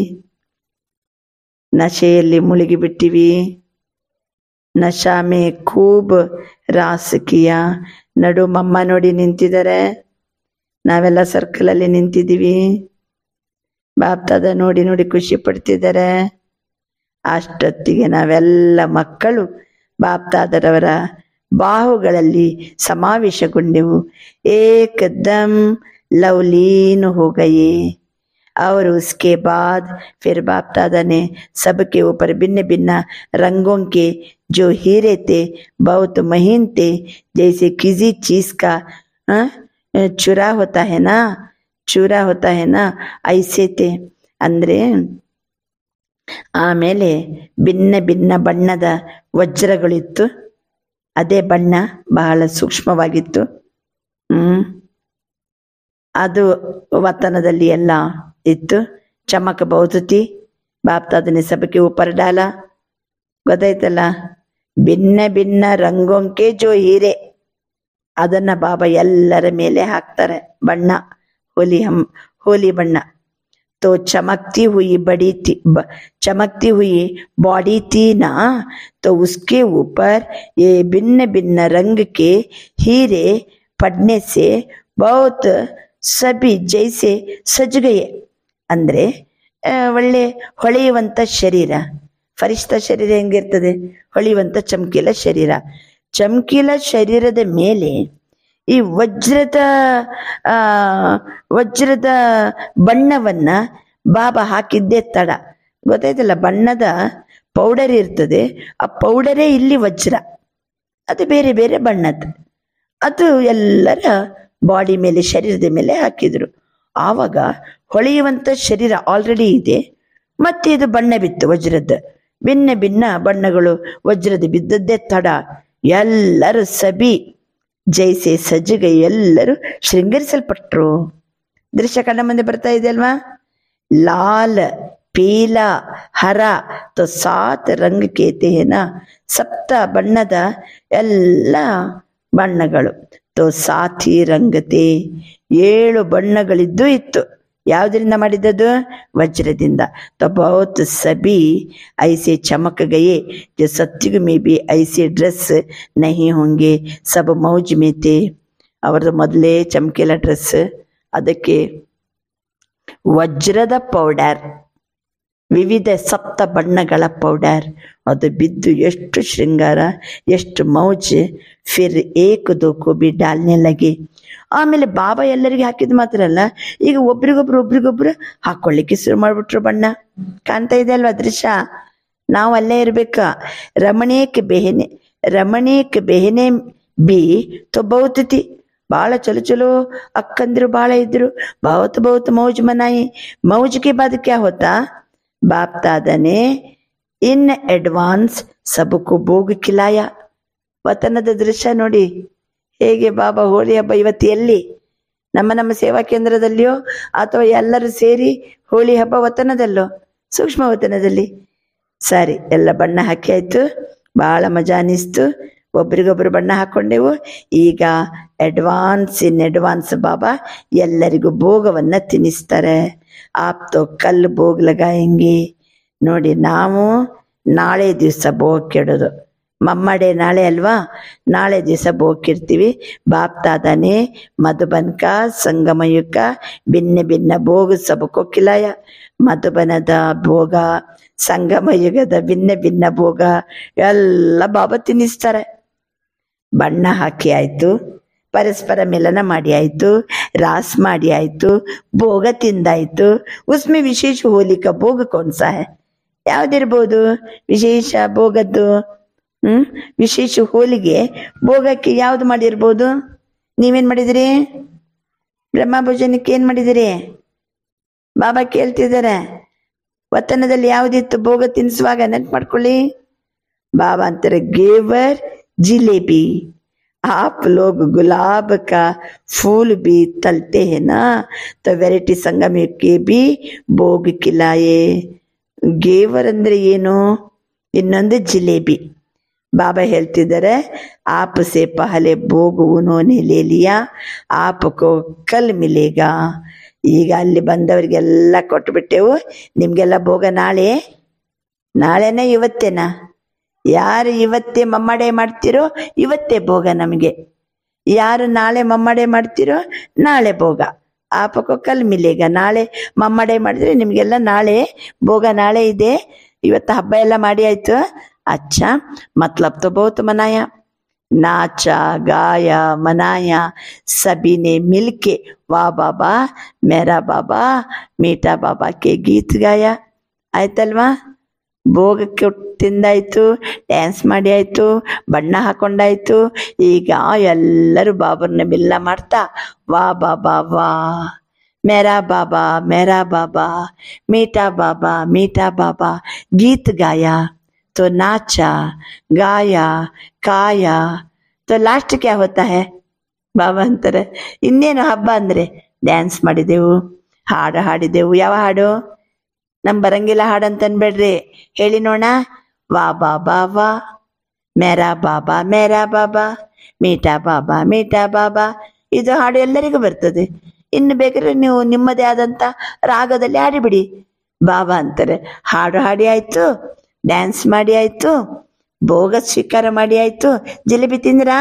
ನಶೆಯಲ್ಲಿ ಮುಳುಗಿ ಬಿಟ್ಟಿವಿ. ನಶಾ ಮೇ ಖೂಬ್ ರಾಸ್ ಕಿಯಾ. ನಡು ಮಮ್ಮ ನೋಡಿ ನಿಂತಿದ್ದಾರೆ, ನಾವೆಲ್ಲ ಸರ್ಕಲ್ ಅಲ್ಲಿ ನಿಂತಿದ್ದೀವಿ. ಬಾಪ್ತಾದ ನೋಡಿ ನೋಡಿ ಖುಷಿ ಪಡ್ತಿದ್ದಾರೆ. ಅಷ್ಟೊತ್ತಿಗೆ ನಾವೆಲ್ಲ ಮಕ್ಕಳು ಬಾಪ್ತಾದರವರ ಬಾಹುಗಳಲ್ಲಿ ಸಮಾವೇಶಗೊಂಡೆವು. ಏಕದಮ್ लवलीन हो गए. और उसके बाद फिर बाप दादा ने सबके ऊपर भिन्न भिन्न रंगों के जो हीरे थे, बहुत महीन थे, जैसे किसी चीज का चूरा होता है ना ऐसे थे. ಅಂದ್ರೆ ಆಮೇಲೆ ಭಿನ್ನ ಭಿನ್ನ ಬಣ್ಣದ ವಜ್ರಗಳಿತ್ತು. ಅದೇ ಬಣ್ಣ ಬಹಳ ಸೂಕ್ಷ್ಮವಾಗಿತ್ತು. ಅದು ವತನದಲ್ಲಿ ಎಲ್ಲ ಇತ್ತು. ಚಮಕ ಬಹುತುತಿ ಬಾಪ್ ದಾದನೆ ಸಬಕ್ಕೆ ऊपर डाला. ಗೊತ್ತಾಯ್ತಲ್ಲ, ಭಿನ್ನ ಭಿನ್ನ ರಂಗೋಂಕೆ ಜೋ ಹೀರೆ, ಅದನ್ನ ಬಾಬಾ ಎಲ್ಲರ ಮೇಲೆ ಹಾಕ್ತಾರೆ ಬಣ್ಣ, ಹೋಲಿ ಬಣ್ಣ. तो चमकती हुई बॉडी थी ना, तो उसके ऊपर ये भिन्न भिन्न रंग के हीरे पड़ने से बहुत ಸಬಿ ಜೈಸೆ ಸಜ್ಗಯೆ. ಅಂದ್ರೆ ಒಳ್ಳೆ ಹೊಳೆಯುವಂತ ಶರೀರ, ಫರಿಷ್ಠ ಶರೀರ ಹೆಂಗಿರ್ತದೆ, ಹೊಳೆಯುವಂತ ಚಮಕಿಲ ಶರೀರ. ಚಮಕಿಲ ಶರೀರದ ಮೇಲೆ ಈ ವಜ್ರದ ಬಣ್ಣವನ್ನ ಬಾಬಾ ಹಾಕಿದ್ದೇ ತಡ. ಗೊತ್ತಾಯ್ತಲ್ಲ, ಬಣ್ಣದ ಪೌಡರ್ ಇರ್ತದೆ, ಆ ಪೌಡರೇ ಇಲ್ಲಿ ವಜ್ರ, ಅದು ಬೇರೆ ಬೇರೆ ಬಣ್ಣದ್ದು. ಅದು ಎಲ್ಲರ ಬಾಡಿ ಮೇಲೆ, ಶರೀರದ ಮೇಲೆ ಹಾಕಿದ್ರು. ಆವಾಗ ಹೊಳೆಯುವಂತ ಶರೀರ ಆಲ್ರೆಡಿ ಇದೆ, ಮತ್ತೆ ಇದು ಬಣ್ಣ ಬಿತ್ತು ವಜ್ರದ. ಭಿನ್ನ ಭಿನ್ನ ಬಣ್ಣಗಳು ವಜ್ರದ ಬಿದ್ದದ್ದೇ ತಡ. ಎಲ್ಲರೂ ಸಬಿ ಜೈಸೆ ಸಜ್ಜಗೆ, ಎಲ್ಲರೂ ಶೃಂಗರಿಸಲ್ಪಟ್ರು. ದೃಶ್ಯ ಕಣ್ಣ ಮುಂದೆ ಬರ್ತಾ ಇದೆ ಅಲ್ವಾ? ಲಾಲ್, ಪೀಲಾ, ಹರ ತೋ 7 ರಂಗ್ ಕೇತೆ ಹೇನ. ಸಪ್ತ ಬಣ್ಣದ ಎಲ್ಲ ಬಣ್ಣಗಳು. ತೋ 7 ರಂಗತೆ, 7 ಬಣ್ಣಗಳಿದ್ದು ಇತ್ತು. ಯಾವುದರಿಂದ ಮಾಡಿದ್ದದು? ವಜ್ರದಿಂದ. तो बहुत सभी ऐसे चमक गए जो सत्युग में भी ऐसे ड्रेस नहीं होंगे, सब मौज में थे. ಅವರದು ಮೊದಲೇ ಚಮಕಿಲ ಡ್ರೆಸ್, ಅದಕ್ಕೆ ವಜ್ರದ ಪೌಡರ್, ವಿವಿಧ ಸಪ್ತ ಬಣ್ಣಗಳ ಪೌಡರ್, ಅದು ಬಿದ್ದು ಎಷ್ಟು ಶೃಂಗಾರ, ಎಷ್ಟು ಮೌಜ್. ಫಿರ್ ಏಕ್ ದೋ ಕೋ ಬಿ ಡಾಲ್ನೆ ಲಗೆ. ಆಮೇಲೆ ಬಾಬಾ ಎಲ್ಲರಿಗೆ ಹಾಕಿದ್ ಮಾತ್ರ ಅಲ್ಲ, ಈಗ ಒಬ್ರಿಗೊಬ್ರು ಹಾಕೊಳ್ಳಿಕ್ಕೆ ಶುರು ಮಾಡ್ಬಿಟ್ರು ಬಣ್ಣ. ಕಾಣ್ತಾ ಇದೆ ಅಲ್ವಾ ದೃಶ್ಯ? ನಾವು ಅಲ್ಲೇ ಇರ್ಬೇಕ. ರಮಣೇಕ್ ಬೆಹನೆ ಬಿ ತೋ ಬಹುತತಿ. ಬಹಳ ಚಲೋ ಅಕ್ಕಂದಿರು ಬಹಳ ಇದ್ರು. ಬಹುತ್ ಮೌಜ್ ಮನಾಯಿ. ಮೌಜ್ ಕೆ ಬಾದ್ ಕ್ಯಾ ಹೋತಾ? बाप दादा ने इन एडवांस सबको भोग खिलाया. ವತನದ ದೃಶ್ಯ ನೋಡಿ ಹೇಗೆ ಬಾಬಾ ಹೋಳಿ ಹಬ್ಬ ಇವತ್ತು ಎಲ್ಲಿ, ನಮ್ಮ ಸೇವಾ ಕೇಂದ್ರದಲ್ಲಿಯೋ ಅಥವಾ ಎಲ್ಲರೂ ಸೇರಿ ಹೋಳಿ ಹಬ್ಬ ವತನದಲ್ಲೋ, ಸೂಕ್ಷ್ಮ ವತನದಲ್ಲಿ. ಸರಿ, ಎಲ್ಲ ಬಣ್ಣ ಹಾಕಿ ಆಯ್ತು, ಬಹಳ ಮಜಾ ಅನಿಸ್ತು. ಒಬ್ರಿಗೊಬ್ರು ಬಣ್ಣ ಹಾಕೊಂಡೆವು. ಈಗ ಅಡ್ವಾನ್ಸ್ ಬಾಬಾ ಎಲ್ಲರಿಗೂ ಭೋಗವನ್ನ ತಿನ್ನಿಸ್ತಾರೆ. ಆಪ್ ತೋ ಕಲ್ ಭೋಗ್ ಲಗಾಯಂಗೆ. ನೋಡಿ, ನಾವು ನಾಳೆ ದಿವಸ ಭೋಗ ಕೆಡೋದು. ಮಮ್ಮಡೆ ನಾಳೆ ಅಲ್ವಾ, ನಾಳೆ ದಿವಸ ಭೋಗಿರ್ತೀವಿ. ಬಾಪ್ ದಾದಾನೆ ಮಧುಬನ್ ಕಾ ಸಂಗಮಯುಗ ಭಿನ್ನ ಭಿನ್ನ ಭೋಗ ಸಬಕೋ ಕಿಲಾಯ. ಮಧುಬನದ ಭೋಗ, ಸಂಗಮ ಯುಗದ ಭಿನ್ನ ಭಿನ್ನ ಭೋಗ ಎಲ್ಲ ಬಾಬಾ ತಿನ್ನಿಸ್ತಾರೆ. ಬಣ್ಣ ಹಾಕಿ ಆಯ್ತು, ಪರಸ್ಪರ ಮಿಲನ ಮಾಡಿ ಆಯ್ತು, ರಾಸ್ ಮಾಡಿ ಆಯ್ತು, ಭೋಗ ತಿಂದಾಯ್ತು. ಉಸ್ಮೆ ವಿಶೇಷ ಹೋಲಿ ಕಾ ಭೋಗ ಕೌನ್ಸಾ ಹೈ? ಯಾವ್ದಿರ್ಬೋದು ವಿಶೇಷ ಭೋಗದ್ದು? ವಿಶೇಷ ಹೋಲಿಗೆ ಭೋಗಕ್ಕೆ ಯಾವ್ದು ಮಾಡಿರ್ಬೋದು? ನೀವೇನ್ ಮಾಡಿದಿರಿ? ಬ್ರಹ್ಮ ಭೋಜನಕ್ಕೆ ಏನ್ ಮಾಡಿದಿರಿ? ಬಾಬಾ ಕೇಳ್ತಿದ್ದಾರೆ. ವತನದಲ್ಲಿ ಯಾವ್ದಿತ್ತು ಭೋಗ ತಿನ್ನಿಸುವಾಗ? ನೆನ್ಪು ಮಾಡ್ಕೊಳ್ಳಿ. ಬಾಬಾ ಅಂತಾರೆ ಗೇವರ್ जिलेबी। आप लोग गुलाब का फूल भी तलते हैं ना, तो वेराइटी संगम के भी भोग खिलाए। ಗೇವರ್ ಅಂದ್ರೆ ಏನು? ಇನ್ನೊಂದು ಜಿಲೇಬಿ. ಬಾಬಾ ಹೇಳ್ತಿದ್ದಾರೆ ಆಪ್ ಸೆ ಪಹಲೆ ಭೋಗ್ ಉನ್ಹೋನೆ ಲೇ ಲಿಯಾ, ಆಪ್ಕೋ ಕಲ್ ಮಿಲೇಗಾ. ಈಗ ಅಲ್ಲಿ ಬಂದವರಿಗೆಲ್ಲ ಕೊಟ್ಟುಬಿಟ್ಟೆವು, ನಿಮ್ಗೆಲ್ಲ ಭೋಗ ನಾಳೆ. ನಾಳೆನ ಇವತ್ತೇನಾ? ಯಾರು ಇವತ್ತೇ ಮಮ್ಮಡೆ ಮಾಡ್ತಿರೋ ಇವತ್ತೇ ಭೋಗ ನಮಗೆ. ಯಾರು ನಾಳೆ ಮಮ್ಮಡೆ ಮಾಡ್ತಿರೋ ನಾಳೆ ಭೋಗ. ಆಪಕೋ ಕಲ್ ಮಿಲೇಗ. ನಾಳೆ ಮಮ್ಮಡೆ ಮಾಡಿದ್ರೆ ನಿಮಗೆಲ್ಲ ನಾಳೆ ಭೋಗ. ನಾಳೆ ಇದೆ, ಇವತ್ತು ಹಬ್ಬ ಎಲ್ಲ ಮಾಡಿ ಆಯ್ತು. ಅಚ್ಚಾ, ಮತ್ಲಬ್ ತೋ ಬಹುತ್ ಮನಾಯ. ನಾಚಾ ಗಾಯ ಮನಾಯ ಸಭಿ ನೆ ಮಿಲ್ಕೆ ವಾ ಬಾಬಾ ಮೇರಾ ಬಾಬಾ ಮೀಠಾ ಬಾಬಾ ಕೆ ಗೀತ್ ಗಾಯ. ಆಯ್ತಲ್ವಾ? ಭೋಗಕ್ಕೆ ತಿಂದಾಯ್ತು, ಡ್ಯಾನ್ಸ್ ಮಾಡಿ ಆಯ್ತು, ಬಣ್ಣ ಹಾಕೊಂಡಾಯ್ತು. ಈಗ ಎಲ್ಲರೂ ಬಾಬರ್ನ ಮಿಲ್ಲ ಮಾಡ್ತಾ ವಾ ಬಾಬಾ ವಾ, ಮೇರಾ ಬಾಬಾ ಮೇರಾ ಬಾಬಾ, ಮೀಠಾ ಬಾಬಾ ಮೀಠಾ ಬಾಬಾ ಗೀತ್ ಗಾಯ. तो नाचा गाया ಕಾಯ तो लास्ट क्या होता है? ಬಾಬಾ ಅಂತಾರೆ ಇನ್ನೇನು ಹಬ್ಬ ಅಂದ್ರೆ ಡ್ಯಾನ್ಸ್ ಮಾಡಿದೆವು, ಹಾಡು ಹಾಡಿದೆವು. ಯಾವ ಹಾಡು? ನಮ್ ಬರಂಗಿಲ್ಲ ಹಾಡಂತ ಅನ್ಬೇಡ್ರಿ, ಹೇಳಿ ನೋಡ. ವಾ ಬಾಬಾ ವಾ, ಮೇರಾ ಬಾಬಾ ಮೇರಾ ಬಾಬಾ, ಮೀಠಾ ಬಾಬಾ ಮೀಠಾ ಬಾಬಾ. ಇದು ಹಾಡು ಎಲ್ಲರಿಗೂ ಬರ್ತದೆ. ಇನ್ನು ಬೇಕಾದ್ರೆ ನೀವು ನಿಮ್ಮದೇ ಆದಂತ ರಾಗದಲ್ಲಿ ಹಾಡಿಬಿಡಿ. ಬಾಬಾ ಅಂತಾರೆ ಹಾಡು ಹಾಡಿ ಆಯ್ತು, ಡ್ಯಾನ್ಸ್ ಮಾಡಿ ಆಯ್ತು, ಭೋಗ ಸ್ವೀಕಾರ ಮಾಡಿ ಆಯ್ತು, ಜಿಲೇಬಿ ತಿಂದ್ರಾ?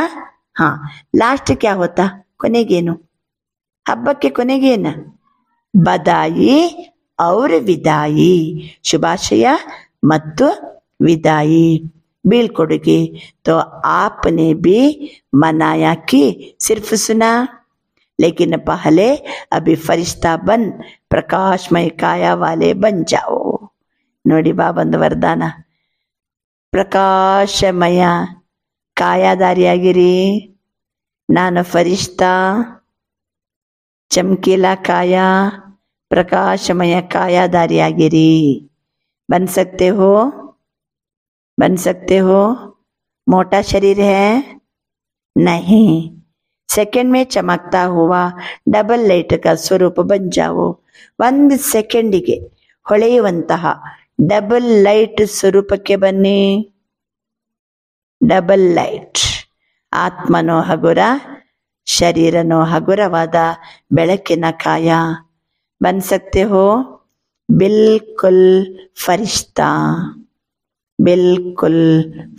ಹಾ, ಲಾಸ್ಟ್ ಕ್ಯಾ ಹೋತಾ? ಕೊನೆಗೇನು? ಹಬ್ಬಕ್ಕೆ ಕೊನೆಗೇನ? ಬದಾಯಿ ಔರ್ ವಿದಾಯಿ. ಶುಭಾಶಯ ಮತ್ತು ವಿದಾಯಿ, ಬೀಳ್ಕೊಡುಗೆ. तो आपने भी मनाया कि सिर्फ सुना, लेकिन पहले अभी फरिश्ता बन प्रकाशमय काया वाले बन जाओ. ನೋಡಿ ಬಾಬಂದು ವರದಾನ, ಪ್ರಕಾಶಮಯ ಕಾಯಾದಾರಿಯಾಗಿರಿ. ನಾನು ಫರಿಷ್ಠಾ, ಚಮಕೀಲಾ ಕಾಯ, ಪ್ರಕಾಶಮಯ ಕಾಯಾದಾರಿಯಾಗಿರಿ. बन सकते हो? बन सकते हो? मोटा शरीर है? नहीं. सेकंड में चमकता हुआ डबल लाइट का स्वरूप बन जाओ. ಒಂದು ಸೆಕೆಂಡಿಗೆ ಹೊಳೆಯುವಂತಹ ಡಬಲ್ ಲೈಟ್ ಸ್ವರೂಪಕ್ಕೆ ಬನ್ನಿ. Double light. ಆತ್ಮನೋ ಹಗುರ, ಶರೀರನೋ ಹಗುರವಾದ ಬೆಳಕಿನ ಕಾಯ. ಬನ್ ಸಕ್ತೆ ಹೋ? बिल्कुल फरिश्ता, बिल्कुल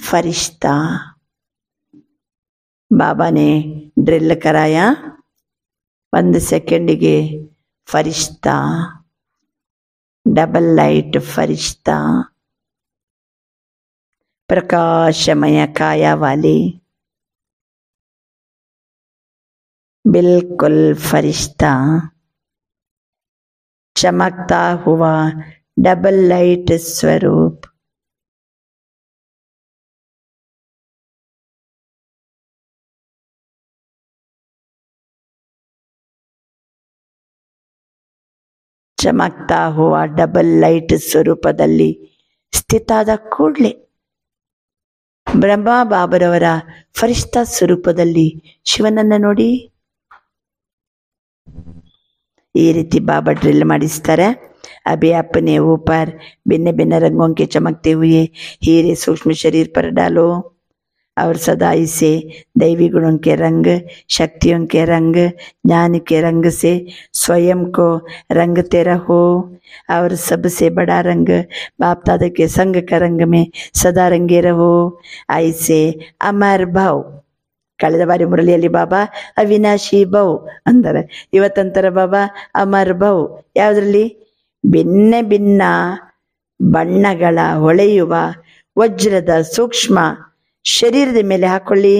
फरिश्ता. बाबा ने ड्रिल कराया. ಒಂದು ಸೆಕೆಂಡಿಗೆ ಫರಿಶ್ತಾ, डबल लाइट फरिश्ता, प्रकाशमय काया वाली, बिल्कुल फरिश्ता, चमकता हुआ डबल लाइट स्वरूप. ಚಮಕ್ತಾ ಹುವಾ ಡಬಲ್ ಲೈಟ್ ಸ್ವರೂಪದಲ್ಲಿ ಸ್ಥಿತಾದ ಕೂಡಲೇ ಬ್ರಹ್ಮ ಬಾಬರವರ ಫರಿಷ್ಠಾ ಸ್ವರೂಪದಲ್ಲಿ ಶಿವನನ್ನ ನೋಡಿ. ಈ ರೀತಿ ಬಾಬಾ ಡ್ರಿಲ್ ಮಾಡಿಸ್ತಾರೆ. अभी अपने ऊपर भिन्न भिन्न रंगों के चमकते हुए हीरे सूक्ष्म शरीर पर डालो. और सदा इसे दैवी गुणों के रंग, शक्तियों के रंग, ज्ञान के रंग से स्वयं को रंगते रहो और सबसे बड़ा रंग बाप दादा के संग का रंग में सदा रंगे रहो। ऐसे अमर भाव ಕಳೆದ ಬಾರಿ ಮುರಳಿಯಲ್ಲಿ ಬಾಬಾ ಅವಿನಾಶಿ ಭವ್ ಅಂದರೆ, ಇವತ್ತಂತರ ಬಾಬಾ ಅಮರ್ ಭವ್. ಯಾವುದ್ರಲ್ಲಿ? ಭಿನ್ನ ಭಿನ್ನ ಬಣ್ಣಗಳ ಹೊಳೆಯುವ ವಜ್ರದ ಸೂಕ್ಷ್ಮ ಶರೀರದ ಮೇಲೆ ಹಾಕೊಳ್ಳಿ.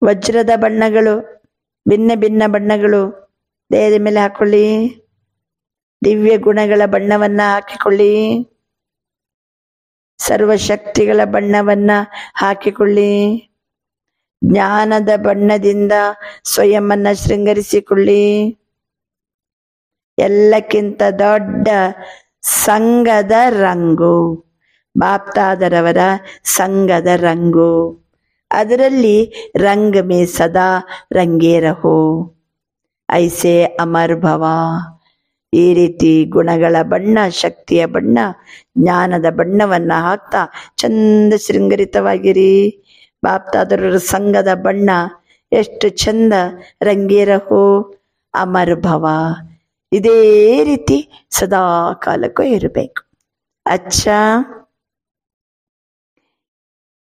ವಜ್ರದ ಬಣ್ಣಗಳು, ಭಿನ್ನ ಭಿನ್ನ ಬಣ್ಣಗಳು ದೇಹದ ಮೇಲೆ ಹಾಕೊಳ್ಳಿ. ದಿವ್ಯ ಗುಣಗಳ ಬಣ್ಣವನ್ನ ಹಾಕಿಕೊಳ್ಳಿ. ಸರ್ವಶಕ್ತಿಗಳ ಬಣ್ಣವನ್ನ ಹಾಕಿಕೊಳ್ಳಿ. ಜ್ಞಾನದ ಬಣ್ಣದಿಂದ ಸ್ವಯಂವನ್ನ ಶೃಂಗರಿಸಿಕೊಳ್ಳಿ. ಎಲ್ಲಕ್ಕಿಂತ ದೊಡ್ಡ ಸಂಘದ ರಂಗು ಬಾಪ್ತಾದರವರ ಸಂಘದ ರಂಗು. ಅದರಲ್ಲಿ ರಂಗ ಮೇ ಸದಾ ರಂಗೇ ರಹೋ. ಐಸೆ ಅಮರ್ ಭವ. ಈ ರೀತಿ ಗುಣಗಳ ಬಣ್ಣ, ಶಕ್ತಿಯ ಬಣ್ಣ, ಜ್ಞಾನದ ಬಣ್ಣವನ್ನ ಹಾಕ್ತಾ ಚಂದ ಶೃಂಗರಿತವಾಗಿರಿ. ಬಾಪ್ತಾದರವರ ಸಂಘದ ಬಣ್ಣ ಎಷ್ಟು ಚಂದ ರಂಗೇರಹೋ ಅಮರ್ ಭವ. ಇದೇ ರೀತಿ ಸದಾ ಕಾಲಕ್ಕೂ ಇರಬೇಕು. ಅಚ್ಚ,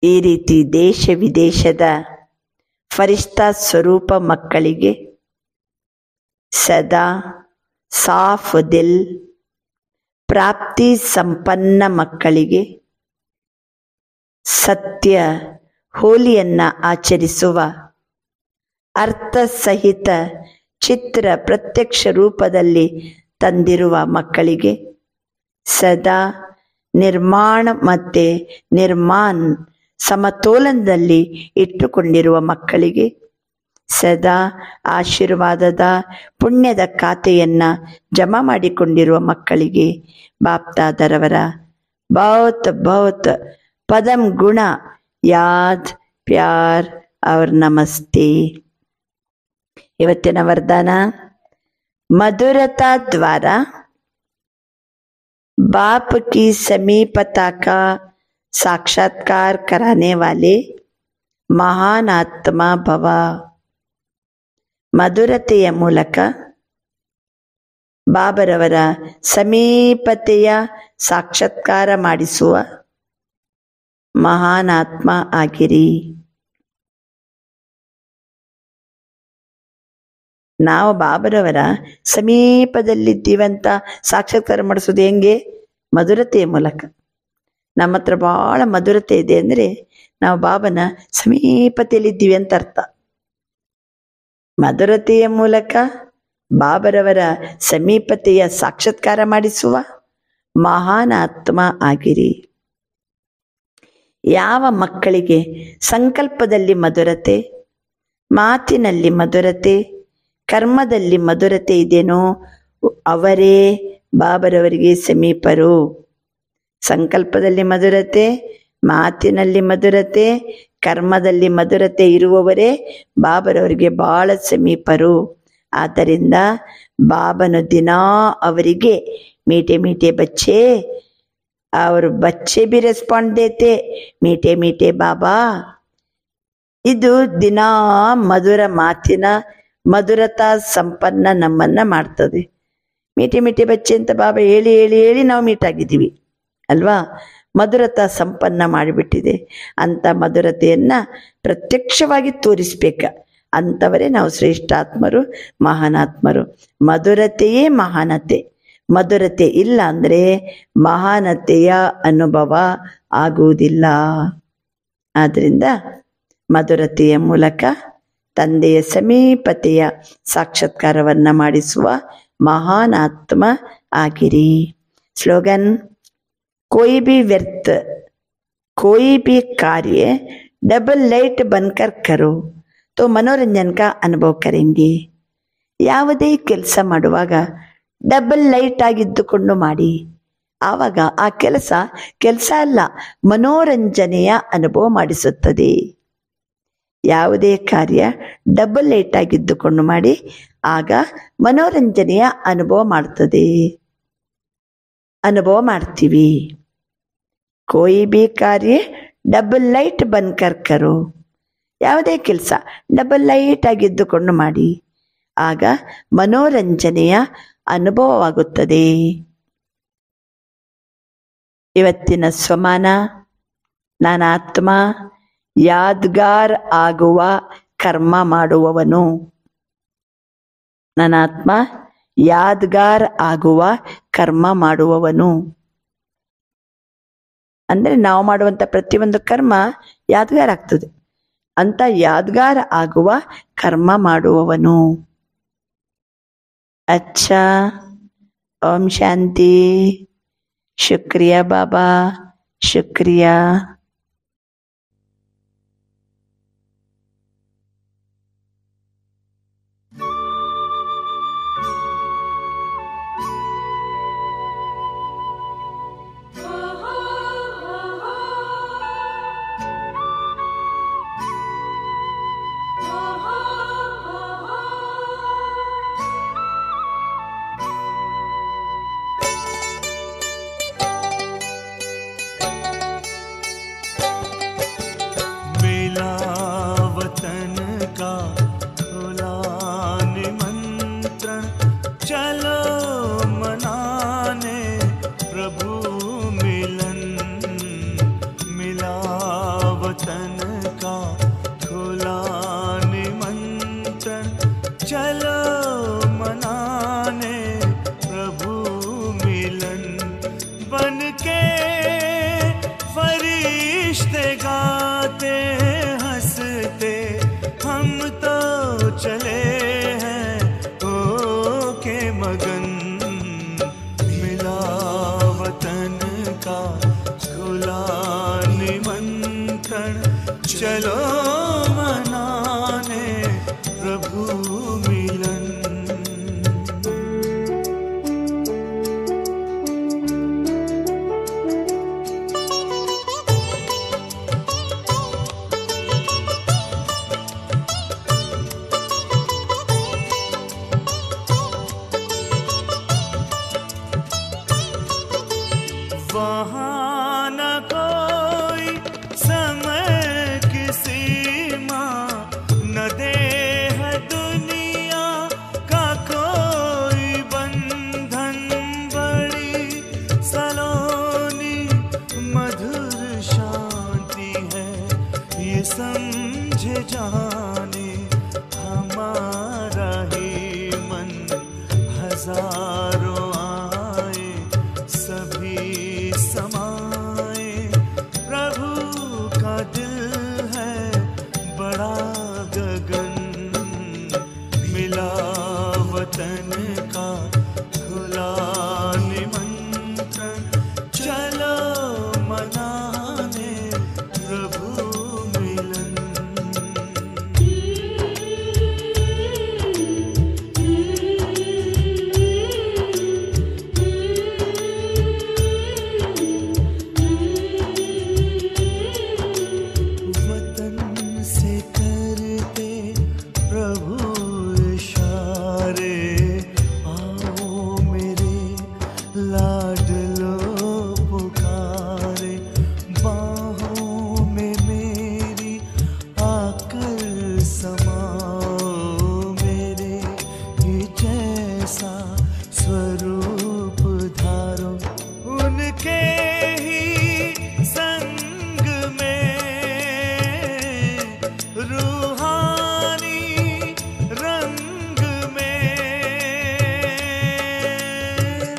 ಈ ರೀತಿ ದೇಶ ವಿದೇಶದ ಫರಿಷ್ಠಾ ಸ್ವರೂಪ ಮಕ್ಕಳಿಗೆ ಸದಾ ಸಾಫ್ ದಿಲ್, ಪ್ರಾಪ್ತಿ ಸಂಪನ್ನ ಮಕ್ಕಳಿಗೆ ಸತ್ಯ ಹೋಲಿಯನ್ನ ಆಚರಿಸುವ ಅರ್ಥ ಸಹಿತ ಚಿತ್ರ ಪ್ರತ್ಯಕ್ಷ ರೂಪದಲ್ಲಿ ತಂದಿರುವ ಮಕ್ಕಳಿಗೆ ಸದಾ ನಿರ್ಮಾಣ ಮತ್ತೆ ನಿರ್ಮಾನ್ ಸಮತೋಲನದಲ್ಲಿ ಇಟ್ಟುಕೊಂಡಿರುವ ಮಕ್ಕಳಿಗೆ ಸದಾ ಆಶೀರ್ವಾದದ ಪುಣ್ಯದ ಖಾತೆಯನ್ನ ಜಮಾ ಮಾಡಿಕೊಂಡಿರುವ ಮಕ್ಕಳಿಗೆ ಬಾಪ್ತಾದರವರ ಬಹುತ್ ಬಹುತ್ ಪದಂ ಗುಣ ಯಾದ್ ಪ್ಯಾರ್ और ನಮಸ್ತೆ. ಇವತ್ತಿನ ವರದಾನ मधुरता द्वारा बाप की समीपता का साक्षात्कार कराने वाले महान आत्मा भव. ಮಧುರತೆಯ ಮೂಲಕ ಬಾಬರವರ ಸಮೀಪತೆಯ ಸಾಕ್ಷಾತ್ಕಾರ ಮಾಡಿಸುವ ಮಹಾನ್ ಆತ್ಮ ಆಗಿರಿ. ನಾವು ಬಾಬರವರ ಸಮೀಪದಲ್ಲಿದ್ದೀವಂತ ಸಾಕ್ಷಾತ್ಕಾರ ಮಾಡಿಸೋದು ಹೆಂಗೆ? ಮಧುರತೆಯ ಮೂಲಕ. ನಮ್ಮ ಹತ್ರ ಬಹಳ ಮಧುರತೆ ಇದೆ ಅಂದರೆ ನಾವು ಬಾಬನ ಸಮೀಪತೆಯಲ್ಲಿದ್ದೀವಿ ಅಂತ ಅರ್ಥ. ಮಧುರತೆಯ ಮೂಲಕ ಬಾಬರವರ ಸಮೀಪತೆಯ ಸಾಕ್ಷಾತ್ಕಾರ ಮಾಡಿಸುವ ಮಹಾನ್ ಆತ್ಮ ಆಗಿರಿ. ಯಾವ ಮಕ್ಕಳಿಗೆ ಸಂಕಲ್ಪದಲ್ಲಿ ಮಧುರತೆ, ಮಾತಿನಲ್ಲಿ ಮಧುರತೆ, ಕರ್ಮದಲ್ಲಿ ಮಧುರತೆ ಇದೆನೋ ಅವರೇ ಬಾಬರವರಿಗೆ ಸಮೀಪರು. ಸಂಕಲ್ಪದಲ್ಲಿ ಮಧುರತೆ, ಮಾತಿನಲ್ಲಿ ಮಧುರತೆ, ಕರ್ಮದಲ್ಲಿ ಮಧುರತೆ ಇರುವವರೇ ಬಾಬರವರಿಗೆ ಬಹಳ ಸಮೀಪರು. ಆದ್ದರಿಂದ ಬಾಬನು ದಿನಾ ಅವರಿಗೆ ಮೀಟೆ ಮೀಟೆ ಬಚ್ಚೆ और बच्चे भी रेस्पॉन्ड देते मीठे मीठे बाबा. ಇದು ದಿನಾ ಮಧುರ ಮಾತಿನ ಮಧುರತಾ ಸಂಪನ್ನ ನಮ್ಮನ್ನ ಮಾಡ್ತದೆ. ಮೀಟೆ ಮೀಟೆ ಬಚ್ಚೆ ಅಂತ ಬಾಬಾ ಹೇಳಿ ಹೇಳಿ ಹೇಳಿ ನಾವು ಮೀಟಾಗಿದ್ದೀವಿ ಅಲ್ವಾ? ಮಧುರತಾ ಸಂಪನ್ನ ಮಾಡಿಬಿಟ್ಟಿದೆ. ಅಂಥ ಮಧುರತೆಯನ್ನ ಪ್ರತ್ಯಕ್ಷವಾಗಿ ತೋರಿಸ್ಬೇಕ. ಅಂಥವರೇ ನಾವು ಶ್ರೇಷ್ಠಾತ್ಮರು, ಮಹಾನಾತ್ಮರು. ಮಧುರತೆಯೇ ಮಹಾನತೆ. ಮಧುರತೆ ಇಲ್ಲ ಅಂದರೆ ಮಹಾನತೆಯ ಅನುಭವ ಆಗುವುದಿಲ್ಲ. ಆದ್ದರಿಂದ ಮಧುರತೆಯ ಮೂಲಕ ತಂದೆಯ ಸಮೀಪತೆಯ ಸಾಕ್ಷಾತ್ಕಾರವನ್ನ ಮಾಡಿಸುವ ಮಹಾನ್ ಆತ್ಮ ಆಗಿರಿ. ಸ್ಲೋಗನ್: कोई भी व्यर्थ कोई भी कार्य डबल लाइट बनकर करो तो मनोरंजन का अनुभव करेंगे. ಯಾವುದೇ ಕೆಲಸ ಮಾಡುವಾಗ ಡಬಲ್ ಲೈಟ್ ಆಗಿದ್ದುಕೊಂಡು ಮಾಡಿ. ಆವಾಗ ಆ ಕೆಲಸ ಅಲ್ಲ, ಮನೋರಂಜನೆಯ ಅನುಭವ ಮಾಡಿಸುತ್ತದೆ. ಯಾವುದೇ ಕಾರ್ಯ ಡಬಲ್ ಲೈಟ್ ಆಗಿದ್ದುಕೊಂಡು ಮಾಡಿ, ಆಗ ಮನೋರಂಜನೆಯ ಅನುಭವ ಮಾಡ್ತೀವಿ. कोई भी कार्य ಡಬಲ್ ಲೈಟ್ ಬಂದ್ಕರ್ ಕರೋ. ಯಾವುದೇ ಕೆಲಸ ಡಬಲ್ ಲೈಟ್ ಆಗಿದ್ದುಕೊಂಡು ಮಾಡಿ, ಆಗ ಮನೋರಂಜನೆಯ ಅನುಭವವಾಗುತ್ತದೆ. ಇವತ್ತಿನ ಸ್ವಮಾನ: ನಾನಾತ್ಮ ಯಾದ್ಗಾರ್ ಆಗುವ ಕರ್ಮ ಮಾಡುವವನು. ನಾನಾತ್ಮ ಯಾದ್ಗಾರ್ ಆಗುವ ಕರ್ಮ ಮಾಡುವವನು ಅಂದರೆ ನಾವು ಮಾಡುವಂಥ ಪ್ರತಿಯೊಂದು ಕರ್ಮ ಯಾದ್ಗಾರ್ ಆಗ್ತದೆ. ಅಂತ ಯಾದ್ಗಾರ್ ಆಗುವ ಕರ್ಮ ಮಾಡುವವನು. ಅಚ್ಚಾ, ಓಂ ಶಾಂತಿ. ಶುಕ್ರಿಯಾ ಬಾಬಾ, ಶುಕ್ರಿಯಾ.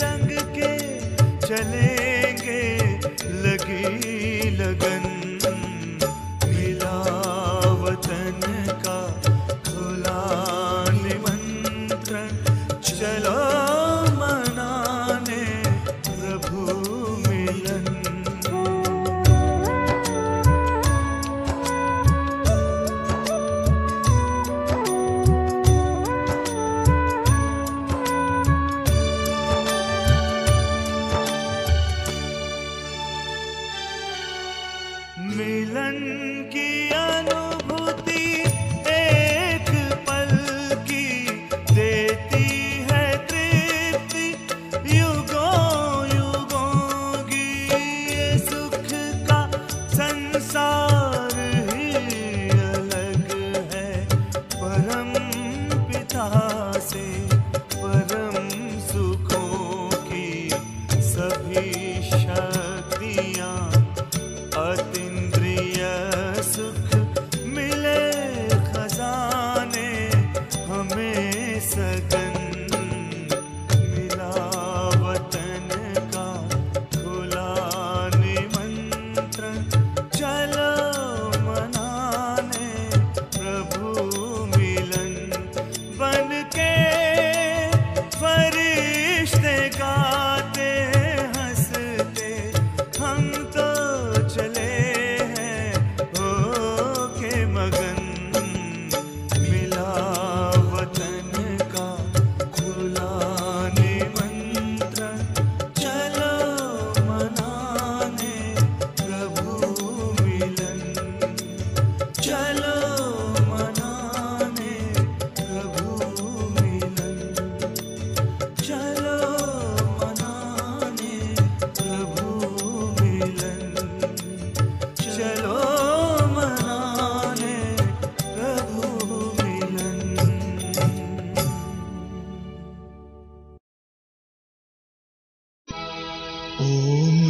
रंग के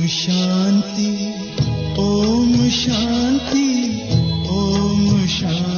ಶಾಂತಿ ಓಂ ಶಾಂತಿ ಓಂ ಶಾಂತಿ.